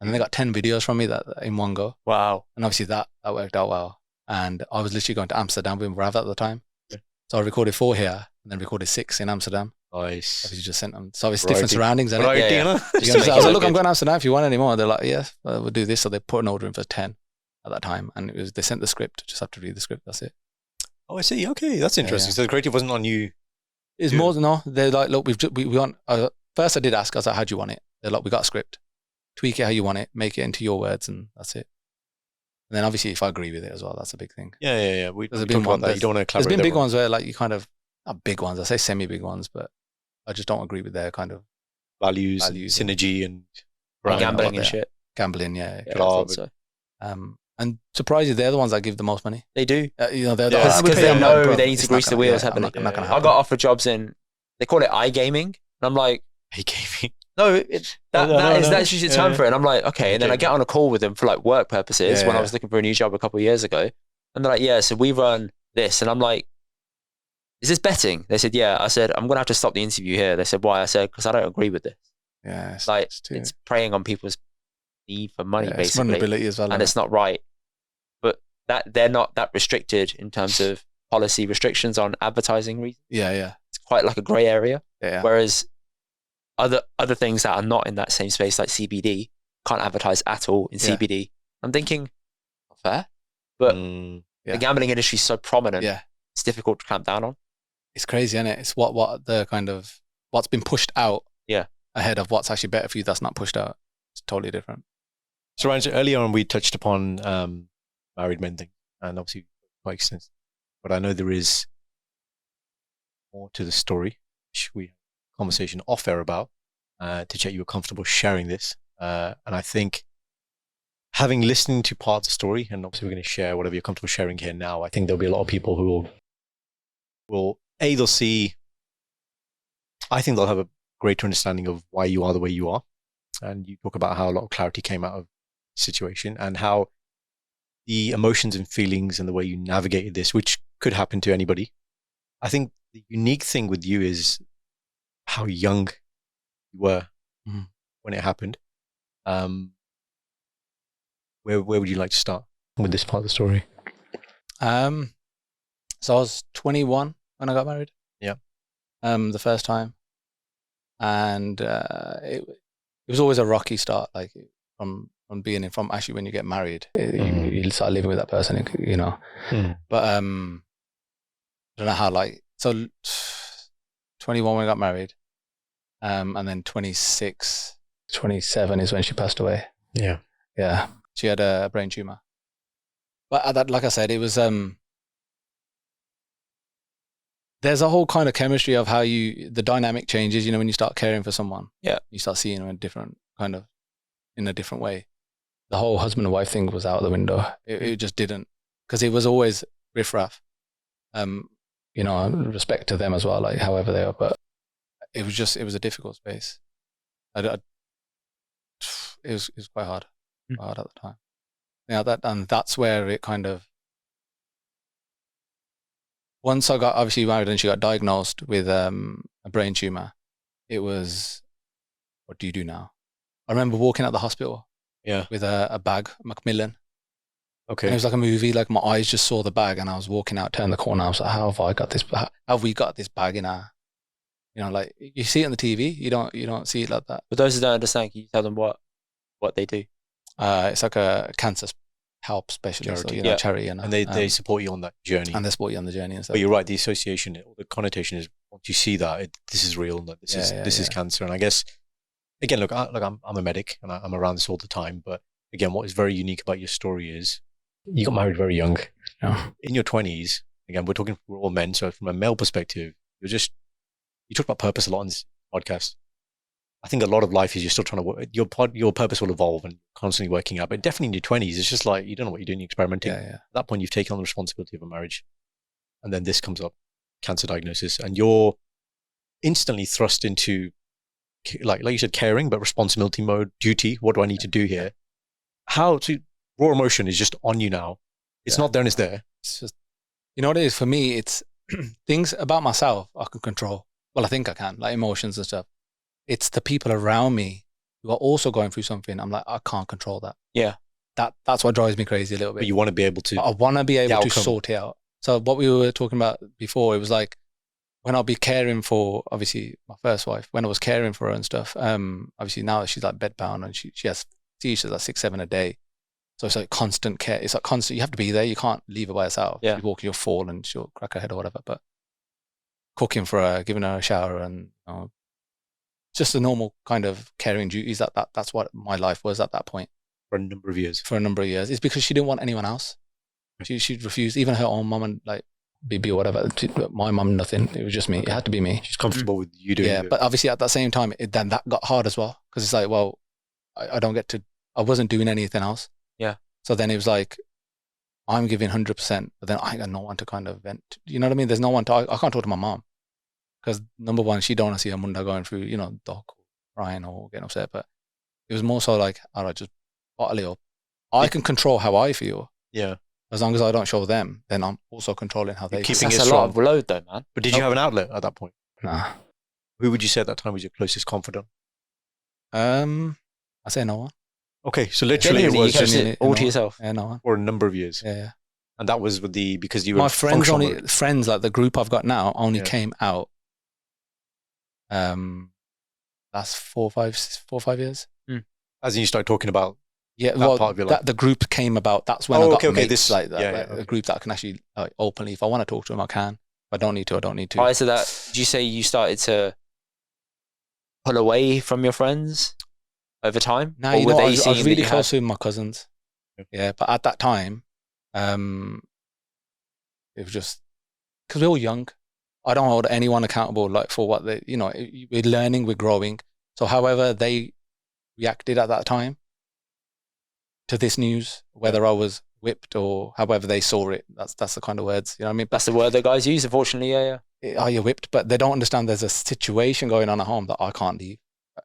S1: And then they got 10 videos from me that in one go.
S2: Wow.
S1: And obviously that worked out well. And I was literally going to Amsterdam with Rav at the time.
S3: Yeah.
S1: So I recorded 4 here and then recorded 6 in Amsterdam.
S3: Nice.
S1: Obviously just sent them. So it's different
S3: Variety.
S1: surroundings. Isn't it?
S3: Right,
S2: Yeah,
S3: Dina?
S1: You know,
S2: Just
S1: so
S2: to
S1: I
S2: make
S1: was
S2: it
S1: like,
S2: look
S1: look, I'm
S2: good.
S1: going to Amsterdam if you want any more. They're like, yeah, we'll do this. So they put an order in for 10 at that time. And they sent the script. Just have to read the script. That's it.
S3: Oh, I see. Okay, that's interesting.
S1: yeah.
S3: So the creative wasn't on you.
S1: It's
S3: Yeah.
S1: more than no. They're like, look, we want. First, I did ask. I was like, how do you want it? They're like, we got a script. Tweak it how you want it. Make it into your words, and that's it. And then obviously, if I agree with it as well, that's a big thing.
S3: Yeah. We
S1: There's
S3: talked
S1: been
S3: about
S1: one-
S3: that. You don't want to
S1: There's
S3: collaborate.
S1: been
S3: with
S1: big
S3: everyone.
S1: ones where like you kind of not big ones. I say semi big ones, but I just don't agree with their kind of
S3: Values
S1: Values
S3: and synergy and
S1: Right,
S2: Gambling
S1: what
S2: and
S1: they-
S2: shit.
S1: gambling. Yeah.
S2: Yeah, I
S3: Club.
S2: thought so.
S1: And surprisingly, they're the ones that give the most money.
S2: They do.
S1: They're
S3: Yeah.
S1: the
S2: Because
S1: we pay
S2: they
S1: them,
S2: know
S1: bro,
S2: they need
S1: it's
S2: to
S1: not
S2: grease the
S1: gonna-
S2: wheels
S1: yeah,
S2: heavily.
S1: not gonna
S3: Yeah.
S2: I
S1: happen.
S2: got offered jobs in, they call it iGaming. And I'm like,
S3: he gave me.
S2: no, that's usually the term
S3: Yeah.
S2: for it. And I'm like, okay. And then I get on a call with them for like work purposes when I
S1: Yeah.
S2: was looking for a new job a couple of years ago. And they're like, yeah, so we run this. And I'm like, is this betting? They said, yeah. I said, I'm going to have to stop the interview here. They said, why? I said, because I don't agree with this.
S1: Yeah,
S2: Like,
S1: too-
S2: it's preying on people's need for money,
S1: yeah, it's
S2: basically.
S1: vulnerability as well.
S2: And it's not right. But that they're not that restricted in terms of policy restrictions on advertising reasons.
S1: yeah.
S2: It's quite like a grey area.
S1: Yeah.
S2: Whereas other things that are not in that same space, like CBD, can't advertise at all in
S1: Yeah.
S2: CBD. I'm thinking, not fair. But
S3: Mm.
S1: Yeah.
S2: the gambling industry is so prominent,
S1: Yeah.
S2: it's difficult to clamp down on.
S1: It's crazy, isn't it? It's what the kind of what's been pushed out
S2: Yeah.
S1: ahead of what's actually better for you that's not pushed out. It's totally different.
S3: So, Ranj, earlier on we touched upon married men thing, and obviously quite extensive. But I know there is more to the story, which we had a conversation off air about, to check you were comfortable sharing this. And I think having listened to part of the story, and obviously we're going to share whatever you're comfortable sharing here now, I think there'll be a lot of people who they'll see, I think they'll have a greater understanding of why you are the way you are. And you talk about how a lot of clarity came out of the situation and how the emotions and feelings and the way you navigated this, which could happen to anybody. I think the unique thing with you is how young you were when it happened. Where would you like to start with this part of the story?
S1: So I was 21 when I got married.
S3: Yeah.
S1: the first time, and it was always a rocky start. Like from actually when you get married, you start living with that person, you know. But I don't know how. Like so, 21 when we got married, and then 26, 27 is when she passed away. Yeah. She had a brain tumor. But that, like I said, it was there's a whole kind of chemistry of how the dynamic changes, you know, when you start caring for someone.
S2: Yeah.
S1: You start seeing them in a different way. The whole husband and wife thing was out the window. It just didn't, because it was always riffraff. You know, respect to them as well, like however they are, but it was a difficult space. It was quite hard. Hard at the time. Yeah, that's where it kind of. Once I got obviously married and she got diagnosed with a brain tumor, it was, what do you do now? I remember walking out the hospital with a bag, Macmillan.
S3: Okay.
S1: And it was like a movie, like my eyes just saw the bag and I was walking out, turned the corner, I was like, how have we got this bag in our, you know, like you see it on the TV, you don't see it like that.
S2: For those who don't understand, can you tell them what they do?
S1: It's like a cancer help specialist,
S3: charity.
S1: Or, you know, charity, you know,
S3: and they support you on that journey.
S1: And they support you on the journey and stuff.
S3: But you're right, the association, or the connotation is once you see that this is real, and this is cancer. And I guess again, look, I'm a medic and I'm around this all the time. But again, what is very unique about your story is you got married very young.
S1: Yeah.
S3: In your 20s, again, we're all men, so from a male perspective, you talk about purpose a lot on this podcast. I think a lot of life is you're still trying to work. Your purpose will evolve and constantly working out. But definitely in your 20s, it's just like you don't know what you're doing, you're experimenting. At that point, you've taken on the responsibility of a marriage, and then this comes up, cancer diagnosis, and you're instantly thrust into, like you said, caring, but responsibility mode, duty. What do I need to do here? Raw emotion is just on you now. It's not there and it's there.
S1: It's just, you know what it is for me. It's things about myself I can control. Well, I think I can, like emotions and stuff. It's the people around me who are also going through something. I'm like, I can't control that.
S2: Yeah.
S1: That's what drives me crazy a little bit.
S3: But you want to be able to.
S1: I want to be able to sort it out. So what we were talking about before, it was like when I'll be caring for, obviously, my first wife, when I was caring for her and stuff, obviously now she's like bedbound and she has seizures like 6-7 a day. So it's like constant care. It's like constant. You have to be there. You can't leave her by herself.
S2: Yeah.
S1: You walk, you'll fall and she'll crack her head or whatever. But cooking for her, giving her a shower and, you know, just the normal kind of caring duties. That's what my life was at that point.
S3: For a number of years.
S1: It's because she didn't want anyone else. She refused, even her own mum and like BB or whatever. My mum, nothing. It was just me. It had to be me.
S3: She's comfortable with you doing it.
S1: But obviously at that same time, then that got hard as well. Because it's like, well, I wasn't doing anything else.
S2: Yeah.
S1: So then it was like, I'm giving 100%, but then I got no one to kind of vent. You know what I mean? There's no one I can't talk to my mom. Because number one, she don't want to see her munda going through, you know, dog crying or getting upset. But it was more so like, all right, just bottle it up. I can control how I feel.
S3: Yeah.
S1: As long as I don't show them, then I'm also contronling how they feel.
S3: Keeping
S2: That's a lot of load though, man.
S3: But did you have an outlet at that point?
S1: Nah.
S3: Who would you say at that time was your closest confidant?
S1: I say no one.
S3: Okay, so literally it
S2: Genuinely,
S3: was
S2: you kept
S3: just
S2: it all to yourself.
S1: Yeah, no one.
S3: for a number of years.
S1: Yeah.
S3: And that was because you were
S1: My friends
S3: functional mode.
S1: friends, like the group I've got now, only came out. Last 4 or 5 years.
S3: As in you start talking about
S1: part
S3: of your life.
S1: the group came about. That's when I got mates
S3: this
S1: like that. A group that I can actually openly, if I want to talk to them, I can. If I don't need to, I don't need to.
S2: Prior to that, did you say you started to pull away from your friends over time?
S1: No,
S2: Or
S1: you
S2: were
S1: know,
S2: they
S1: I was
S2: seeing that
S1: really
S2: you
S1: close
S2: had-
S1: with my cousins. Yeah, but at that time, it was just because we're all young. I don't hold anyone accountable like for what they, you know, we're learning, we're growing. So however they reacted at that time to this news, whether I was whipped or however they saw it, that's the kind of words, you know what I mean?
S2: That's the word that guys use, unfortunately. Yeah.
S1: Are you whipped? But they don't understand there's a situation going on at home that I can't leave.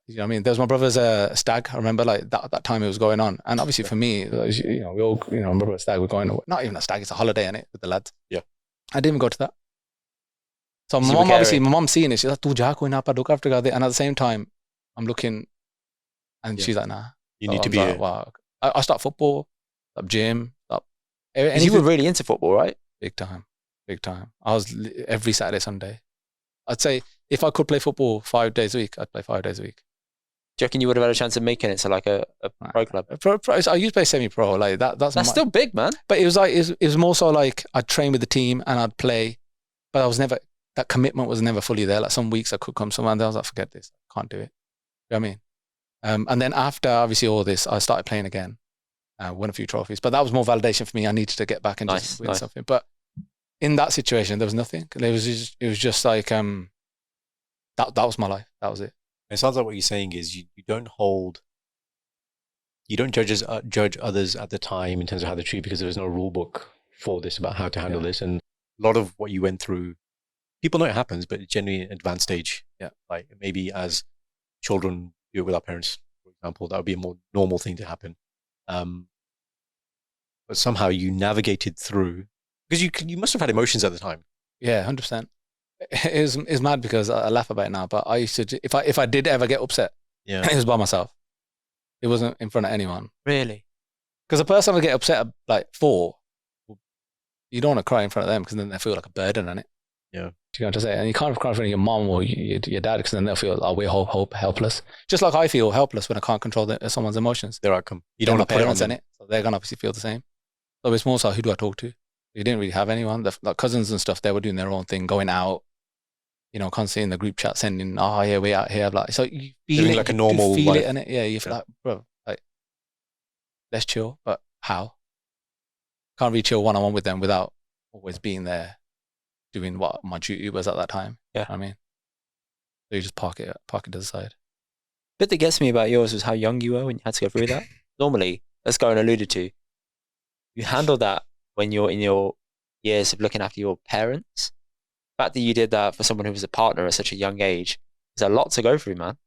S1: You know what I mean? There's my brother's stag. I remember like that time it was going on. And obviously for me, you know, we all, you know, my brother's stag, we're going, not even a stag, it's a holiday in it with the lads.
S3: Yeah.
S1: I didn't even go to that. So my mom, obviously, my mom's seeing it. She's like, "Tu ja koi na pa look after God." And at the same time, I'm looking, and she's like, "Nah,
S3: You need to
S1: I'm
S3: be
S1: like,
S3: here.
S1: wow. I start football, start gym, start
S2: You were really into football, right?
S1: big time. I was every Saturday, Sunday. I'd say if I could play football 5 days a week, I'd play 5 days a week.
S2: Do you reckon you would have had a chance of making it to like a pro club?
S1: I used to play semi-pro. Like that's
S2: still big, man.
S1: But it was like it was more so like I'd train with the team and I'd play, but I was never, that commitment was never fully there. Like some weeks I could come somewhere and I was like, forget this, I can't do it. You know what I mean? And then after obviously all this, I started playing again, won a few trophies, but that was more validation for me. I needed to get back and just win something. But in that situation, there was nothing. It was just like that was my life. That was it.
S3: It sounds like what you're saying is you don't judge others at the time in terms of how they treat, because there was no rule book for this about how to handle this. And a lot of what you went through, people know it happens, but it's generally an advanced stage.
S1: Yeah.
S3: Like maybe as children do it with our parents, for example, that would be a more normal thing to happen. But somehow you navigated through, because you must have had emotions at the time.
S1: Yeah, 100%. It's mad because I laugh about it now, but I used to, if I did ever get upset, it was by myself. It wasn't in front of anyone.
S2: Really?
S1: Because a person will get upset at like 4, you don't want to cry in front of them because then they feel like a burden on it.
S3: Yeah.
S1: Do you know what I'm saying? And you can't cry in front of your mom or your dad because then they'll feel, oh, we're helpless. Just like I feel helpless when I can't control someone's emotions.
S3: Their outcome.
S1: You don't want to put parents in it, so they're going to obviously feel the same. So it's more so, who do I talk to? You didn't really have anyone. Like cousins and stuff, they were doing their own thing, going out, constantly in the group chat, sending, oh yeah, we're out here. Like, so you feel it,
S3: like a normal
S1: feel
S3: life.
S1: it in it. Yeah, you feel like, bro, like, let's chill. But how? Can't really chill one-on-one with them without always being there, doing what my duty was at that time.
S2: Yeah.
S1: You know what I mean? So you just park it to the side.
S2: Bit that gets me about yours was how young you were when you had to go through that. Normally, as Goran alluded to, you handle that when you're in your years of looking after your parents. The fact that you did that for someone who was a partner at such a young age is a lot to go through, man.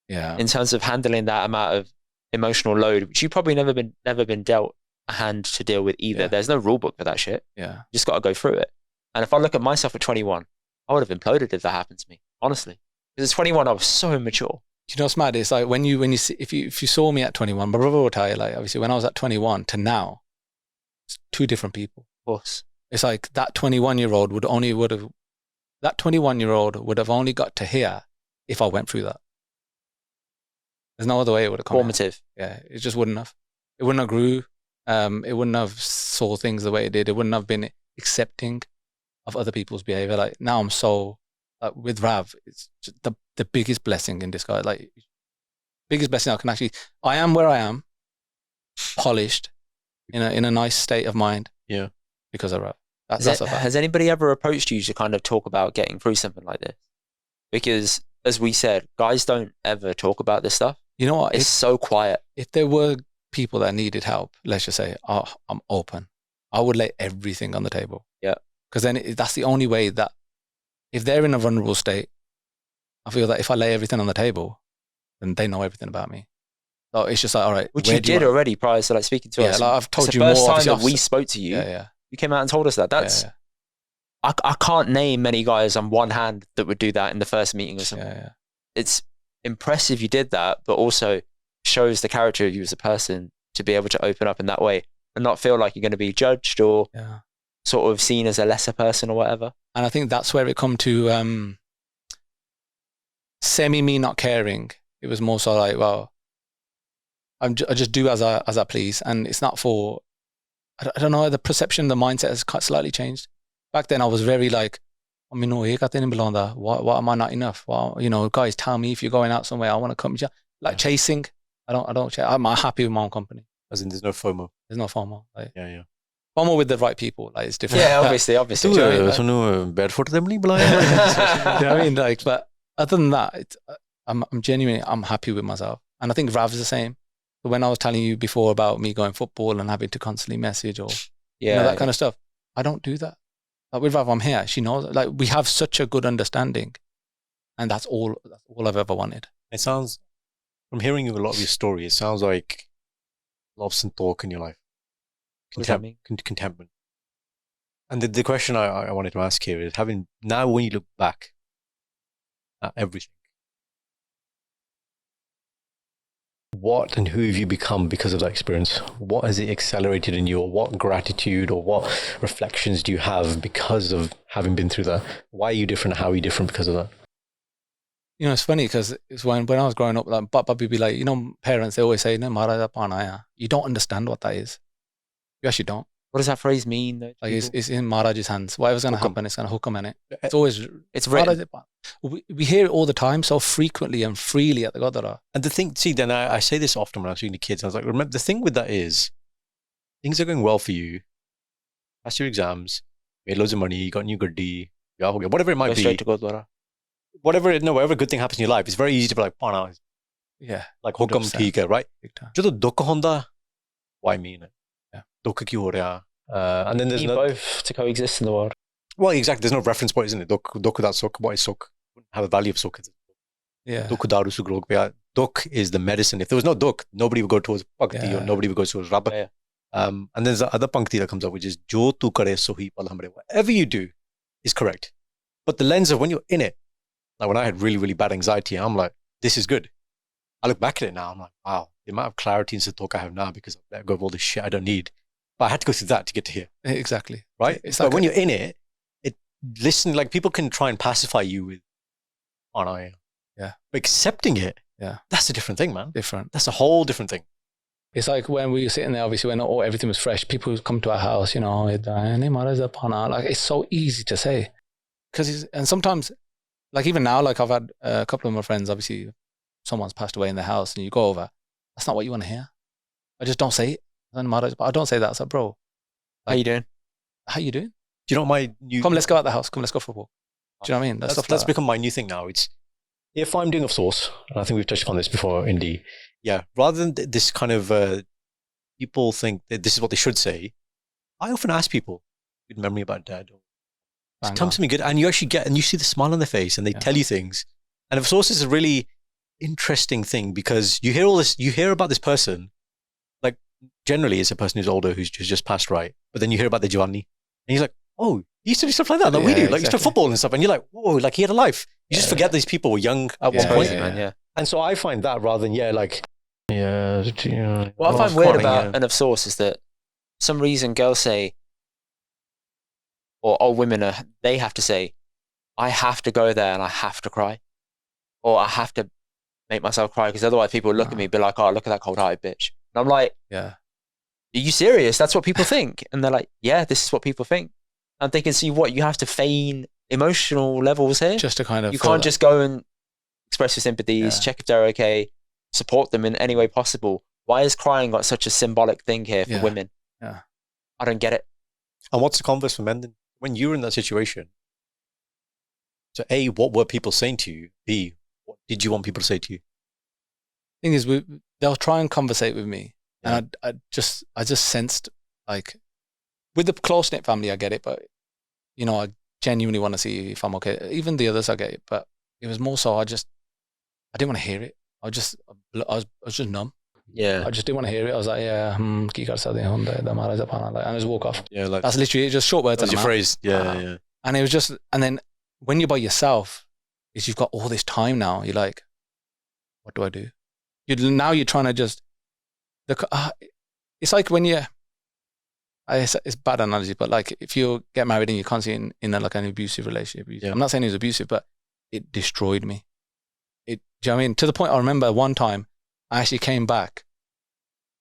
S1: Yeah.
S2: In terms of handling that amount of emotional load, which you probably never been dealt a hand to deal with either.
S1: Yeah.
S2: There's no rule book for that shit.
S1: Yeah.
S2: You just got to go through it. And if I look at myself at 21, I would have imploded if that happened to me, honestly. Because at 21, I was so immature.
S1: Do you know what's mad? It's like when you see, if you saw me at 21, my brother will tell you, like, obviously when I was at 21 to now, it's 2 different people.
S2: Of course.
S1: It's like that 21-year-old would have only got to here if I went through that. There's no other way it would have come.
S2: Formative.
S1: Out. Yeah, it just wouldn't have. It wouldn't have grew. It wouldn't have saw things the way it did. It wouldn't have been accepting of other people's behavior. Like now I'm so, with Rav, it's just the biggest blessing in disguise. Like biggest blessing I am where I am, polished, in a nice state of mind.
S3: Yeah.
S1: Because of Rav.
S2: Has anybody ever approached you to kind of talk about getting through something like this? Because as we said, guys don't ever talk about this stuff.
S1: You know what?
S2: It's so quiet.
S1: If there were people that needed help, let's just say, I'm open. I would lay everything on the table.
S2: Yeah.
S1: Because then that's the only way that if they're in a vulnerable state, I feel that if I lay everything on the table, then they know everything about me. So it's just like, all right.
S2: Which you did already prior to speaking to us.
S1: Yeah, like I've told you
S2: more.
S1: It's
S2: the first time that we spoke to you.
S1: Yeah.
S2: You came out and told us that. That's. Yeah. I can't name many guys on one hand that would do that in the first meeting or something.
S1: Yeah.
S2: It's impressive you did that, but also shows the character of you as a person to be able to open up in that way and not feel like you're going to be judged or sort of seen as a lesser person or whatever.
S1: And I think that's where it come to me not caring. It was more so like, well, I just do as I please, and it's not for. I don't know. The perception, the mindset has slightly changed. Back then, I was very like, what am I not enough? Well, guys, tell me if you're going out somewhere. I want to come. Like chasing. I don't. I'm happy with my own company.
S3: As in, there's no FOMO.
S1: There's no FOMO. Like,
S3: yeah.
S1: FOMO with the right people. Like it's different.
S2: Yeah, obviously.
S1: You know what I mean? Like, but other than that, I'm genuinely, I'm happy with myself, and I think Rav is the same. But when I was telling you before about me going football and having to constantly message or that kind of stuff, I don't do that. Like with Rav, I'm here. She knows. Like we have such a good understanding, and that's all I've ever wanted.
S3: It sounds, from hearing a lot of your story, it sounds like loves and talk in your life. Contentment. And the question I wanted to ask here is, now when you look back at everything, what and who have you become because of that experience? What has it accelerated in you, or what gratitude or what reflections do you have because of having been through that? Why are you different? How are you different because of that?
S1: You know, it's funny because it's when I was growing up, like, Papa would be like, you know, parents, they always say, no, Maharaja Panaya. You don't understand what that is. You actually don't.
S2: What does that phrase mean? Though,
S1: like it's in Maharaja's hands. Whatever's going to happen, it's going to hook him in it. It's always,
S2: it's written.
S1: We hear it all the time so frequently and freely at the Gurdwara.
S3: And the thing, see, then I say this often when I'm speaking to kids. I was like, remember, the thing with that is things are going well for you. Pass your exams, made loads of money, you got a new Gurdwara, whatever it might be.
S2: Straight to Gurdwara.
S3: Whatever good thing happens in your life, it's very easy to be like, Pana.
S1: Yeah.
S3: Like, hukam theek hai, right? Jado dukh honda, why mean it?
S1: Yeah.
S3: Dukh kyun ho raha? And then there's
S2: both to coexist in the world.
S3: Well, exactly. There's no reference point, isn't it? Dukh without sukh. What is sukh? Wouldn't have a value of sukh.
S1: Yeah.
S3: Dukh daru sukh rog paya. Dukh is the medicine. If there was no dukh, nobody would go towards bhakti or nobody would go towards Rabb.
S2: Yeah.
S3: And there's the other pankti that comes up, which is jo tu kare sohi pal hamre. Whatever you do is correct. But the lens of when you're in it, like when I had really, really bad anxiety, I'm like, this is good. I look back at it now, I'm like, wow, the amount of clarity and satok I have now because I've let go of all this shit I don't need. But I had to go through that to get to here.
S1: Exactly.
S3: Right? It's like when you're in it, listen, like people can try and pacify you with, oh no,
S1: yeah.
S3: But accepting it, that's a different thing, man.
S1: Different.
S3: That's a whole different thing.
S1: It's like when we were sitting there, obviously, when everything was fresh, people would come to our house, you know, like it's so easy to say. And sometimes, like even now, like I've had a couple of my friends, obviously, someone's passed away in the house and you go over, that's not what you want to hear. I just don't say it. But I don't say that. It's like, bro.
S2: How you doing?
S1: How you doing?
S3: Do you know my new...
S1: Come, let's go out the house. Come, let's go for a walk. Do you know what I mean?
S3: That's become my new thing now. It's, if I'm doing avsoos, and I think we've touched upon this before, Indy, rather than this kind of, people think that this is what they should say, I often ask people, good memory about dad. Or, tell me something good. And you actually get, and you see the smile on their face and they tell you things. And avsoos is a really interesting thing because you hear all this, you hear about this person, like generally it's a person who's older who's just passed, right? But then you hear about the Giovanni and he's like, oh, he used to do stuff like that, like we do. Like, he used to football and stuff. And you're like, whoa, like he had a life. You just forget these people were young at one point.
S2: Man,
S3: And so I find that rather than, what
S2: I find weird about an avsoos is that for some reason girls say, or old women, they have to say, I have to go there and I have to cry. Or I have to make myself cry because otherwise people look at me and be like, oh, look at that cold-hearted bitch. And I'm like, are you serious? That's what people think. And they're like, yeah, this is what people think. And they can see what you have to feign emotional levels here.
S1: Just to kind of...
S2: You can't just go and express your sympathies, check if they're okay, support them in any way possible. Why is crying got such a symbolic thing here for women?
S1: Yeah.
S2: I don't get it.
S3: And what's the converse for men then? When you're in that situation, so A, what were people saying to you? B, what did you want people to say to you?
S1: Thing is, they'll try and conversate with me. And I just sensed, like, with the close-knit family, I get it, but, you know, I genuinely want to see if I'm okay. Even the others, I get it, but it was more so I didn't want to hear it. I was just numb.
S2: Yeah.
S1: I just didn't want to hear it. I was like, ki kar sakte hain, and I just walk off.
S3: Yeah, like,
S1: that's literally just short words.
S3: That's your phrase. Yeah.
S1: And it was just, and then when you're by yourself, is you've got all this time now. You're like, what do I do? Now you're trying to just, it's like when it's a bad analogy, but like if you get married and you're constantly in like an abusive relationship, I'm not saying it was abusive, but it destroyed me. Do you know what I mean? To the point I remember one time I actually came back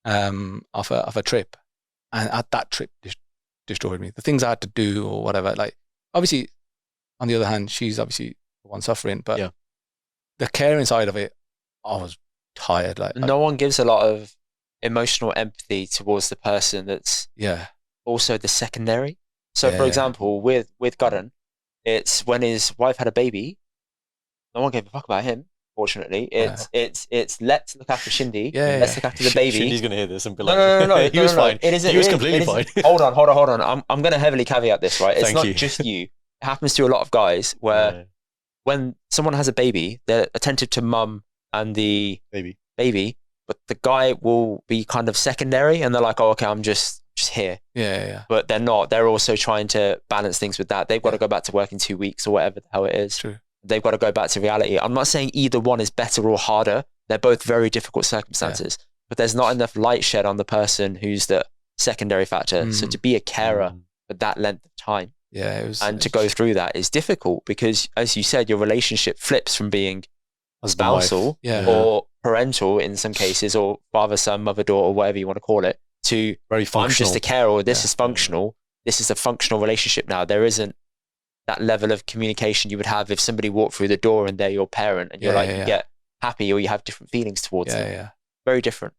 S1: off a trip, and at that trip destroyed me. The things I had to do or whatever, like obviously on the other hand, she's obviously the one suffering, but the caring side of it, I was tired. Like
S2: no one gives a lot of emotional empathy towards the person that's also the secondary. So for example, with Gurdwara, it's when his wife had a baby, no one gave a fuck about him. Fortunately, it's let's look after Shindy. Let's look after the baby.
S3: Shindy's gonna hear this and be like,
S2: no,
S3: he was fine.
S2: He
S3: was completely fine.
S2: Hold on. I'm going to heavily caveat this, right? It's not just you. It happens to a lot of guys where when someone has a baby, they're attentive to mum and the baby, but the guy will be kind of secondary, and they're like, oh, okay, I'm just here.
S1: Yeah.
S2: But they're not. They're also trying to balance things with that. They've got to go back to work in 2 weeks or whatever the hell it is.
S1: True.
S2: They've got to go back to reality. I'm not saying either one is better or harder. They're both very difficult circumstances, but there's not enough light shed on the person who's the secondary factor. So to be a carer for that length of time to go through that is difficult because, as you said, your relationship flips from being spousal or parental in some cases, or father, son, mother, daughter, whatever you want to call it, to
S3: very functional.
S2: I'm just a carer, or this is functional. This is a functional relationship now. There isn't that level of communication you would have if somebody walked through the door and they're your parent and you're you get happy or you have different feelings towards them.
S1: Yeah.
S2: Very different.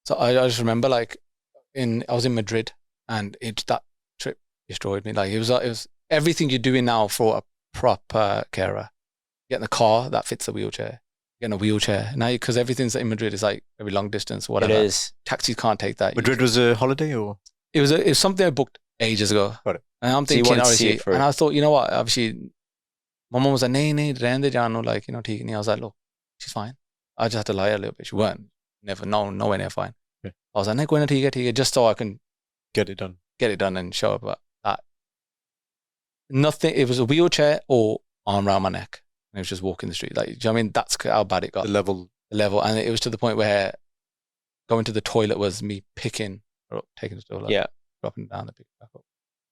S1: So I just remember I was in Madrid and that trip destroyed me. Like it was everything you're doing now for a proper carer. Get in the car that fits a wheelchair. Get in a wheelchair now because everything's in Madrid is like very long distance, whatever.
S2: It is.
S1: Taxis can't take that.
S3: Madrid was a holiday, or
S1: it was something I booked ages ago.
S3: Got it.
S1: And I'm thinking, obviously, and I thought, you know what? Obviously, my mum was like, "Nee, rehne jano, like I was like, look, she's fine. I just had to lie a little bit. She weren't nowhere near fine.
S3: Okay.
S1: I was like, "Nee, going to just so I can
S3: get it done
S1: and show up." But that nothing. It was a wheelchair or arm around my neck. And it was just walking the street. Like, do you know what I mean? That's how bad it got.
S3: The level,
S1: and it was to the point where going to the toilet was me picking her up, taking the toilet, dropping it down, and picking it back up.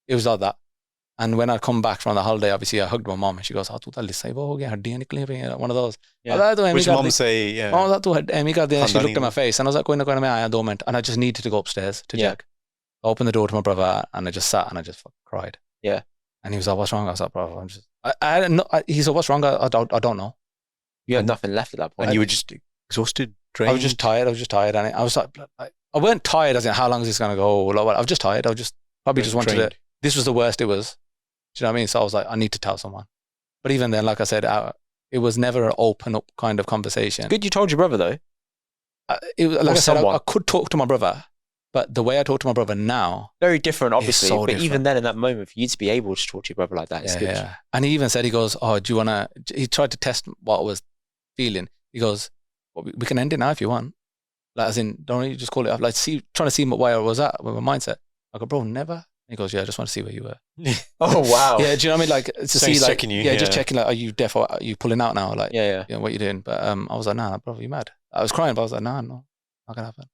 S1: It was like that. And when I come back from the holiday, obviously I hugged my mom and she goes, one of those.
S3: Which mom say, yeah.
S1: She looked at my face and I was like, and I just needed to go upstairs to check. I opened the door to my brother and I just sat and I just cried.
S2: Yeah.
S1: And he was like, what's wrong? I was like, bro, he said, what's wrong? I don't know.
S2: You had nothing left at that point.
S3: And you were just exhausted, drained?
S1: I was just tired. And I was like, I weren't tired as in how long is this going to go? I was just tired. I was just probably just wanted to, this was the worst it was. Do you know what I mean? So I was like, I need to tell someone. But even then, like I said, it was never an open up kind of conversation.
S2: Good you told your brother though.
S1: It was, like I said, I could talk to my brother, but the way I talk to my brother now,
S2: very different, obviously.
S1: So
S2: but
S1: different.
S2: Even then, in that moment, for you to be able to talk to your brother like that, it's good.
S1: Yeah. And he even said, he goes, "Oh, do you want to?" He tried to test what I was feeling. He goes, well, "We can end it now if you want." Like, as in, don't you just call it off? Like, trying to see where I was at with my mindset. I go, "Bro, never." He goes, "Yeah, I just want to see where you were."
S2: Oh wow.
S1: Yeah, do you know what I mean? Like to see, like,
S3: checking you.
S1: Yeah, just checking. Like, are you deaf or are you pulling out now? Like,
S2: yeah.
S1: You know, what you doing? But I was like, "Nah, bro, you mad?" I was crying, but I was like, "Nah, no, not gonna happen."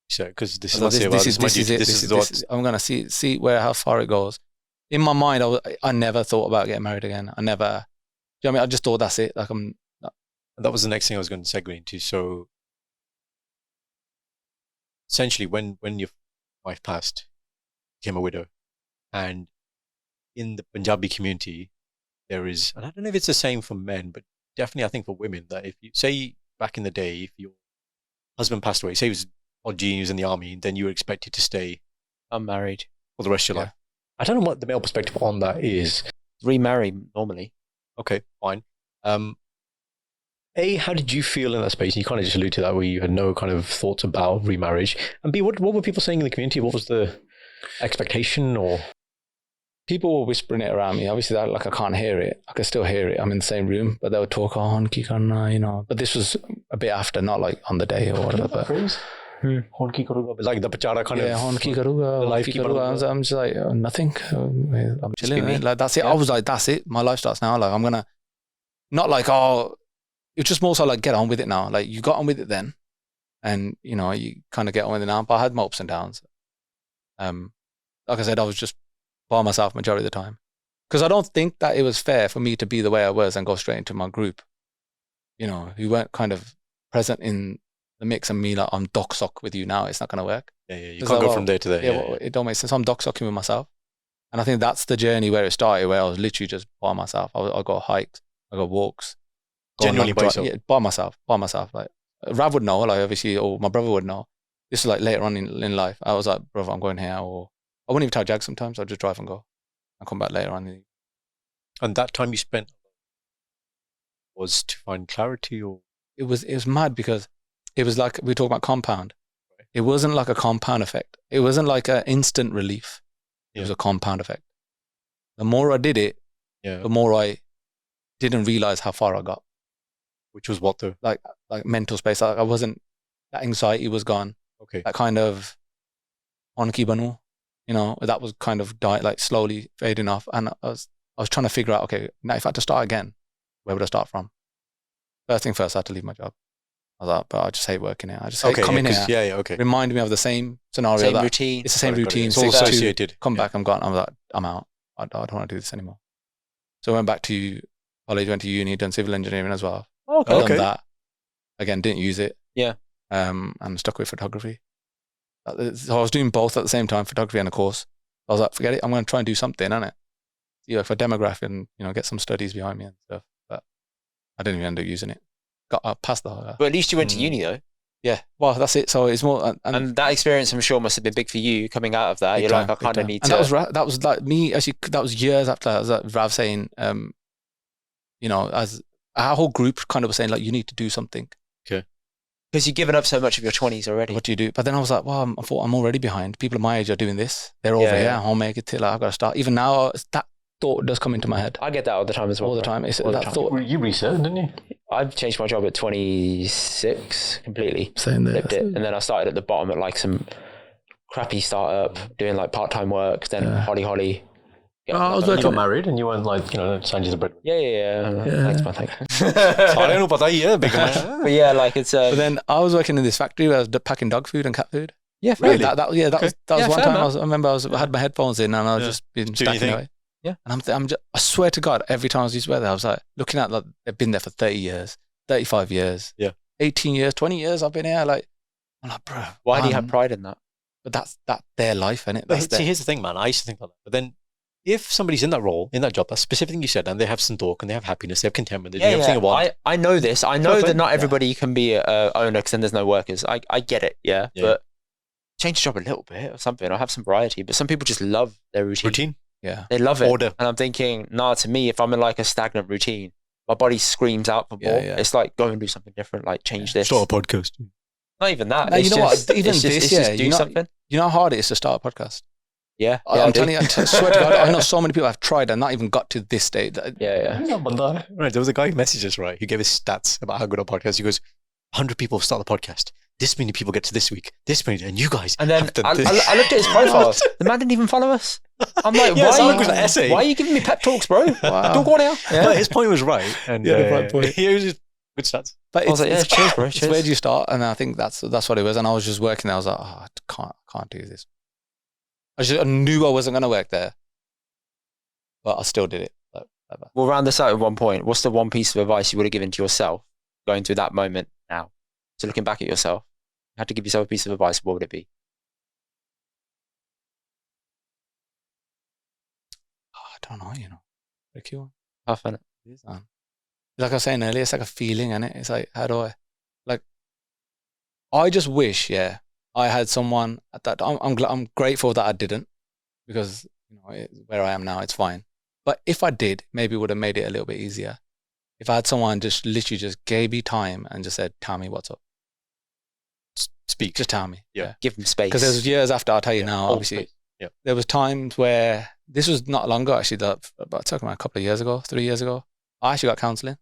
S3: So, because this is
S1: it. I'm gonna see how far it goes. In my mind, I never thought about getting married again. I never. Do you know what I mean? I just thought that's it. Like
S3: that was the next thing I was going to segue into. So, essentially, when your wife passed, became a widow, and in the Punjabi community, there is, and I don't know if it's the same for men, but definitely I think for women, that if you say back in the day, if your husband passed away, say he was odd genius in the army, then you were expected to stay
S2: unmarried
S3: for the rest of your life. I don't know what the male perspective on that is.
S2: Remarry normally.
S3: Okay, fine. A, how did you feel in that space? You kind of just alluded to that, where you had no kind of thoughts about remarriage. And B, what were people saying in the community? What was the expectation? Or
S1: people were whispering it around me. Obviously, I can't hear it. I can still hear it. I'm in the same room, but they would talk on, you know. But this was a bit after, not like on the day or whatever. But
S3: like the pachara kind of.
S1: Yeah, life I'm just like, nothing. I'm chilling. Like, that's it. I was like, that's it. My life starts now. Like, I'm gonna, not like, oh, it's just more so like, get on with it now. Like, you got on with it then, and you know, you kind of get on with it now. But I had my ups and downs. Like I said, I was just by myself majority of the time, because I don't think that it was fair for me to be the way I was and go straight into my group. You know, who weren't kind of present in the mix, and me like, I'm doc sock with you now. It's not going to work.
S3: Yeah. You can't go from there to there.
S1: Yeah, it don't make sense. I'm doc socking with myself, and I think that's the journey where it started, where I was literally just by myself. I got hikes, I got walks.
S3: Genuinely by yourself?
S1: Yeah, by myself. Like, Rav would know, like, obviously, or my brother would know. This was like later on in life. I was like, brother, I'm going here, or I wouldn't even tell Jag sometimes. I'd just drive and go and come back later on.
S3: And that time you spent was to find clarity, or?
S1: It was mad, because it was like, we talk about compound. Right. It wasn't like a compound effect. It wasn't like an instant relief. It was a compound effect. The more I did it, the more I didn't realize how far I got.
S3: Which was what the?
S1: Like mental space. Like, I wasn't, that anxiety was gone.
S3: Okay.
S1: That kind of onki banu, you know, that was kind of like slowly fading off. And I was trying to figure out, okay, now if I had to start again, where would I start from? First thing first, I had to leave my job. I was like, but I just hate working here. I just hate coming here.
S3: Yeah, okay.
S1: Reminded me of the same scenario.
S2: Same routine.
S1: It's the same routine.
S3: It's all associated.
S1: Come back, I'm gone. I was like, I'm out. I don't want to do this anymore. So I went back to college, went to uni, done civil engineering as well.
S3: Okay.
S1: Done that. Again, didn't use it.
S2: Yeah.
S1: And stuck with photography. So I was doing both at the same time, photography and a course. I was like, forget it. I'm going to try and do something, innit? For demographic and, get some studies behind me and stuff. But I didn't even end up using it. Got past the...
S2: But at least you went to uni though.
S1: Yeah. Well, that's it. So it's more...
S2: And that experience, I'm sure, must have been big for you coming out of that. You're like, I kind of need to...
S1: And that was like me, actually, that was years after that. I was like Rav saying, as our whole group kind of was saying, like, you need to do something.
S3: Okay.
S2: Because you've given up so much of your 20s already.
S1: What do you do? But then I was like, well, I thought I'm already behind. People of my age are doing this. They're over here. I'll make it till I've got to start. Even now, that thought does come into my head.
S2: I get that all the time as well.
S1: All the time. It's that thought.
S3: You reset, didn't you?
S2: I've changed my job at 26 completely.
S1: Same there.
S2: Lived it. And then I started at the bottom at like some crappy startup doing like part-time work. Then Holly.
S3: I was got married and you weren't like, signed you the bread.
S2: Yeah. Thanks, man. Thanks.
S3: I don't know about that, yeah.
S2: But yeah, like it's...
S1: But then I was working in this factory where I was packing dog food and cat food.
S2: Yeah, really?
S1: That was one time I remember I had my headphones in and I was just been stacking away.
S2: Yeah.
S1: And I swear to God, every time I was used to wear that, I was like, looking at like, they've been there for 30 years, 35 years, 18 years, 20 years I've been here. Like, I'm like, bro.
S2: Why do you have pride in that?
S1: But that's their life, innit?
S3: See, here's the thing, man. I used to think like that. But then if somebody's in that role, in that job, that specific thing you said, and they have santok and they have happiness, they have contentment, they do everything they want.
S2: I know this. I know that not everybody can be an owner because then there's no workers. I get it, but change the job a little bit or something. I'll have some variety. But some people just love their routine.
S1: Yeah.
S2: They love it.
S3: Order.
S2: And I'm thinking, to me, if I'm in like a stagnant routine, my body screams out for more.
S1: Yeah.
S2: It's like, go and do something different, like change this.
S3: Start a podcast.
S2: Not even that.
S1: No, you know what? Even this,
S2: do something.
S1: You know how hard it is to start a podcast?
S2: Yeah.
S1: I'm telling you, I swear to God, I know so many people have tried and not even got to this stage.
S2: Yeah.
S3: Right, there was a guy who messaged us, right? He gave us stats about how good our podcast is. He goes, 100 people start the podcast. This many people get to this week. This many, and you guys.
S2: And then I looked at his profile. The man didn't even follow us. I'm like, why are you giving me pep talks, bro?
S1: Wow.
S2: Don't go on here. Yeah.
S3: But his point was right. And
S1: the right point.
S3: He was good stats.
S1: But
S2: I was like, cheers, bro.
S1: It's where do you start? And I think that's what it was. And I was just working there. I was like, I can't do this. I knew I wasn't going to work there, but I still did it.
S2: We'll round this out at one point. What's the one piece of advice you would have given to yourself going through that moment now? So looking back at yourself, you had to give yourself a piece of advice. What would it be?
S1: I don't know, Tricky one.
S2: Tough, innit?
S1: It is, man. Like I was saying earlier, it's like a feeling, innit? It's like, how do I just wish, I had someone at that. I'm grateful that I didn't, because where I am now, it's fine. But if I did, maybe it would have made it a little bit easier. If I had someone just literally just gave me time and just said, "Tell me what's up."
S3: Speak.
S1: Just tell me.
S2: Yeah. Give them space.
S1: Because there was years after. I'll tell you now. Obviously, there was times where this was not long ago. Actually, talking about a couple of years ago, 3 years ago, I actually got counselling.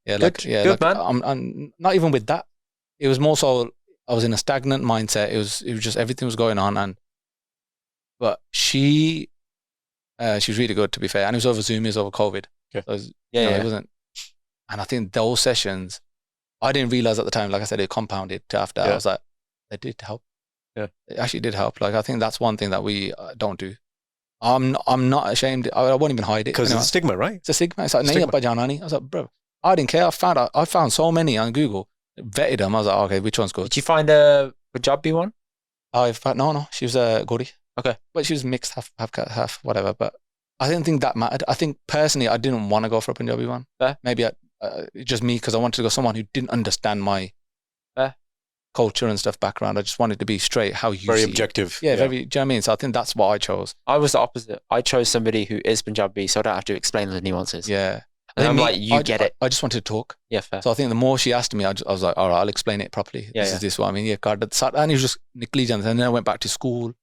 S1: Yeah,
S2: good, man.
S1: I'm not even with that. It was more so. I was in a stagnant mindset. It was just everything was going on, but she was really good, to be fair, and it was over Zoom, it was over COVID.
S3: Okay.
S1: So it wasn't. And I think those sessions, I didn't realize at the time. Like I said, it compounded to after. I was like, they did help.
S3: Yeah,
S1: it actually did help. Like I think that's one thing that we don't do. I'm not ashamed. I won't even hide it
S3: because it's a stigma, right?
S1: It's a stigma. It's like I was like, bro, I didn't care. I found so many on Google. Vetted them. I was like, okay, which one's good?
S2: Did you find a Punjabi one?
S1: No. She was a Gori.
S2: Okay.
S1: But she was mixed, half, whatever. But I didn't think that mattered. I think personally, I didn't want to go for a Punjabi one.
S2: Fair.
S1: Maybe just me, because I wanted to go someone who didn't understand my culture and stuff background. I just wanted to be straight, how you
S3: very
S1: see
S3: objective.
S1: Yeah, very. Do you know what I mean? So I think that's what I chose.
S2: I was the opposite. I chose somebody who is Punjabi, so I don't have to explain the nuances.
S1: Yeah.
S2: And I'm like, you get it.
S1: I just wanted to talk.
S2: Yeah, fair.
S1: So I think the more she asked me, I was like, all right, I'll explain it properly. This is what I mean. Yeah, God. And it was just negligence. And then I went back to school.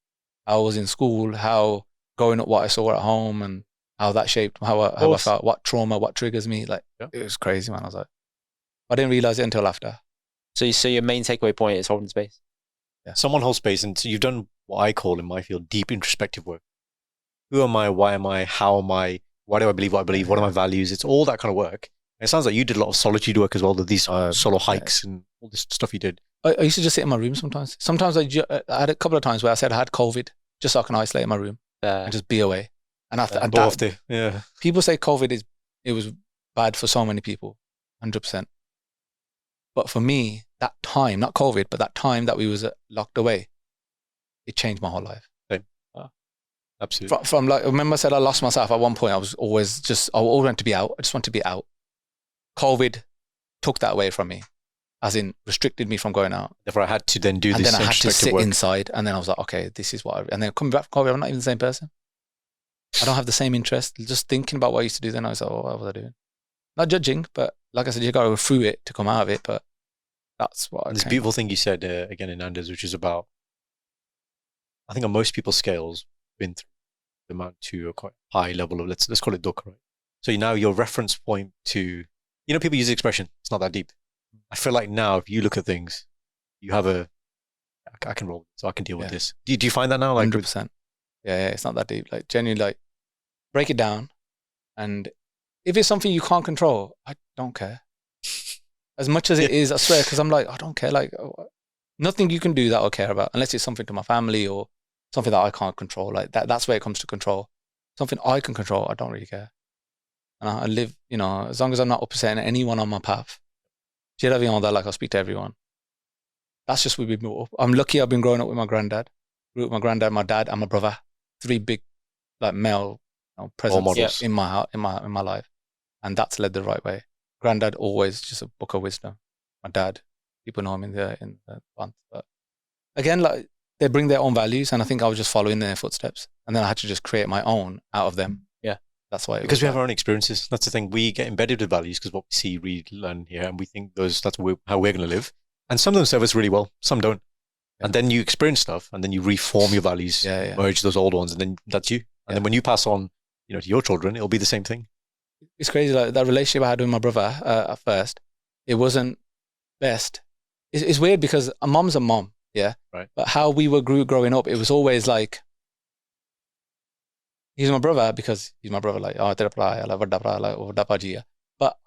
S1: I was in school, how growing up, what I saw at home and how that shaped how I felt, what trauma, what triggers me. Like, it was crazy, man. I was like, I didn't realize it until after.
S2: So your main takeaway point is holding space.
S1: Yeah.
S3: Someone holds space. And so you've done what I call in my field, deep introspective work. Who am I? Why am I? How am I? Why do I believe what I believe? What are my values? It's all that kind of work. And it sounds like you did a lot of solitude work as well, these solo hikes and all this stuff you did.
S1: I used to just sit in my room sometimes. Sometimes I had a couple of times where I said I had COVID, just so I can isolate in my room and just be away. And people say COVID it was bad for so many people, 100%. But for me, that time, not COVID, but that time that we was locked away, it changed my whole life.
S3: Same. Absolutely.
S1: From like, remember I said I lost myself at one point. I always wanted to be out. I just want to be out. COVID took that away from me, as in restricted me from going out.
S3: Therefore, I had to then do
S1: and
S3: this.
S1: And then I had to sit
S3: work.
S1: inside. And then I was like, okay, this is what and then coming back from COVID, I'm not even the same person. I don't have the same interest. Just thinking about what I used to do then, I was like, oh, what was I doing? Not judging, but like I said, you got to go through it to come out of it. But that's what
S3: This beautiful thing you said again in Anders, which is about, I think on most people's scales, been through the amount to a quite high level of, let's call it dukkha, right? So now your reference point to, people use the expression, it's not that deep. I feel like now, if you look at things, you have I can roll, so I can deal with this. Do you find that now? Like
S1: 100%. Yeah, it's not that deep. Like genuinely, like break it down. And if it's something you can't control, I don't care. As much as it is, I swear, because I'm like, I don't care. Like nothing you can do that I'll care about, unless it's something to my family or something that I can't control. Like that's where it comes to control. Something I can control, I don't really care. And I live, as long as I'm not upsetting anyone on my path. Like I'll speak to everyone. That's just we've been brought up. I'm lucky I've been growing up with my granddad. Grew up with my granddad, my dad, and my brother. 3 big, like male presence in my life, and that's led the right way. Granddad always just a book of wisdom. My dad, people know him in the band, but again, like they bring their own values, and I think I was just following their footsteps, and then I had to just create my own out of them.
S3: Yeah,
S1: that's why.
S3: Because we have our own experiences. That's the thing. We get embedded with values because what we see, read, learn here, and we think that's how we're going to live. And some of them serve us really well, some don't. Yeah. And then you experience stuff, and then you reform your values, merge those old ones, and then that's you. And then when you pass on, to your children, it'll be the same thing.
S1: It's crazy, like that relationship I had with my brother at first. It wasn't best. It's weird because a mom's a mom, yeah.
S3: Right.
S1: But how we were growing up, it was always like, he's my brother because he's my brother. Like, but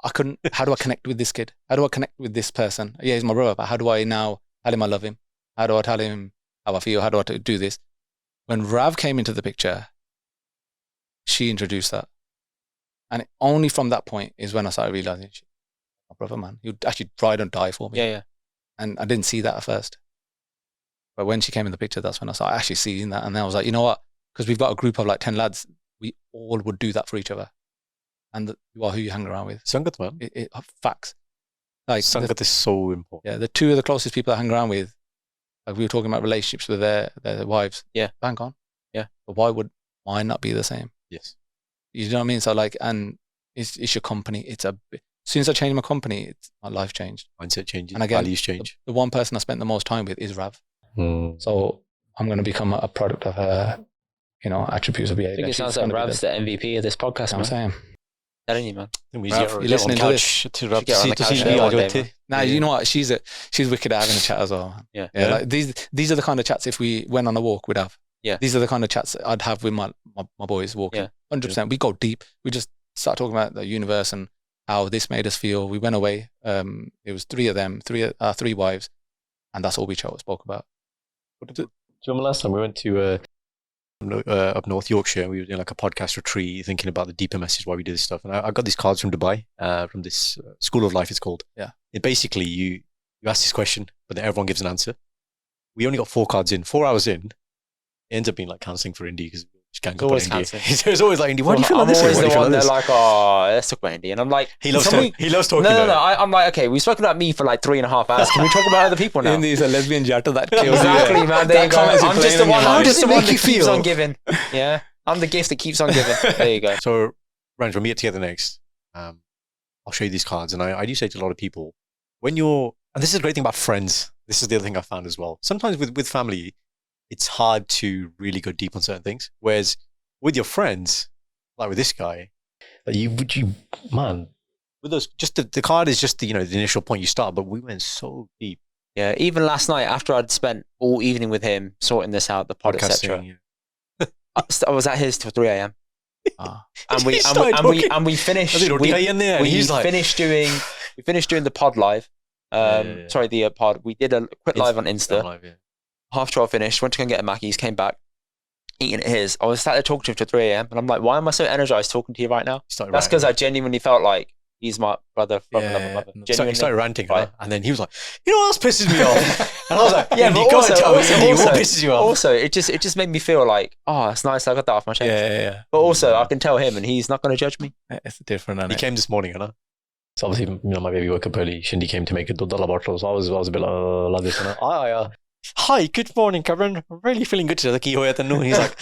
S1: I couldn't. How do I connect with this kid? How do I connect with this person? Yeah, he's my brother, but how do I now tell him I love him? How do I tell him how I feel? How do I do this? When Rav came into the picture, she introduced that. And only from that point is when I started realizing, my brother, man, he would actually ride and die for me.
S2: Yeah.
S1: And I didn't see that at first. But when she came in the picture, that's when I started actually seeing that. And then I was like, you know what? Because we've got a group of like 10 lads, we all would do that for each other. And you are who you hang around with.
S3: Sangat, man.
S1: Facts. Like
S3: Sangat is so important.
S1: Yeah, the 2 of the closest people I hang around with, like we were talking about relationships with their wives.
S2: Yeah.
S1: Bang on.
S2: Yeah.
S1: But why would mine not be the same?
S3: Yes.
S1: You know what I mean? So like, and it's your company. As soon as I changed my company, my life changed.
S3: Mindset changes.
S1: And again,
S3: values change.
S1: The one person I spent the most time with is Rav.
S3: Mm.
S1: So I'm going to become a product of her, attributes of behavior.
S2: I think it sounds like Rav's the MVP of this podcast, man.
S1: I'm saying.
S2: Telling you, man.
S3: You're
S1: listening to this? Nah, you know what? She's wicked at having a chat as well.
S2: Yeah.
S1: Like these are the kind of chats if we went on a walk we'd have.
S2: Yeah.
S1: These are the kind of chats I'd have with my boys walking. 100%. We go deep. We just start talking about the universe and how this made us feel. We went away. It was 3 of them, 3 wives, and that's all we spoke about.
S3: Do you remember last time we went to up North Yorkshire, and we were doing like a podcast retreat, thinking about the deeper message why we do this stuff. And I got these cards from Dubai, from this School of Life, it's called.
S1: Yeah.
S3: It basically, you ask this question, but then everyone gives an answer. We only got 4 cards in. 4 hours in, it ends up being like counselling for Indy because just can't go on Indy. It's always like, Indy, why do you feel like this?
S2: I'm always the one they're like, oh, let's talk about Indy. And I'm like,
S3: he loves talking.
S2: No. I'm like, okay, we've spoken about me for like 3.5 hours. Can we talk about other people now?
S1: Indy's a lesbian jatta that kills you.
S2: Exactly, man. There you go. I'm just the one that keeps on giving. Yeah. I'm the gift that keeps on giving. There you go.
S3: So, Ranj, when we get together next, I'll show you these cards. And I do say to a lot of people, and this is the great thing about friends. This is the other thing I found as well. Sometimes with family, it's hard to really go deep on certain things. Whereas with your friends, like with this guy, man, with those, just the card is just the initial point you start, but we went so deep.
S2: Yeah, even last night after I'd spent all evening with him sorting this out, the pod, etc. I was at his till 3 a.m. And we finished. We finished doing the pod live. Sorry, the pod. We did a quick live on Insta. 12:30 finished. Went to go and get a Mackey's. Came back, eating at his. I was started talking to him till 3 a.m. And I'm like, why am I so energized talking to you right now? That's because I genuinely felt like He's my brother from another mother.
S3: So he started ranting,
S2: right?
S3: and then he was like, "You know what else pisses me off?" And I was like,
S2: Yeah,
S3: Indy,
S2: but
S3: go
S2: also,
S3: and tell me,
S2: also,
S3: Indy,
S2: also,
S3: what pisses you off?
S2: also, it just made me feel like, oh, it's nice. I got that off my chest.
S1: Yeah.
S2: But also, I can tell him, and he's not going to judge me.
S1: It's different. Isn't
S3: He
S1: it?
S3: came this morning, so obviously, my baby woke up early. Shindy came to make a $2 bottle, so I was a bit like this. Hi, good morning, Kevin. I'm really feeling good today. And he's like,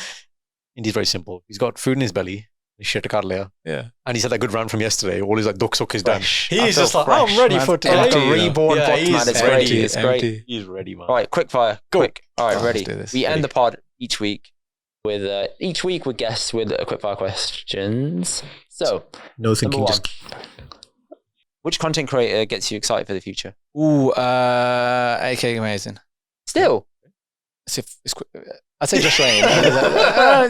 S3: Indy's very simple. He's got food in his belly. Shit kar liya.
S1: Yeah.
S3: And he's had that good run from yesterday. All his like duk suk is done.
S2: I
S3: He's
S2: feel
S3: just like,
S2: fresh,
S3: I'm ready
S1: man.
S3: for today.
S2: Like a
S1: Empty,
S2: reborn
S3: yeah,
S2: bot,
S3: he's
S2: man. It's
S3: empty,
S2: great. It's great.
S1: empty.
S3: He's ready, man.
S2: All right, quickfire.
S3: Go.
S2: Quick. All right,
S1: Oh,
S2: ready.
S1: let's do this.
S2: We end the pod each week with guests with quickfire questions. So,
S3: No
S2: number one. Which content creator gets you excited for the future?
S1: Ooh, AK amazing.
S2: Still.
S1: It's quick. I'd say just Rain.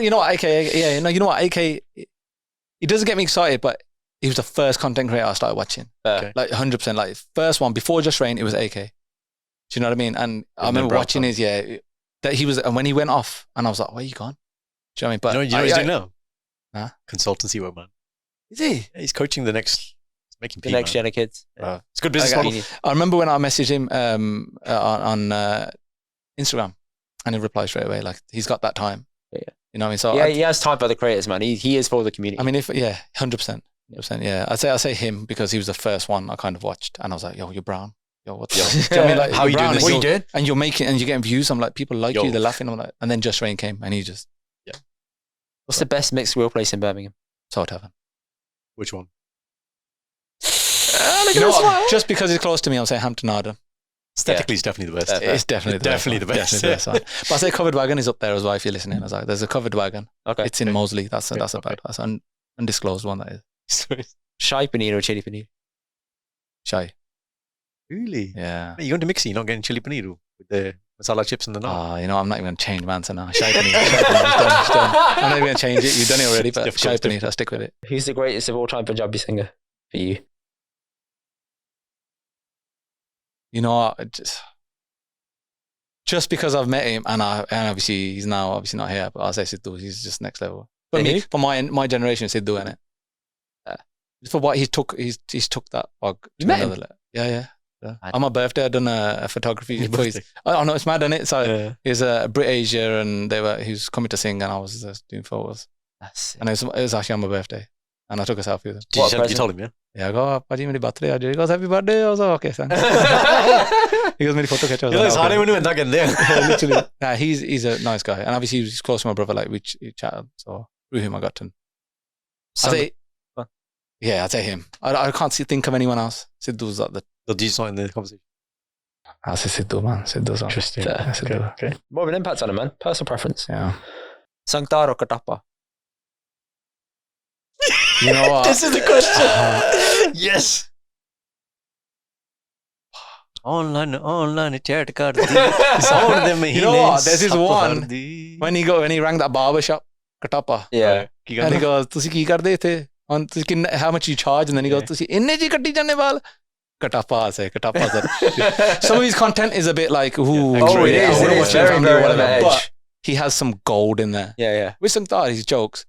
S1: You know what, AK, yeah, no, you know what, AK, he doesn't get me excited, but he was the first content creator I started watching.
S3: Okay.
S1: Like 100%, like first one, before Just Rain, it was AK. Do you know what I mean? And I remember watching his, that he was, and when he went off, and I was like, where are you gone? Do you know what I mean? But
S3: You know what he's doing now?
S1: Huh?
S3: Consultancy work, man.
S1: Is he?
S3: Yeah, he's coaching the next, making
S2: The next gen of kids.
S3: Yeah. It's a good business
S1: Okay.
S3: model.
S1: I remember when I messaged him on Instagram, and he replied straight away, like, he's got that time.
S2: Yeah.
S1: You know what I mean? So
S2: Yeah, he has time for the creators, man. He is for the community.
S1: I mean, 100%. 100%, yeah. I'd say him because he was the first one I kind of watched, and I was like, yo, you're brown. Yo, what the hell? Do you know what I mean? Like,
S3: How
S1: you're
S3: you doing
S1: brown
S3: this?
S1: and
S3: What you
S1: you're- And you're making, and you're getting views. I'm like, people like
S3: Yo.
S1: you, they're laughing. I'm like, and then Just Rain came, and he just,
S2: What's the best mixed grill place in Birmingham?
S1: Salt Heaven.
S3: Which one?
S1: You know what? Just because it's close to me, I'll say Hampton Arden.
S3: Aesthetically, it's definitely the best.
S2: Yeah.
S1: It's definitely the
S3: Definitely
S1: best.
S3: the best.
S1: Definitely the best one. But I say Covered Wagon is up there as well. If you're listening, I was like, there's a Covered Wagon.
S2: Okay.
S1: It's in Moseley. That's
S3: Okay.
S1: an undisclosed one. That is
S2: Shy paneer or chili paneer?
S1: shy.
S3: Really?
S1: Yeah.
S3: You're going to mix it, you're not getting chili paneer with the masala chips and the naan.
S1: You know, I'm not even going to change my answer now. Shy paneer. It's done. I'm not even going to change it. You've done it already,
S3: It's
S1: but
S3: difficult,
S1: shy
S3: it's
S1: paneer. I'll stick with it.
S2: Who's the greatest of all time Punjabi singer for you?
S1: You know what? Just because I've met him, and obviously he's now obviously not here, but I'll say Sidhu. He's just next level. For me, for my generation, Sidhu, innit? For what he's took that bug
S2: You
S1: to
S2: met
S1: another
S2: him?
S1: level. Yeah. On my birthday, I done a photography.
S3: Your
S1: for his,
S3: birthday?
S1: I know it's mad, isn't it? So
S3: Yeah.
S1: he's a Brit Asia, and he was coming to sing, and I was doing photos,
S2: That's it.
S1: and it was actually on my birthday, and I took a selfie with him.
S3: Did
S2: What
S3: you told him, yeah?
S1: Yeah, I go, "Paji, मेरी birthday आज." He goes, "Happy birthday." I was like, "Okay, thanks." He goes, "मेरी photo खींचो." I was
S3: You're
S1: like,
S3: like,
S1: "Okay."
S3: "Sare manu enda kende."
S1: Literally. Nah, he's a nice guy, and obviously he's close to my brother. Like we chatted, so through him I got to. I'd say him. I can't think of anyone else. Sidhu's like the.
S3: So Desi's not in the conversation.
S1: I say Sidhu, man. Sidhu's on.
S3: Interesting.
S1: Yeah, Sidhu.
S3: Okay.
S2: More of an impact on him, man. Personal preference.
S1: Yeah.
S2: Sangtar or Katapa?
S1: You know what?
S3: This is the question. Yes. Online chat kar di. Sound de mahine.
S1: You know what? There's this
S3: sap
S1: one
S3: har di.
S1: when he rang that barber shop, Katapa,
S2: Yeah.
S1: and he goes, "Tusi ki karde the? On how much you charge?" And then he goes, "Tusi inne ji katti janne wal." Katapa say. Some of his content is a bit like, ooh,
S3: Oh, it is,
S1: I wouldn't
S3: it
S1: watch
S3: is.
S1: it if
S2: Very,
S1: I'm
S2: very
S1: doing
S2: on the
S1: whatever.
S2: edge.
S1: But he has some gold in there.
S2: Yeah.
S1: With some thought, his jokes,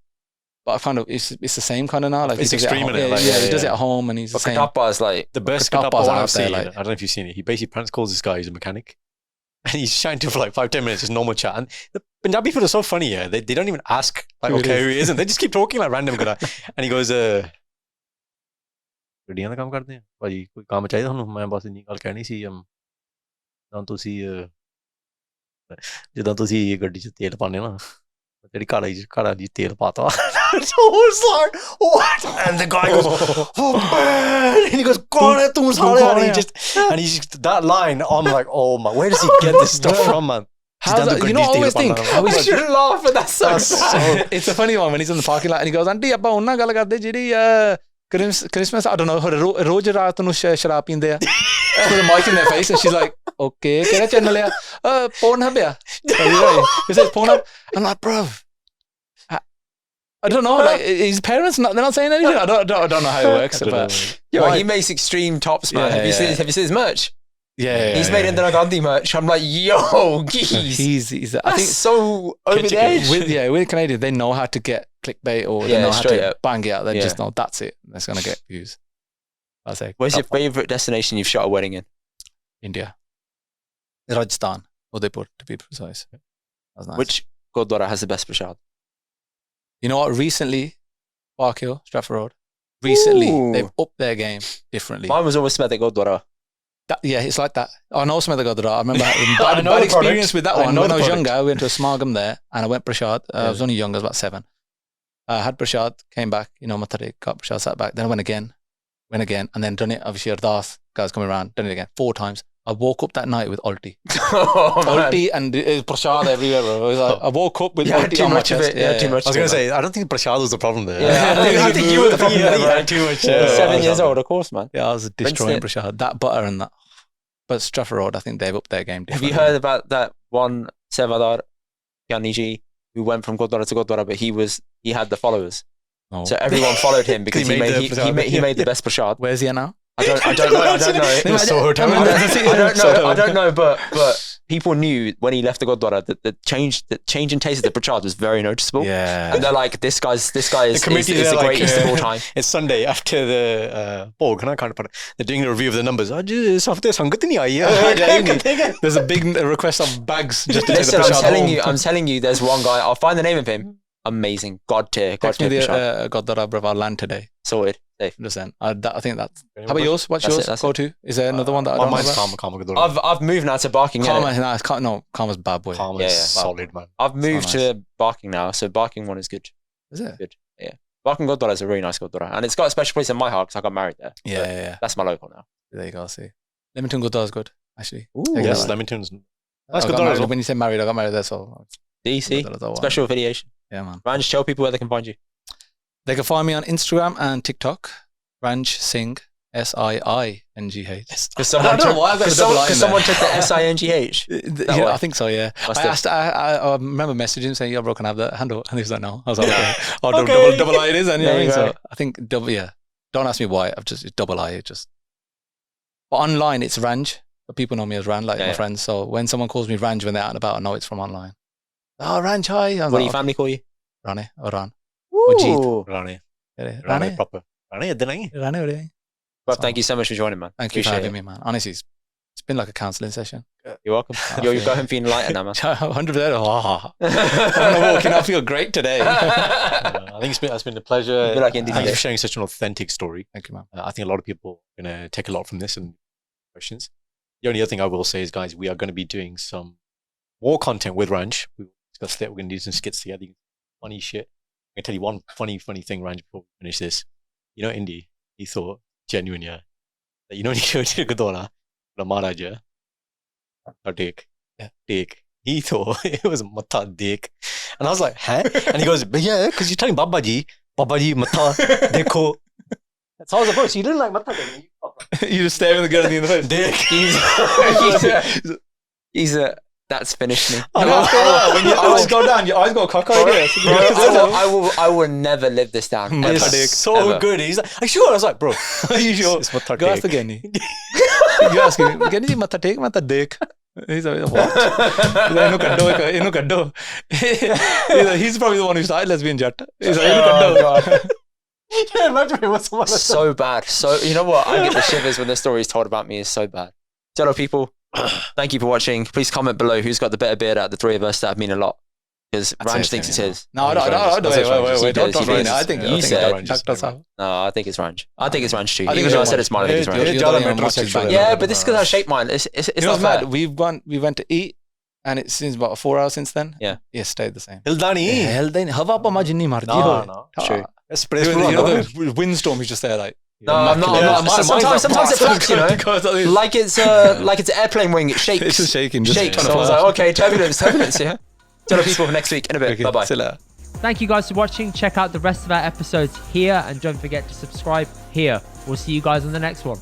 S1: but I kind of it's the same kind of now. Like
S3: It's
S1: he does it at
S3: extreme,
S1: home.
S3: innit?
S1: Yeah,
S3: Like,
S1: he
S3: yeah,
S1: does it
S3: yeah.
S1: at home, and he's the
S2: But
S1: same.
S2: Katapa is like,
S3: The best
S1: Katapa's
S3: Katapa one
S1: out
S3: I've
S1: there,
S3: seen,
S1: like-
S3: I don't know if you've seen it, he basically pranks calls this guy who's a mechanic. And he's chatting to him for like 5-10 minutes, just normal chat. And the Punjabi people are so funny, yeah. They don't even ask, like,
S1: Who it
S3: okay,
S1: is.
S3: who he is. And they just keep talking like random guy. And he goes, ਗੱਡੀਆਂ ਦਾ ਕੰਮ ਕਰਦੇ ਆ ਭਾਜੀ ਕੋਈ ਕੰਮ ਚਾਹੀਦਾ ਤੁਹਾਨੂੰ ਮੈਂ ਬਸ ਇੰਨੀ ਗੱਲ ਕਹਿਣੀ ਸੀ ਜਦੋਂ ਤੁਸੀਂ ਗੱਡੀ 'ਚ ਤੇਲ ਪਾਉਂਦੇ ਹੋ ਨਾ ਜਿਹੜੀ ਘੜਾ ਜੀ ਤੇਲ ਪਾਤਾ so it's like what and the guy goes oh man and he goes ਕੌਣ ਹੈ ਤੂੰ ਸਾਲਿਆ and he just and he's that line I'm like oh my where does he get this stuff from man
S1: How's that? You know, I always think, how
S2: I
S1: is
S2: should laugh, but that's so sad.
S1: it's a funny one when he's in the parking lot and he goes, "Auntie, ਆਪਾਂ ਉਹਨਾਂ ਗੱਲ ਕਰਦੇ ਜਿਹੜੀ Christmas, I don't know, ਰੋਜ਼ ਰਾਤ ਨੂੰ ਸ਼ਰਾਬ ਪੀਂਦੇ ਆ." With a mic in their face, and she's like, "Okay, ਕਿਹੜਾ ਚੈਨਲ ਆ? Pornhub ਆ?" He says Pornhub. I'm like, bro, I don't know. Like his parents, they're not saying anything. I don't know how it works. But
S2: Yo,
S1: why-
S2: he makes extreme tops, man.
S1: Yeah,
S2: Have you
S1: yeah.
S2: seen his merch?
S1: yeah,
S2: He's made Indira Gandhi merch. I'm like, yo, geez.
S1: He's I
S2: That's
S1: think
S2: so over the edge.
S1: with Canadians, they know how to get clickbait or they
S2: Yeah,
S1: know how
S2: straight
S1: to
S2: up.
S1: bang it out. They
S2: Yeah.
S1: just know that's it. That's gonna get views. I'll say.
S2: Where's your favorite destination you've shot a wedding in?
S1: India. Rajasthan, Udaipur to be precise. That's nice.
S2: Which Gurdwara has the best prashad?
S1: You know what? Recently, Park Hill, Stratford Road. Recently,
S2: Ooh.
S1: they've upped their game differently.
S2: Mine was always Smedek Gurdwara.
S1: Yeah, it's like that. I know some of the Gurdwara. I remember having bad,
S3: know
S1: bad
S3: the
S1: experience
S3: product.
S1: with that
S3: I
S1: one.
S3: know
S1: When
S3: the
S1: I was
S3: product.
S1: younger, I went to a Smargam there and I went prashad. I was only young, I was about 7. I had prashad, came back, Matare, got prashad, sat back. Then I went again, and then done it. Obviously, Ardas, guys coming around, done it again 4 times. I woke up that night with ulti. Ulti and prashad everywhere, bro. It was like, I woke up with ulti
S2: too
S1: on my
S2: much of
S1: chest.
S2: it. Yeah, too much.
S3: I was going to say, I don't think prashad was the problem there.
S2: Yeah, I think you were the problem there, bro.
S3: Too much.
S2: 7 years old, of course, man.
S1: Yeah, I was destroying
S2: Rinsed
S1: prashad. That butter and that. But Stratford Road, I think they've upped their game
S2: Have
S1: differently.
S2: you heard about that one Sevadar Gyaniji who went from Gurdwara to Gurdwara, but he had the followers.
S1: No.
S2: So everyone followed him because
S3: He
S2: he
S3: made
S2: made
S3: the prashad.
S2: he made the best prashad.
S1: Where's he at now?
S2: I don't know.
S3: It was so hotel.
S2: I don't know, but people knew when he left the Gurdwara that the change in taste of the prashad was very noticeable.
S1: Yeah.
S2: And they're like, this guy is
S3: committee,
S2: the
S3: they're like,
S2: greatest of all time.
S3: It's Sunday after the they're doing a review of the numbers. There's
S1: There's a big request of bags just to
S2: Listen,
S1: take the prashad
S2: I'm telling you, there's one guy. I'll find the name of him. Amazing, God tier
S1: Text me the
S2: prashad.
S1: Gurdwara, bro. I'll land today.
S2: Sorted. Safe.
S1: 100%. I think that's. How about yours? What's
S2: That's
S1: yours?
S2: it, that's
S1: Go to. Is there another one that I don't know
S3: mine's
S1: about?
S3: Karma.
S2: I've moved now to Barking.
S1: Karma,
S2: innit?
S1: no, Karma's bad boy.
S3: Karma
S2: Yeah,
S3: is
S2: yeah.
S3: solid, man.
S2: I've moved
S1: nice.
S2: to Barking now, so Barking one is good.
S1: Is it?
S2: Good. Yeah. Barking Gurdwara is a really nice Gurdwara, and it's got a special place in my heart because I got married there.
S1: Yeah,
S2: But
S1: yeah.
S2: That's my local now.
S1: There you go. See, Leamington Gurdwara is good, actually.
S2: Ooh.
S1: Yeah,
S3: Yes,
S1: right.
S3: Leamington's.
S1: I
S3: That's
S1: got
S3: Gurdwara as
S1: married-
S3: well.
S1: When you say married, I got married there, so.
S2: DC,
S1: Gurdwara's the one.
S2: special affiliation.
S1: Yeah, man.
S2: Ranj, tell people where they can find you.
S1: They can find me on Instagram and TikTok. Ranj Singh, SIINGH.
S2: Because someone
S1: don't know why I've got a double I in
S2: someone
S1: there.
S2: took the SINGH.
S1: Yeah,
S2: way.
S1: I think so. Yeah,
S2: Must
S1: I
S2: have.
S1: asked. I remember messaging him saying, "Yo, bro, can I have that handle?" And he was like, "No." I was like, "Okay, oh,
S3: Okay.
S1: double I it is." And you know
S2: There
S1: what I
S2: you
S1: mean? So I think double. Yeah, don't ask me why. It's double I. It just. But online, it's Ranj. But people know me as Ran, like
S2: Yeah,
S1: my
S2: yeah.
S1: friends. So when someone calls me Ranj when they're out and about, I know it's from online. Oh, Ranj, hi. I was
S2: What do
S1: like,
S2: your family call you?
S1: Rane or Ran.
S2: Ooh.
S3: Rani.
S1: Rane,
S3: Rani proper. Rani, didn't
S1: Rane, Rane.
S2: But thank you so much for joining, man.
S1: Thank you for
S2: Appreciate
S1: having me, man. Honestly, it's been like a counselling session.
S2: You're welcome. You're going feeling lighter now, man.
S1: 100%. Oh, I'm walking. I feel great today.
S3: I think it's been a pleasure.
S2: You'd be like Indy
S3: Thank you
S2: today.
S3: for sharing such an authentic story.
S1: Thank you, man.
S3: I think a lot of people are going to take a lot from this and questions. The only other thing I will say is, guys, we are going to be doing some more content with Ranj. We discussed it. We're going to do some skits together. Funny shit. I'm going to tell you one funny thing, Ranj, before we finish this. You know, Indy, he thought, genuine, yeah, that when you go to Gurdwara, the Maharaja, or Dick.
S1: Yeah.
S3: Dick. He thought it was Mata Dick. And I was like, huh? And he goes, but yeah, because you're telling Babaji, Mata Dekho. So I was like, bro, so you didn't like Mata Dekho?
S1: You just staring the girl in the face.
S3: Dick.
S2: He's a. That's finished me.
S1: When your eyes go down, your eyes go cockeyed.
S2: I will never live this down.
S1: Mata
S2: Ever.
S3: It's so
S2: Ever.
S3: good. He's like, are you sure? I was like, bro,
S1: Are you sure?
S3: it's Mata
S1: Go ask the
S3: Dick.
S1: Genny. You ask him, Genny, Mata Dick, Mata Dick. He's like, what? He's like, he's probably the one who started lesbian jet. He's like,
S2: Oh, God.
S3: Yeah, imagine it was someone like
S2: So bad. So you know what? I get the shivers when the story is told about me. Is so bad. So hello, people. Thank you for watching. Please comment below who's got the better beard out of the three of us. That would mean a lot because Ranj thinks it's his.
S1: No, I don't. Wait. Don't
S2: He
S1: ruin it.
S2: does.
S1: I think
S2: You
S1: it's
S2: said-
S1: Ranj.
S2: No, I think it's Ranj. I think it's Ranj too.
S1: I think
S2: Even
S1: it's
S2: though I said
S1: Ranj.
S2: it's mine, I think it's
S1: Yeah,
S2: Ranj.
S3: You're
S1: you're
S3: the
S1: the
S3: other
S1: homosexual.
S3: metrosexual.
S2: Yeah, but this is because I shaped mine. It's
S1: You know
S2: not
S1: what's
S2: fair.
S1: mad? We went to eat, and it seems about 4 hours since then.
S2: Yeah.
S1: It stayed the same.
S3: Hildani.
S1: Hell, then hava pa majini marji ho.
S3: No.
S2: True.
S3: It's
S1: You know the windstorm is just there, like.
S2: No, I'm not.
S3: Yeah,
S2: Sometimes it flaps, you know. Like it's airplane wing. It shakes.
S1: It's just shaking. Just
S2: Shakes.
S1: trying
S2: So
S1: to
S2: I was
S1: fly.
S2: like, okay, turbulence. Yeah. Tell people next week in a bit.
S1: Okay,
S2: Bye bye.
S1: see you later.
S4: Thank you guys for watching. Check out the rest of our episodes here and don't forget to subscribe here. We'll see you guys on the next one.